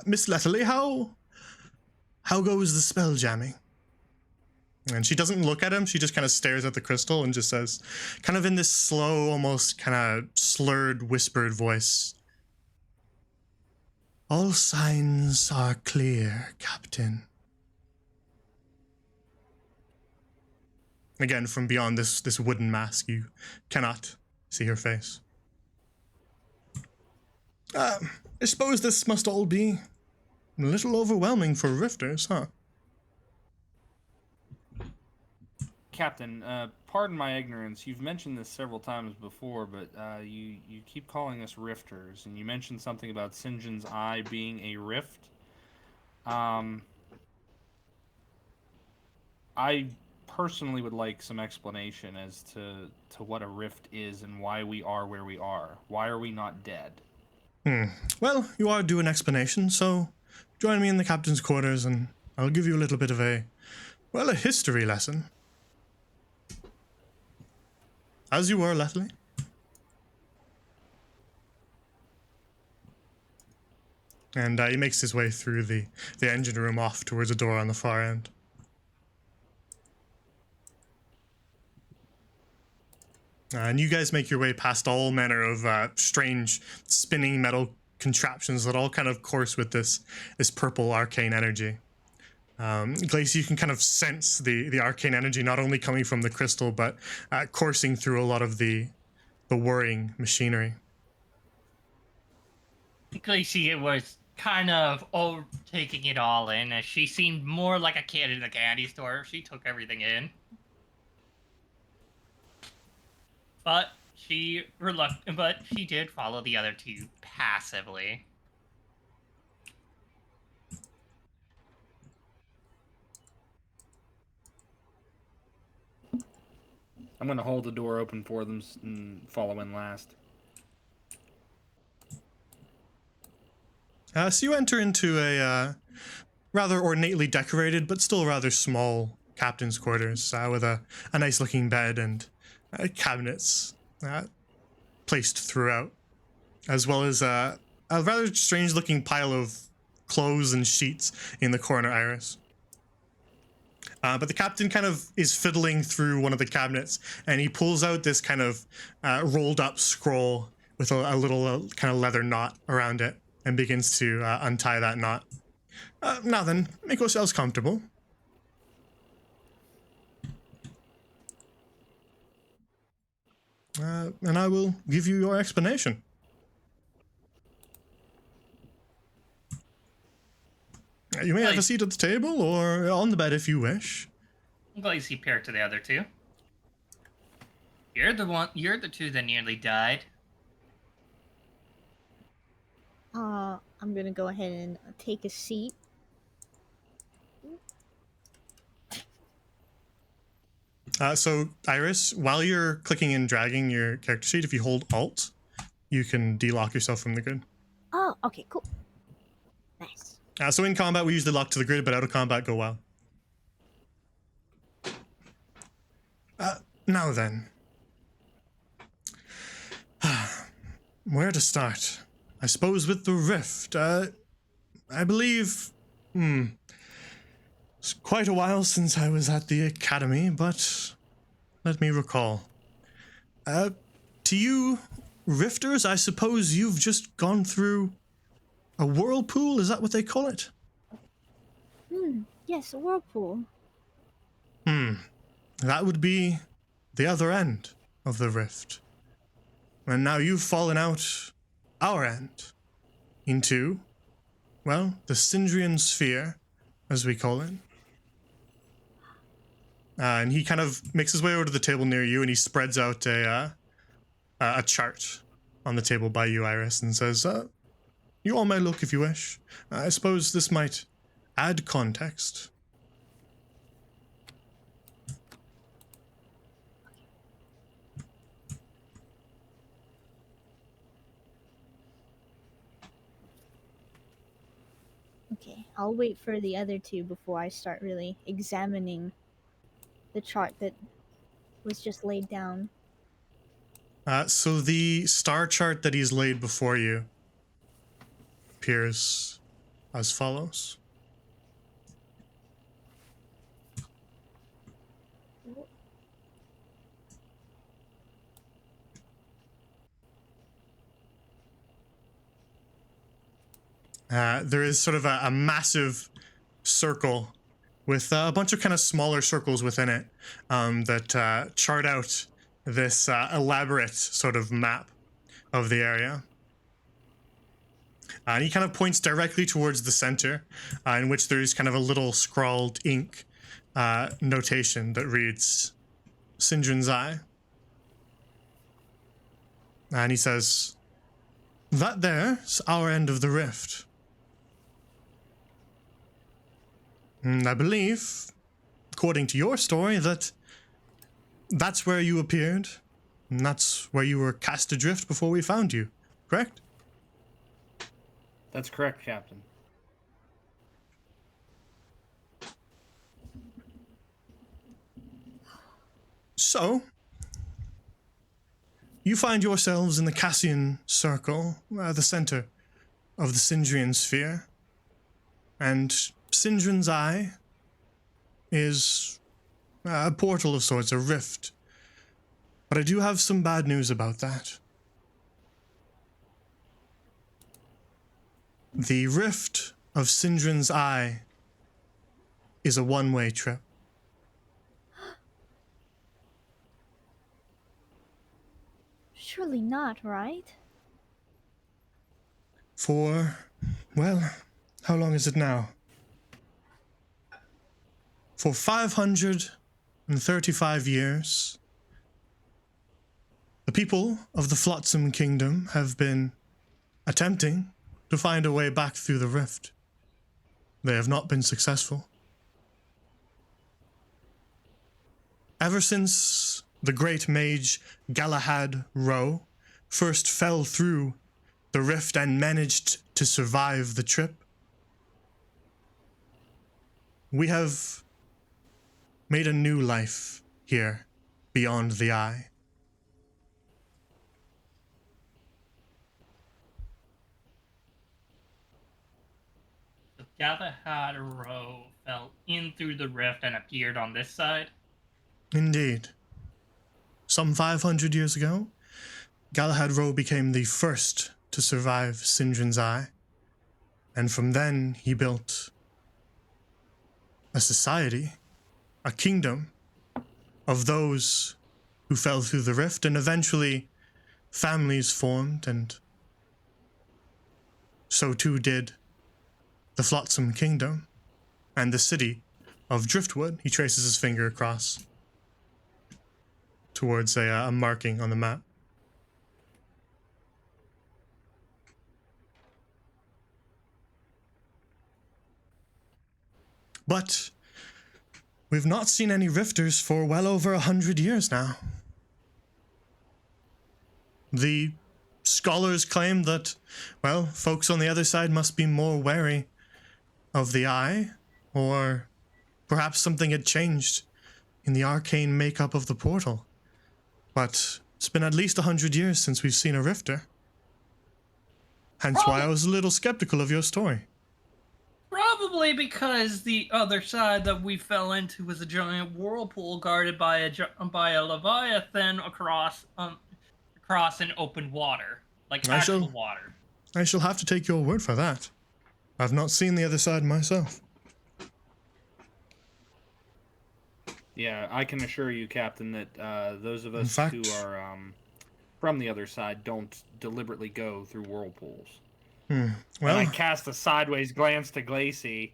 Miss Letterly, how goes the spell jamming? And she doesn't look at him, she just kind of stares at the crystal and just says, kind of in this slow, almost kind of slurred, whispered voice, all signs are clear, Captain. Again, from beyond this wooden mask, you cannot see her face. I suppose this must all be a little overwhelming for rifters, huh? Captain, pardon my ignorance. You've mentioned this several times before, but you keep calling us rifters, and you mentioned something about Sinjin's eye being a rift. I personally would like some explanation as to what a rift is and why we are where we are. Why are we not dead? Well, you are due an explanation, so join me in the captain's quarters and I'll give you a little bit of a history lesson. As you were, Letterly. And he makes his way through the engine room off towards a door on the far end. And you guys make your way past all manner of strange spinning metal contraptions that all kind of course with this purple arcane energy. Glace, you can kind of sense the arcane energy not only coming from the crystal, but coursing through a lot of the whirring machinery. Glacy was kind of taking it all in, as she seemed more like a kid in a candy store. She took everything in. But she did follow the other two passively. I'm going to hold the door open for them and follow in last. So you enter into a rather ornately decorated, but still rather small captain's quarters with a nice looking bed and cabinets placed throughout, as well as a rather strange looking pile of clothes and sheets in the corner, Iris. But the captain kind of is fiddling through one of the cabinets, and he pulls out this kind of rolled up scroll with a little kind of leather knot around it, and begins to untie that knot. Now then, make yourselves comfortable. And I will give you your explanation. You may have a seat at the table or on the bed if you wish. Glacy peered to the other two. You're the two that nearly died. I'm gonna go ahead and take a seat. So, Iris, while you're clicking and dragging your character sheet, if you hold Alt, you can delock yourself from the grid. Oh, okay, cool. Nice. So in combat, we usually lock to the grid, but out of combat, go wild. Now then. Where to start? I suppose with the rift. I believe... It's quite a while since I was at the academy, but let me recall. To you, rifters, I suppose you've just gone through a whirlpool? Is that what they call it? Yes, a whirlpool. That would be the other end of the rift. And now you've fallen out our end into, well, the Syndrian sphere, as we call it. And he kind of makes his way over to the table near you, and he spreads out a chart on the table by you, Iris, and says, you all may look if you wish. I suppose this might add context. Okay, I'll wait for the other two before I start really examining the chart that was just laid down. So the star chart that he's laid before you appears as follows. There is sort of a massive circle with a bunch of kind of smaller circles within it that chart out this elaborate sort of map of the area. And he kind of points directly towards the center, in which there's kind of a little scrawled ink notation that reads Sinjin's Eye. And he says, "That there's our end of the rift. And I believe, according to your story, that's where you appeared, and that's where you were cast adrift before we found you, correct?" That's correct, Captain. So, you find yourselves in the Cassian Circle, the center of the Sindrian Sphere, and Sindrin's Eye is a portal of sorts, a rift. But I do have some bad news about that. The rift of Sindrin's Eye is a one-way trip. Surely not, right? For, well, how long is it now? For 535 years, the people of the Flotsam Kingdom have been attempting to find a way back through the rift. They have not been successful. Ever since the great mage Galahad Rowe first fell through the rift and managed to survive the trip, we have made a new life here beyond the eye. So Galahad Rowe fell in through the rift and appeared on this side. Indeed. Some 500 years ago, Galahad Rowe became the first to survive Sindrin's Eye, and from then he built a society, a kingdom of those who fell through the rift, and eventually families formed, and so too did the Flotsam Kingdom and the city of Driftwood. He traces his finger across towards a marking on the map. But we've not seen any rifters for well over 100 years now. The scholars claim that, well, folks on the other side must be more wary of the eye, or perhaps something had changed in the arcane makeup of the portal. But it's been at least 100 years since we've seen a rifter. Hence why I was a little skeptical of your story. Probably because the other side that we fell into was a giant whirlpool guarded by a leviathan across an open water, like actual water. I shall have to take your word for that. I've not seen the other side myself. Yeah, I can assure you, Captain, that those of us fact- who are from the other side don't deliberately go through whirlpools. And I Well, cast a sideways glance to Glacy.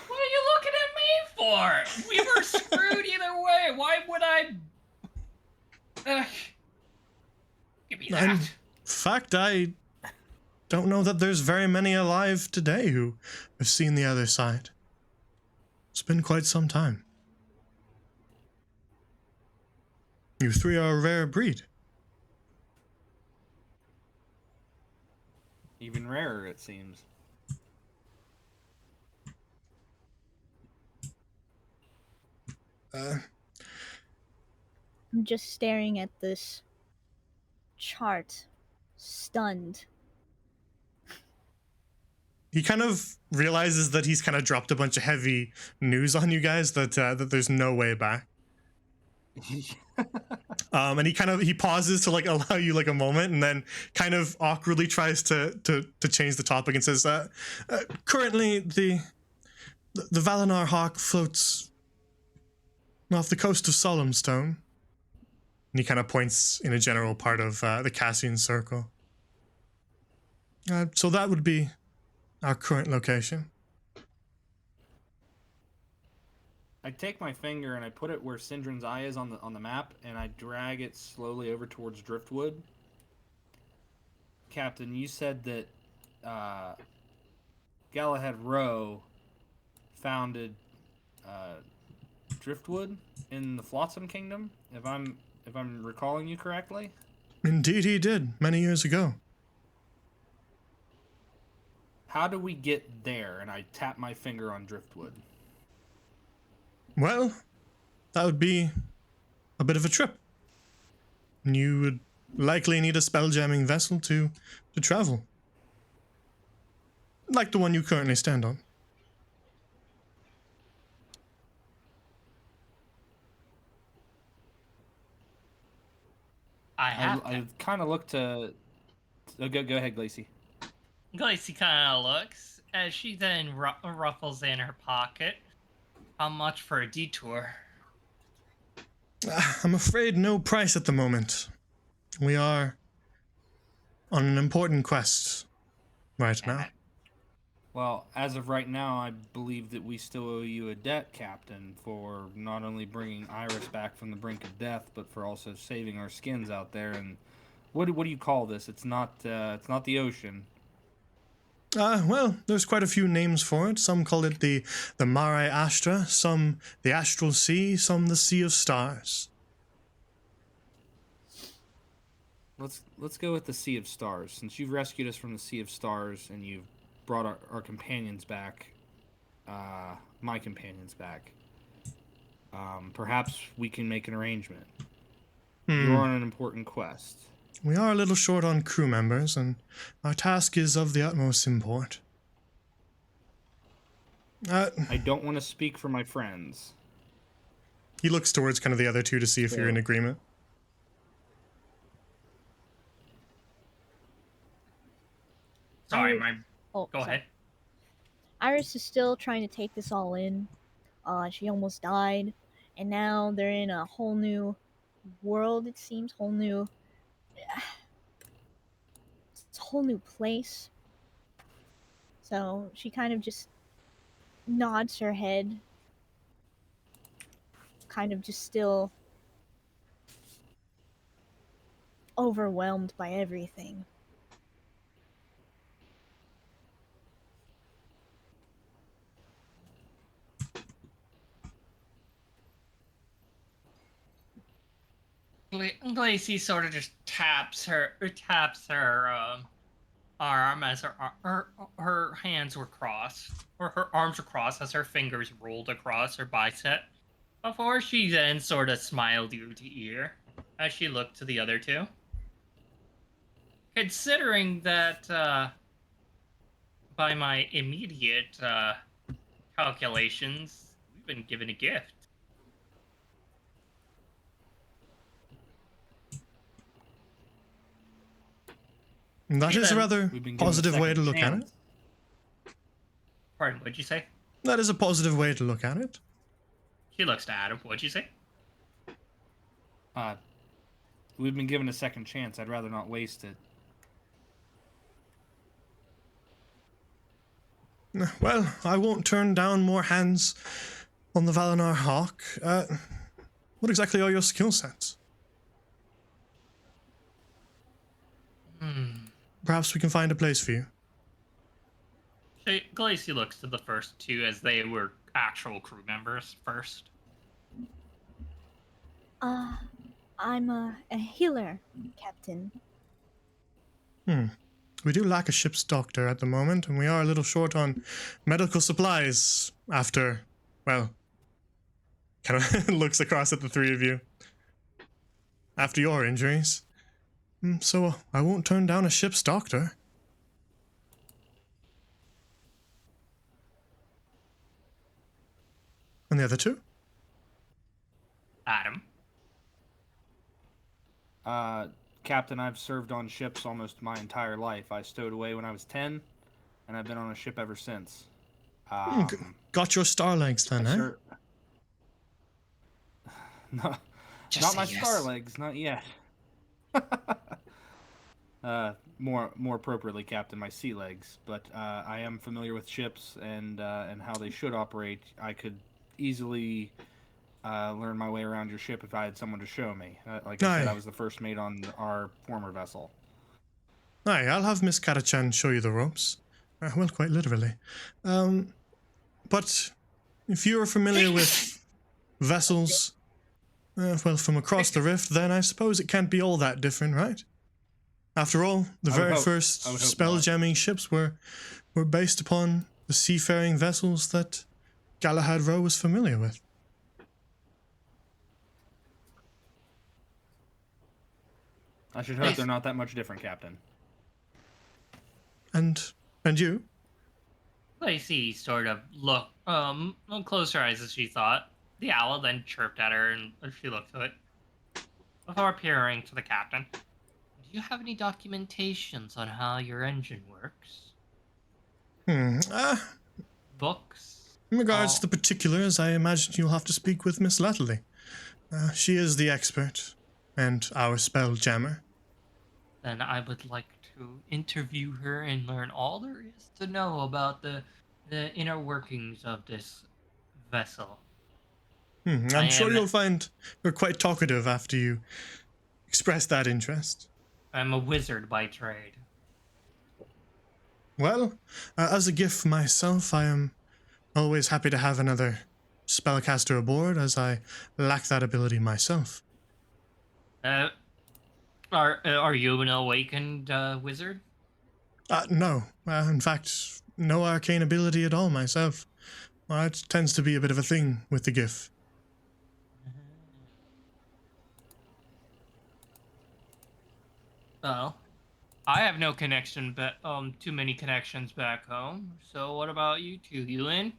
What are you looking at me for? We were screwed either way. Why would I? Give me that. in fact, I don't know that there's very many alive today who have seen the other side. It's been quite some time. You three are a rare breed. Even rarer, it seems. I'm just staring at this chart, stunned. He kind of realizes that he's kind of dropped a bunch of heavy news on you guys, that that there's no way back. And he pauses to like allow you like a moment, and then kind of awkwardly tries to change the topic and says, currently the Valinor Hawk floats off the coast of Solemnstone. And he kind of points in a general part of the Cassian Circle. So that would be our current location. I take my finger and I put it where Sindrin's eye is on the map, and I drag it slowly over towards Driftwood. Captain, you said that Galahad Rowe founded Driftwood in the Flotsam Kingdom, if I'm recalling you correctly. Indeed, he did many years ago. How do we get there? And I tap my finger on Driftwood. Well, that would be a bit of a trip. You would likely need a spelljamming vessel to travel. Like the one you currently stand on. I kind of look to... Oh, go ahead, Glacy. Glacy kind of looks as she then ruffles in her pocket. How much for a detour? I'm afraid no price at the moment. We are on an important quest right now. Well, as of right now, I believe that we still owe you a debt, Captain, for not only bringing Iris back from the brink of death, but for also saving our skins out there. And what do you call this? It's not the ocean. Well, there's quite a few names for it. Some call it the Mare Astra, some the Astral Sea, some the Sea of Stars. Let's go with the Sea of Stars, since you've rescued us from the Sea of Stars and you've brought our companions back, my companions back. Perhaps we can make an arrangement. You're on an important quest. We are a little short on crew members, and our task is of the utmost import. I don't want to speak for my friends. He looks towards kind of the other two to see if you're in agreement. Sorry, Oh, Go sorry. ahead. Iris is still trying to take this all in. She almost died, and now they're in a whole new world. It seems it's a whole new place. So she kind of just nods her head, kind of just still overwhelmed by everything. Glacy sort of just taps her arm as her hands were crossed, or her arms were crossed as her fingers rolled across her bicep, before she then sort of smiled ear to ear as she looked to the other two. Considering that, by my immediate calculations, we've been given a gift. That is a rather We've been given a positive way to second look at chance. it. Pardon, what'd you say? That is a positive way to look at it. She looks to Adam. What'd you say? We've been given a second chance. I'd rather not waste it. Well, I won't turn down more hands on the Valinor Hawk. What exactly are your skill sets? Perhaps we can find a place for you. Glacy looks to the first two as they were actual crew members first. I'm a healer, Captain. We do lack a ship's doctor at the moment, and we are a little short on medical supplies after, well, kind of looks across at the three of you. After your injuries. So I won't turn down a ship's doctor. And the other two? Adam. Captain, I've served on ships almost my entire life. I stowed away when I was 10, and I've been on a ship ever since. Got your star legs then, eh? No, Just not say my yes. star legs, not yet. More appropriately, Captain, my sea legs. But I am familiar with ships and how they should operate. I could easily learn my way around your ship if I had someone to show me. Like I said, Aye. I was the first mate on our former vessel. Aye, I'll have Miss Katachan show you the ropes. Well, quite literally. But if you're familiar with vessels, well, from across the rift, then I suppose it can't be all that different, right? After all, the I would very hope- first I would hope spelljamming ships were based upon the seafaring vessels that Galahad Rowe was familiar with. I should hope they're not that much different, Captain. And you? Lacey sort of closed her eyes as she thought. The owl then chirped at her, and she looked to it before peering to the captain. Do you have any documentations on how your engine works? Books? In regards Oh. to the particulars, I imagine you'll have to speak with Miss Latterly. She is the expert, and our spelljammer. Then I would like to interview her and learn all there is to know about the inner workings of this vessel. I'm sure you'll find her quite talkative after you express that interest. I'm a wizard by trade. Well, as a gift for myself, I am always happy to have another spellcaster aboard, as I lack that ability myself. Are you an awakened wizard? No. In fact, no arcane ability at all myself. It tends to be a bit of a thing with the gift. Well, I have no connection, but too many connections back home. So what about you two? You in?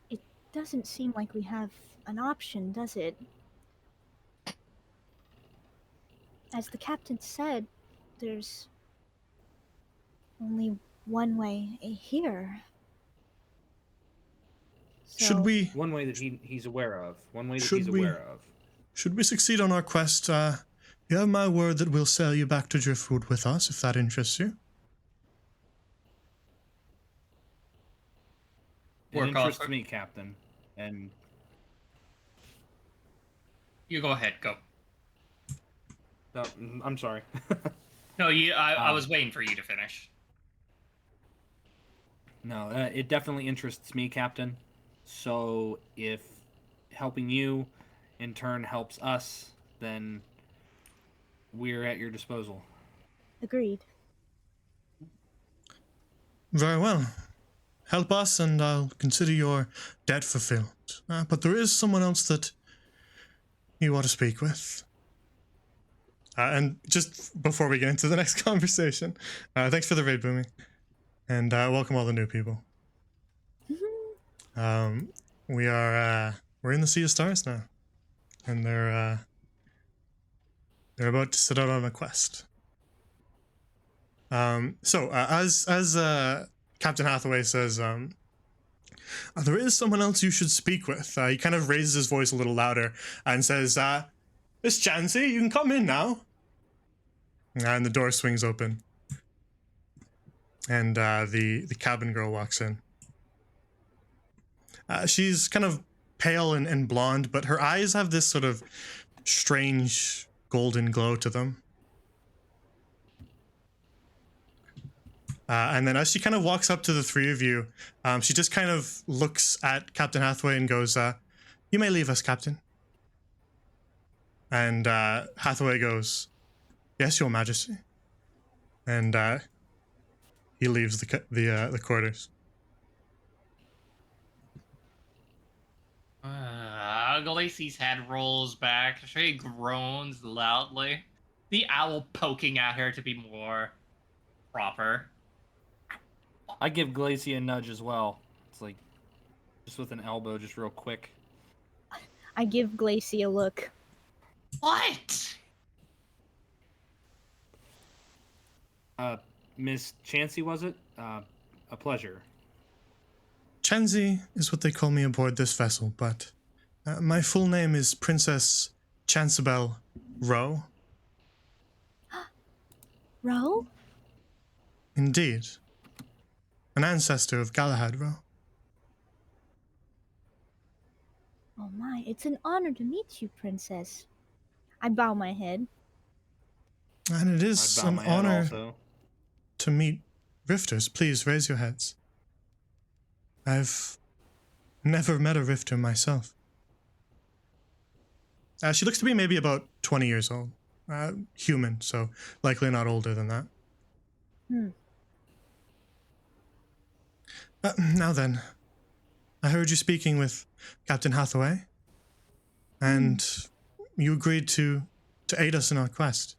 It doesn't seem like we have an option, does it? As the captain said, there's only one way here. Should we One way that he's aware of. One way that Should he's we- aware of. should we succeed on our quest? You have my word that we'll sail you back to Driftwood with us, if that interests you. It Work off interests her- me, Captain. And You go ahead. Go. I'm sorry. No, I was waiting for you to finish. No, it definitely interests me, Captain. So if helping you in turn helps us, then we're at your disposal. Agreed. Very well. Help us, and I'll consider your debt fulfilled. But there is someone else that you ought to speak with. And just before we get into the next conversation, thanks for the raid, Booming, and welcome all the new people. We're in the Sea of Stars now, and they're about to set out on a quest. So as Captain Hathaway says, there is someone else you should speak with. He kind of raises his voice a little louder and says, Miss Chansey, you can come in now. And the door swings open. And the cabin girl walks in. She's kind of pale and blonde, but her eyes have this sort of strange golden glow to them. And then as she kind of walks up to the three of you, she just kind of looks at Captain Hathaway and goes, you may leave us, Captain. And Hathaway goes, yes, Your Majesty. And he leaves the quarters. Glacey's head rolls back. She groans loudly. The owl poking at her to be more proper. I give Glacy a nudge as well. It's like just with an elbow, just real quick. I give Glacy a look. What? Miss Chansey, was it? A pleasure. Chansey is what they call me aboard this vessel, but my full name is Princess Chancebel Rowe. Ro? Indeed. An ancestor of Galahad Rowe. Oh my, it's an honor to meet you, Princess. I bow my head. And it I'd is bow an my head honor also. to meet rifters. Please raise your heads. I've never met a rifter myself. She looks to be maybe about 20 years old. Human, so likely not older than that. Now then, I heard you speaking with Captain Hathaway, and you agreed to aid us in our quest.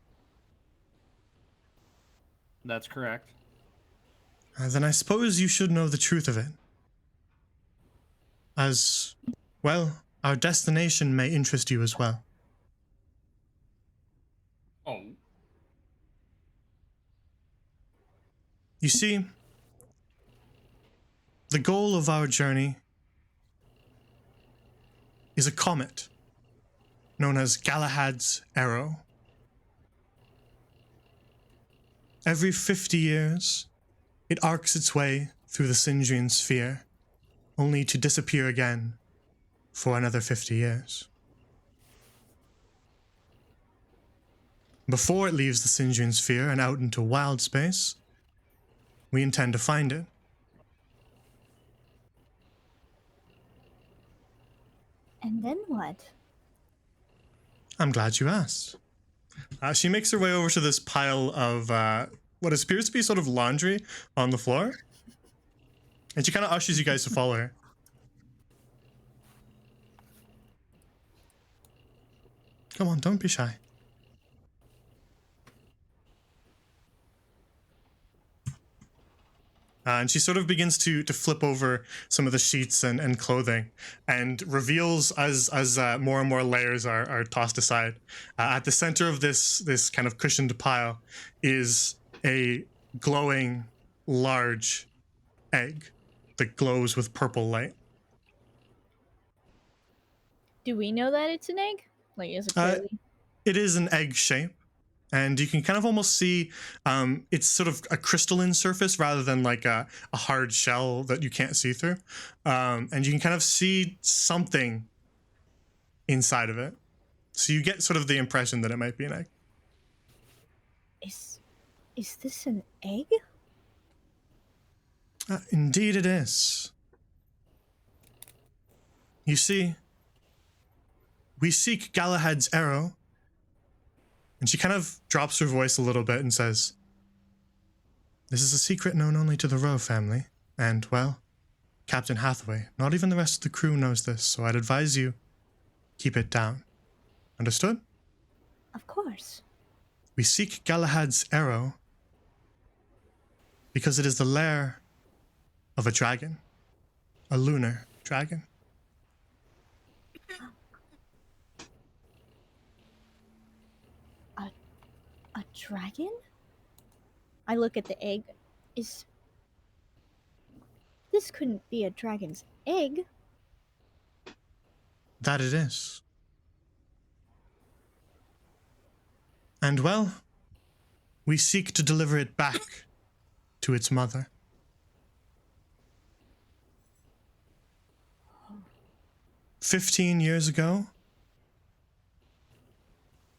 That's correct. Then I suppose you should know the truth of it. As, well, our destination may interest you as well. Oh. You see, the goal of our journey is a comet known as Galahad's Arrow. Every 50 years, it arcs its way through the Sindrian sphere, only to disappear again for another 50 years. Before it leaves the Sindrian sphere and out into wild space, we intend to find it. And then what? I'm glad you asked. She makes her way over to this pile of what appears to be sort of laundry on the floor. And she kind of ushers you guys to follow her. Come on, don't be shy. And she sort of begins to flip over some of the sheets and clothing, and reveals as more and more layers are tossed aside. At the center of this kind of cushioned pile is a glowing, large egg that glows with purple light. Do we know that it's an egg? Like, is it clearly? It is an egg shape. And you can kind of almost see it's sort of a crystalline surface rather than like a hard shell that you can't see through. And you can kind of see something inside of it. So you get sort of the impression that it might be an egg. Is this an egg? Indeed it is. You see, we seek Galahad's arrow. And she kind of drops her voice a little bit and says, "This is a secret known only to the Rowe family. And, well, Captain Hathaway, not even the rest of the crew knows this, so I'd advise you keep it down. Understood? Of course. We seek Galahad's arrow because it is the lair of a dragon. A lunar dragon. A dragon? I look at the egg. This couldn't be a dragon's egg. That it is. And, well, we seek to deliver it back to its mother. "15 years ago,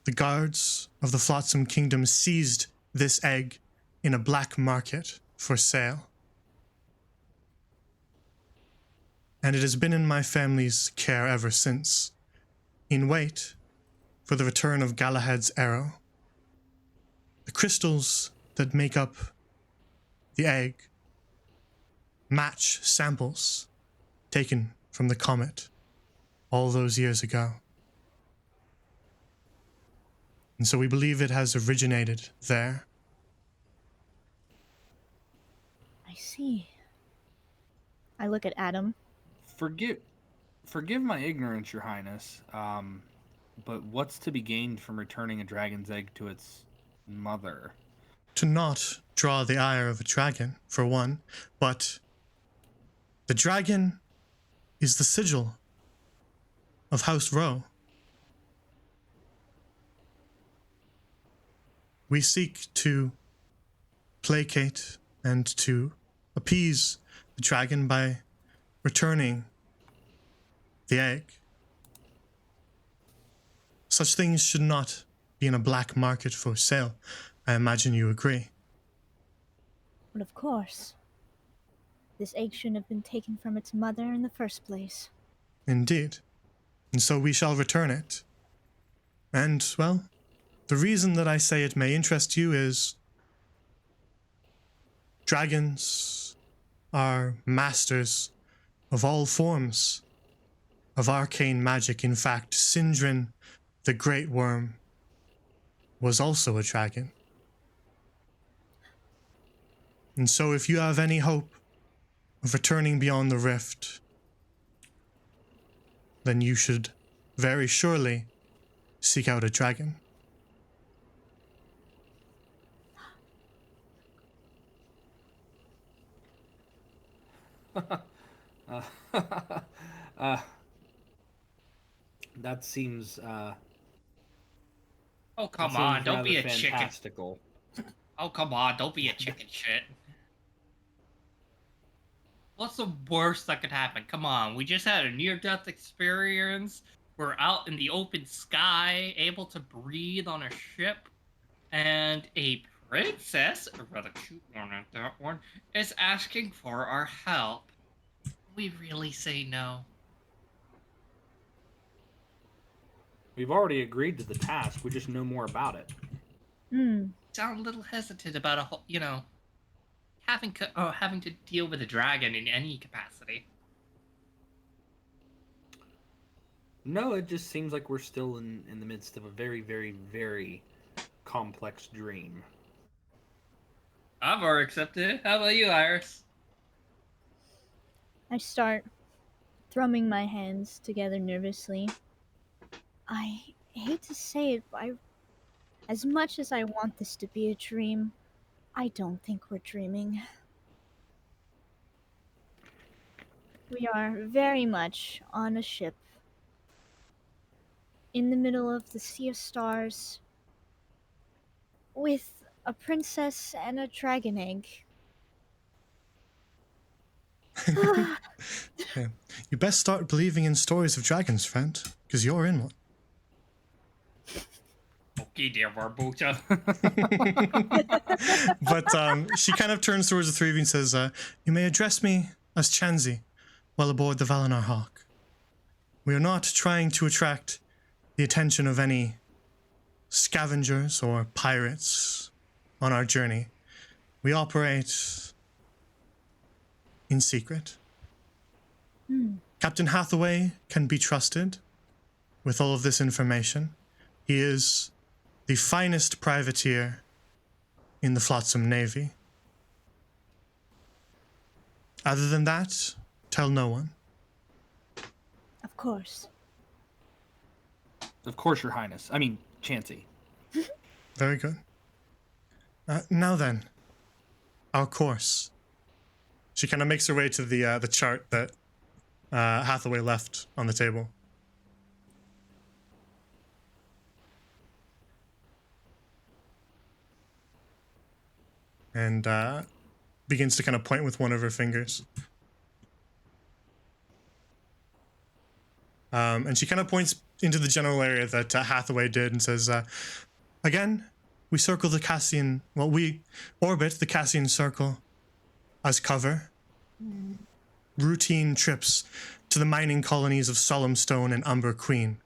the guards of the Flotsam Kingdom seized this egg in a black market for sale. And it has been in my family's care ever since, in wait for the return of Galahad's arrow. The crystals that make up the egg match samples taken from the comet all those years ago. And so we believe it has originated there. I see. I look at Adam. Forgive my ignorance, Your Highness. But what's to be gained from returning a dragon's egg to its mother? To not draw the ire of a dragon, for one, but the dragon is the sigil of House Rowe. We seek to placate and to appease the dragon by returning the egg. Such things should not be in a black market for sale. I imagine you agree. But of course, this egg shouldn't have been taken from its mother in the first place. Indeed. And so we shall return it. And, well, the reason that I say it may interest you is dragons are masters of all forms of arcane magic. In fact, Sindrin, the Great Worm, was also a dragon. And so if you have any hope of returning beyond the rift, then you should very surely seek out a dragon. That seems Oh, come on, don't be a fantastical. chicken. Oh, come on, don't be a chicken shit. What's the worst that could happen? Come on, we just had a near-death experience. We're out in the open sky, able to breathe on a ship, and a princess, or rather cute one at that one, is asking for our help. We really say no. We've already agreed to the task. We just know more about it. Sound a little hesitant about having to deal with a dragon in any capacity. No, it just seems like we're still in the midst of a very, very, very complex dream. I've already accepted it. How about you, Iris? I start thrumming my hands together nervously. I hate to say it, but as much as I want this to be a dream, I don't think we're dreaming. We are very much on a ship in the middle of the sea of stars with a princess and a dragon egg. Yeah. You best start believing in stories of dragons, friend, because you're in one. Okay, dear Barbucha. But she kind of turns towards the three of you and says, you may address me as Chanzi while aboard the Valinar Hawk. We are not trying to attract the attention of any scavengers or pirates on our journey. We operate in secret. Captain Hathaway can be trusted with all of this information. He is the finest privateer in the Flotsam Navy. Other than that, tell no one. Of course. Of course, Your Highness. I mean, Chansey. Very good. Now then, our course. She kind of makes her way to the chart that Hathaway left on the table. And begins to kind of point with one of her fingers. And she kind of points into the general area that Hathaway did and says, again, we circle the Cassian, well, we orbit the Cassian Circle as cover. Routine trips to the mining colonies of Solemn Stone and Umber Queen.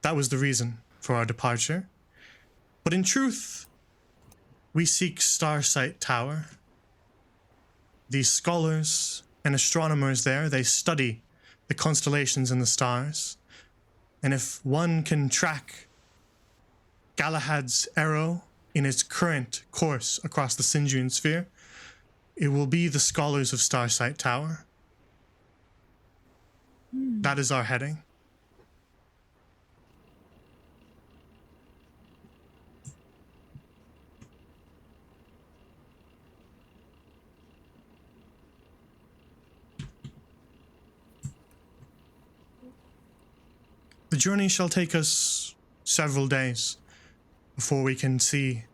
That was the reason for our departure. But in truth, we seek Starsight Tower. The scholars and astronomers there, they study the constellations and the stars. And if one can track Galahad's arrow in its current course across the Sinjun sphere, it will be the scholars of Starsight Tower. That is our heading. The journey shall take us several days before we can see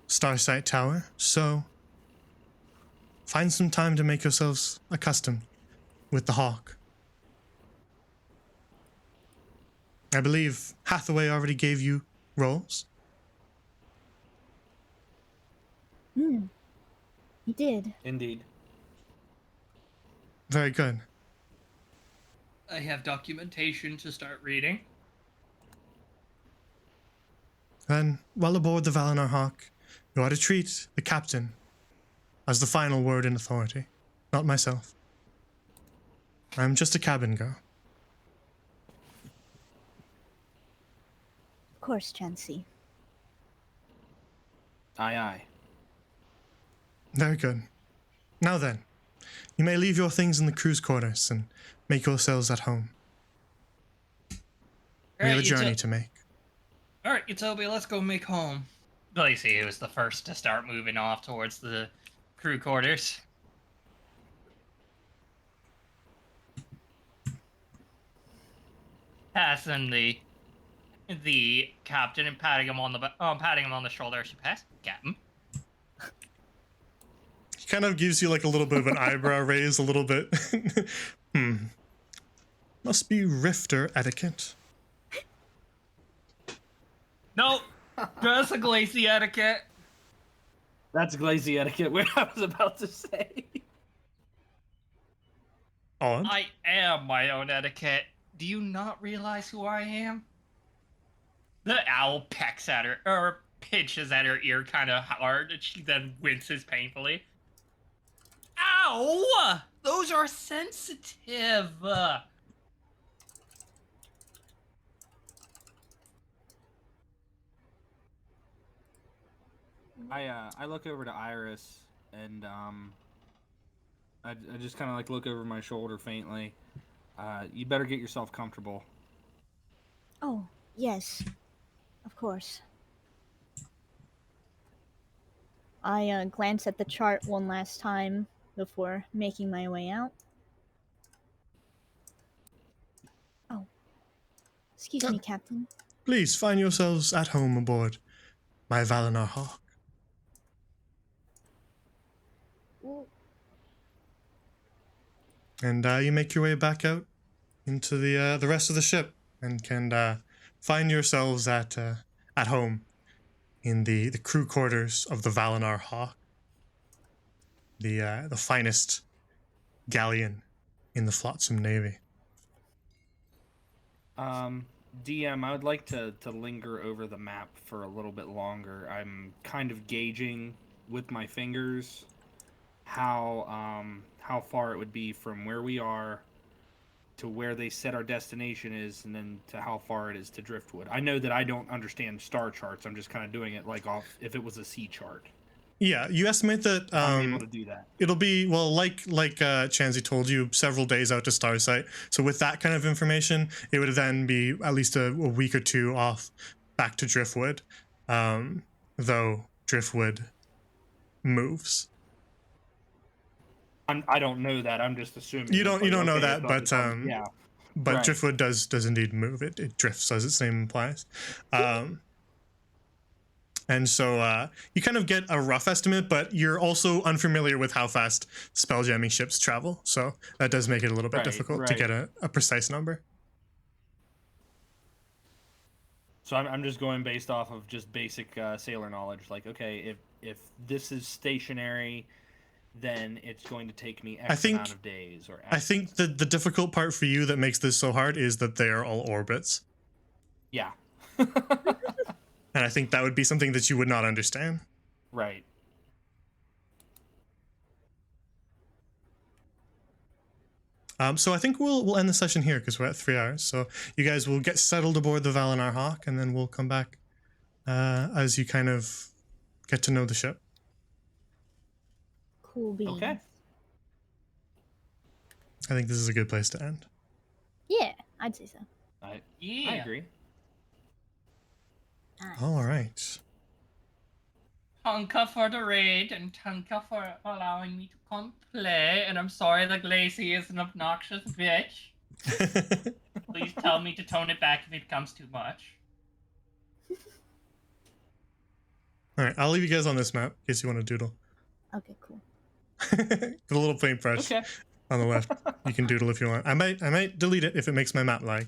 Starsight Tower, so find some time to make yourselves accustomed with the hawk. I believe Hathaway already gave you rolls. He did. Indeed. Very good. I have documentation to start reading. Then, while aboard the Valinor Hawk, you are to treat the captain as the final word in authority, not myself. I'm just a cabin girl. Of course, Chansey. Aye, aye. Very good. Now then, you may leave your things in the crew's quarters and make yourselves at home. We have a journey to make. All right, Utobi, let's go make home. Glacy was the first to start moving off towards the crew quarters. Passing the captain and patting him on the shoulder. She passed, Captain. He kind of gives you like a little bit of an eyebrow raise, a little bit. Must be Rifter etiquette. Nope, just a Glacy etiquette. That's glazy etiquette. What I was about to say. On. I am my own etiquette. Do you not realize who I am? The owl pecks at her, or pinches at her ear kind of hard, and she then winces painfully. Ow! Those are sensitive. I look over to Iris and I just kind of like look over my shoulder faintly. You better get yourself comfortable. Oh, yes. Of course. I glance at the chart one last time before making my way out. Oh. Excuse me, Captain. Please find yourselves at home aboard my Valinor Hawk. And you make your way back out into the rest of the ship and can find yourselves at home in the crew quarters of the Valinor Hawk, the finest galleon in the Flotsam Navy. DM, I would like to linger over the map for a little bit longer. I'm kind of gauging with my fingers how far it would be from where we are to where they said our destination is, and then to how far it is to Driftwood. I know that I don't understand star charts. I'm just kind of doing it like off if it was a sea chart. Yeah, you estimate that I'm able to do that. It'll be, well, like Chansey told you, several days out to Starsight. So with that kind of information, it would then be at least a week or two off back to Driftwood, though Driftwood moves. I don't know that. I'm just assuming. You don't know that, so but yeah. But Right. Driftwood does indeed move. It drifts, as its name implies. And so you kind of get a rough estimate, but you're also unfamiliar with how fast spelljamming ships travel. So that does make it a little bit difficult to get a precise number. So I'm just going based off of just basic sailor knowledge. Like, okay, if this is stationary, then it's going to take me X amount of days. Or X. I think the difficult part for you that makes this so hard is that they are all orbits. Yeah. And I think that would be something that you would not understand. Right. So I think we'll end the session here because we're at 3 hours. So you guys will get settled aboard the Valinar Hawk, and then we'll come back as you kind of get to know the ship. Cool beans. Okay. I think this is a good place to end. Yeah, I'd say so. I Yeah. agree. Nice. All right. Tonka for the raid, and Tonka for allowing me to come play. And I'm sorry that Glacy is an obnoxious bitch. Please tell me to tone it back if it becomes too much. All right, I'll leave you guys on this map in case you want to doodle. Okay, cool. The little paintbrush Okay. on the left. You can doodle if you want. I might delete it if it makes my map lag.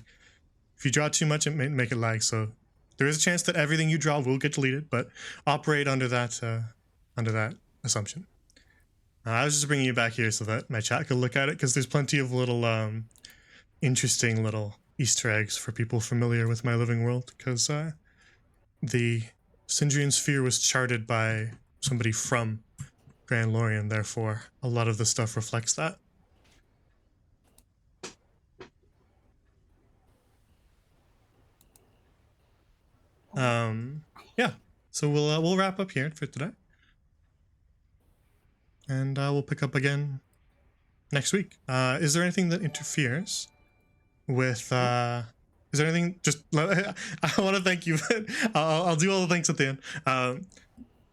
If you draw too much, it may make it lag. So there is a chance that everything you draw will get deleted, but operate under that assumption. I was just bringing you back here so that my chat could look at it because there's plenty of little interesting little Easter eggs for people familiar with my living world. Because the Sindrian sphere was charted by somebody from Grand Lorien, therefore a lot of the stuff reflects that. Yeah, so we'll wrap up here for today, and we'll pick up again next week. Is there anything that interferes with? Is there anything? Just I want to thank you. I'll do all the thanks at the end.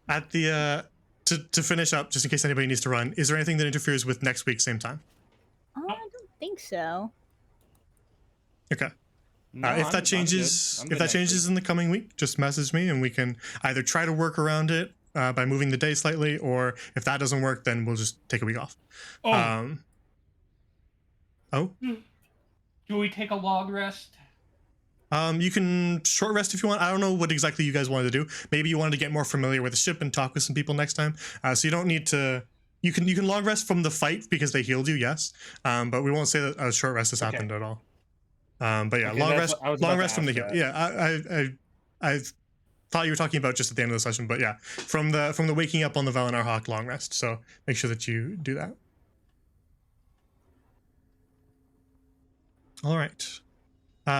At the to finish up, just in case anybody needs to run. Is there anything that interferes with next week same time? I don't think so. Okay. No, If I'm that changes, good. I'm if good that next changes week. in the coming week, just message me and we can either try to work around it by moving the day slightly, or if that doesn't work, then we'll just take a week off. Oh, Oh, do we take a long rest? you can short rest if you want. I don't know what exactly you guys wanted to do. Maybe you wanted to get more familiar with the ship and talk with some people next time. So you don't need to. You can long rest from the fight because they healed you, yes. But we won't say that a short rest has Okay. happened at all. But yeah, Okay, long that's rest, what- I was long about to rest from the ask heal. that. Yeah, I thought you were talking about just at the end of the session, but yeah, from the waking up on the Valinar Hawk long rest. So make sure that you do that. All right.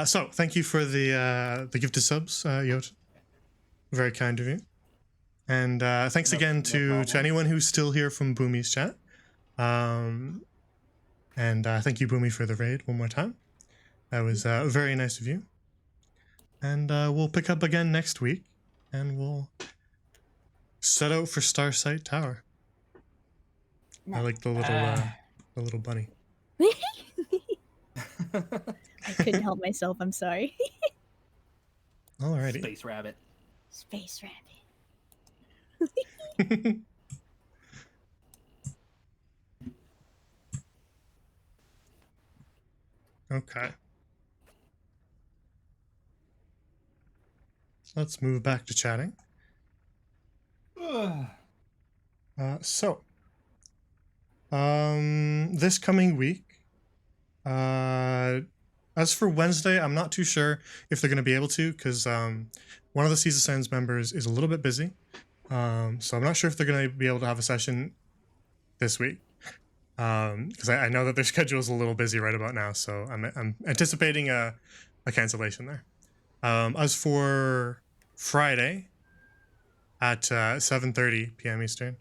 So thank you for the gifted subs, Yot. Very kind of you. And thanks No- again no to problem. anyone who's still here from Boomy's chat. And thank you, Boomy, for the raid one more time. That was very nice of you. And we'll pick up again next week, and we'll set out for Starsight Tower. I like the little bunny. I couldn't help myself. I'm sorry. Alrighty. Space rabbit. Space rabbit. Okay. Let's move back to chatting. This coming week, as for Wednesday, I'm not too sure if they're going to be able to, because one of the Seas of Sands members is a little bit busy. So I'm not sure if they're going to be able to have a session this week. Because I know that their schedule is a little busy right about now, so I'm anticipating a cancellation there. As for Friday at 7:30 p.m. Eastern,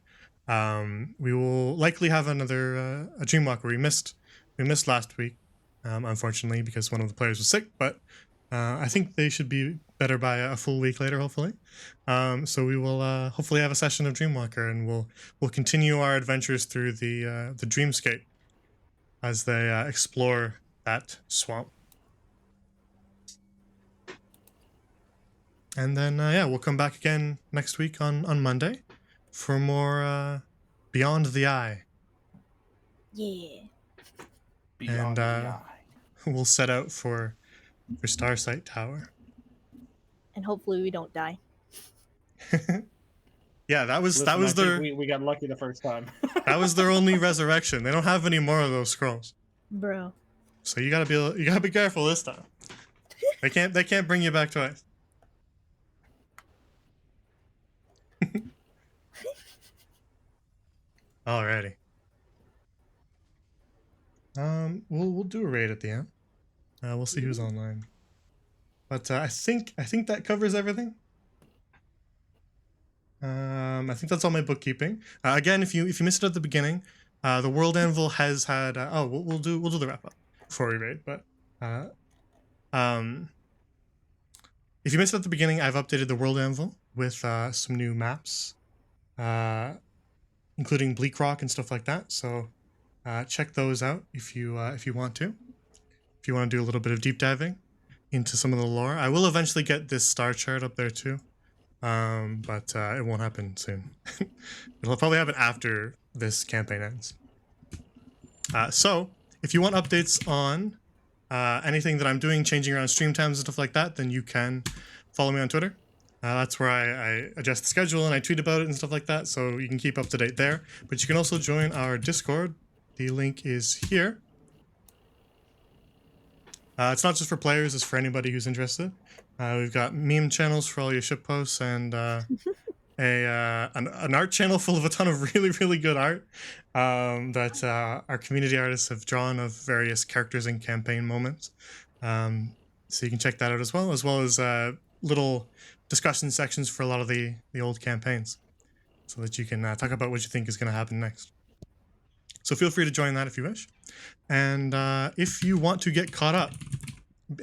we will likely have another a Dreamwalker. We missed last week, unfortunately, because one of the players was sick, but I think they should be better by a full week later, hopefully. So we will hopefully have a session of Dreamwalker, and we'll continue our adventures through the Dreamscape as they explore that swamp. And then we'll come back again next week on Monday for more Beyond the Eye. Yeah. Beyond the eye. We'll set out for Starsight Tower. And hopefully we don't die. Yeah, that was Listen, I think their we got lucky the first time. that was their only resurrection. They don't have any more of those scrolls, Bro. so you gotta be careful this time. They can't bring you back twice. Alrighty. We'll do a raid at the end. We'll see who's online. But I think that covers everything. I think that's all my bookkeeping. Again, if you missed it at the beginning, the World Anvil has had. We'll do the wrap up before we raid. But if you missed it at the beginning, I've updated the World Anvil with some new maps, including Bleak Rock and stuff like that. So check those out if you want to. If you want to do a little bit of deep diving into some of the lore, I will eventually get this star chart up there too. But it won't happen soon. It'll probably happen after this campaign ends. So, if you want updates on anything that I'm doing, changing around stream times and stuff like that, then you can follow me on Twitter. That's where I adjust the schedule and I tweet about it and stuff like that, so you can keep up to date there. But you can also join our Discord. The link is here. It's not just for players, it's for anybody who's interested. We've got meme channels for all your ship posts and an art channel full of a ton of really, really good art that our community artists have drawn of various characters and campaign moments. So you can check that out as well as little discussion sections for a lot of the old campaigns so that you can talk about what you think is going to happen next. So feel free to join that if you wish. And if you want to get caught up,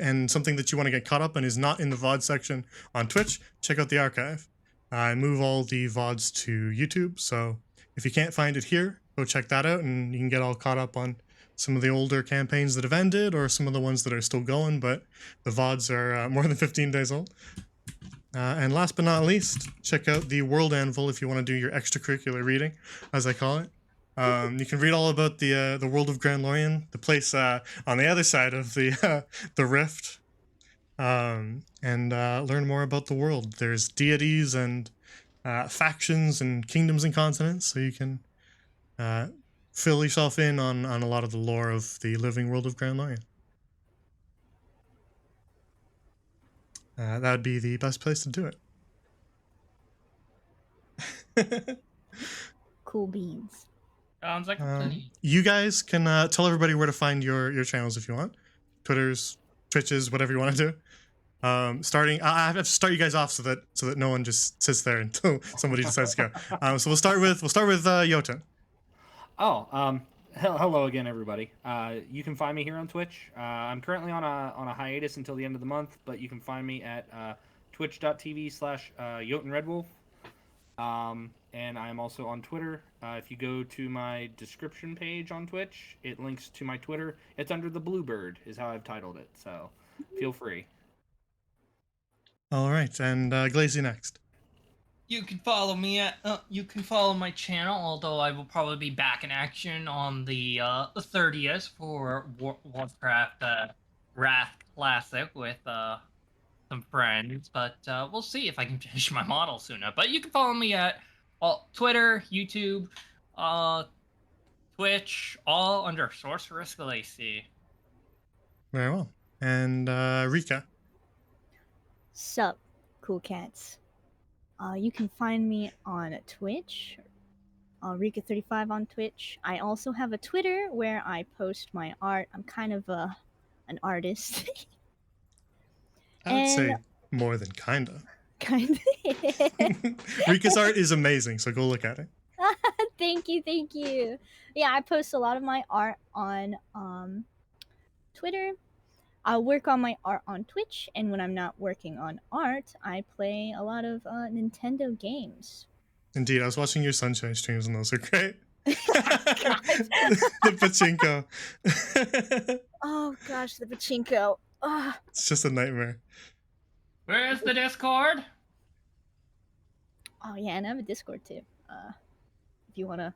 and something that you want to get caught up on is not in the VOD section on Twitch, check out the archive. I move all the VODs to YouTube, so if you can't find it here, go check that out, and you can get all caught up on some of the older campaigns that have ended, or some of the ones that are still going, but the VODs are more than 15 days old. And last but not least, check out the World Anvil if you want to do your extracurricular reading, as I call it. You can read all about the world of Grand Lorien, the place on the other side of the rift, and learn more about the world. There's deities and factions and kingdoms and continents, so you can fill yourself in on a lot of the lore of the living world of Grand Lorien. That would be the best place to do it. Cool beans. Sounds like a plan. You guys can tell everybody where to find your channels if you want. Twitters, Twitches, whatever you want to do. Starting, I have to start you guys off so that no one just sits there until somebody decides to go. So we'll start with Jotun. Hello again, everybody. You can find me here on Twitch. I'm currently on a hiatus until the end of the month, but you can find me at twitch.tv/JotunRedWolf. And I'm also on Twitter. If you go to my description page on Twitch, it links to my Twitter. It's under the Bluebird, is how I've titled it. So feel free. All right, and Glazy next. You can follow me at. You can follow my channel, although I will probably be back in action on the 30th for Warcraft Wrath Classic with some friends. But we'll see if I can finish my model soon enough. But you can follow me at Twitter, YouTube, Twitch, all under Sorceress Glacy. Very well. And Rika. Sup, cool cats. You can find me on Twitch, Rika35 on Twitch. I also have a Twitter where I post my art. I'm kind of an artist. I would say more than kinda. Kinda. Rika's art is amazing, so go look at it. Thank you. Yeah, I post a lot of my art on Twitter. I work on my art on Twitch, and when I'm not working on art, I play a lot of Nintendo games. Indeed, I was watching your Sunshine streams, and those are great. The pachinko. Oh gosh, the pachinko. Oh. It's just a nightmare. Where's the Discord? Oh yeah, and I have a Discord too. If you wanna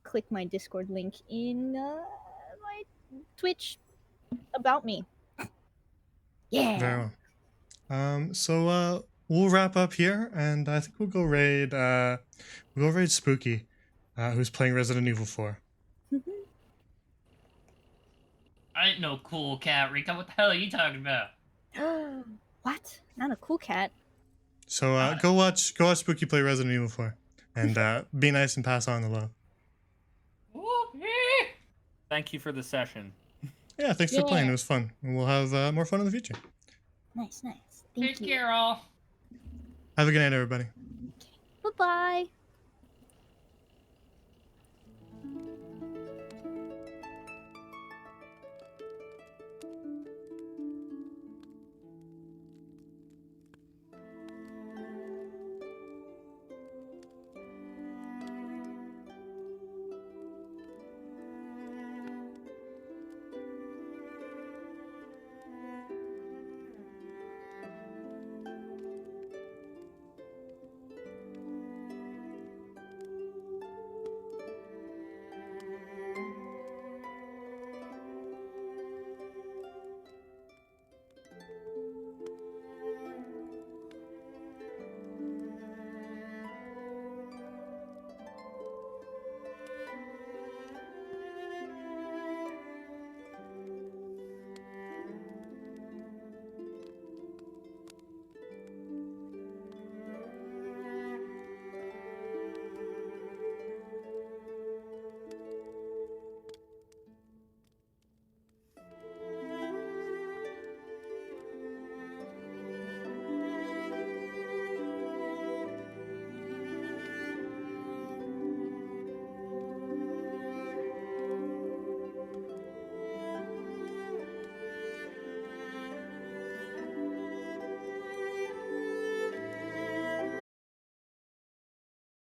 click my Discord link in my Twitch about me. Yeah. Very well. So we'll wrap up here, and I think we'll go raid Spooky, who's playing Resident Evil 4. I ain't no cool cat, Rika. What the hell are you talking about? What? Not a cool cat. So go watch Spooky play Resident Evil 4, and be nice and pass on the love. Whoopee! Thank you for the session. Yeah, thanks for playing. Yeah. It was fun. And we'll have more fun in the future. Nice. Thank Take you. care, all. Have a good night, everybody. Bye bye.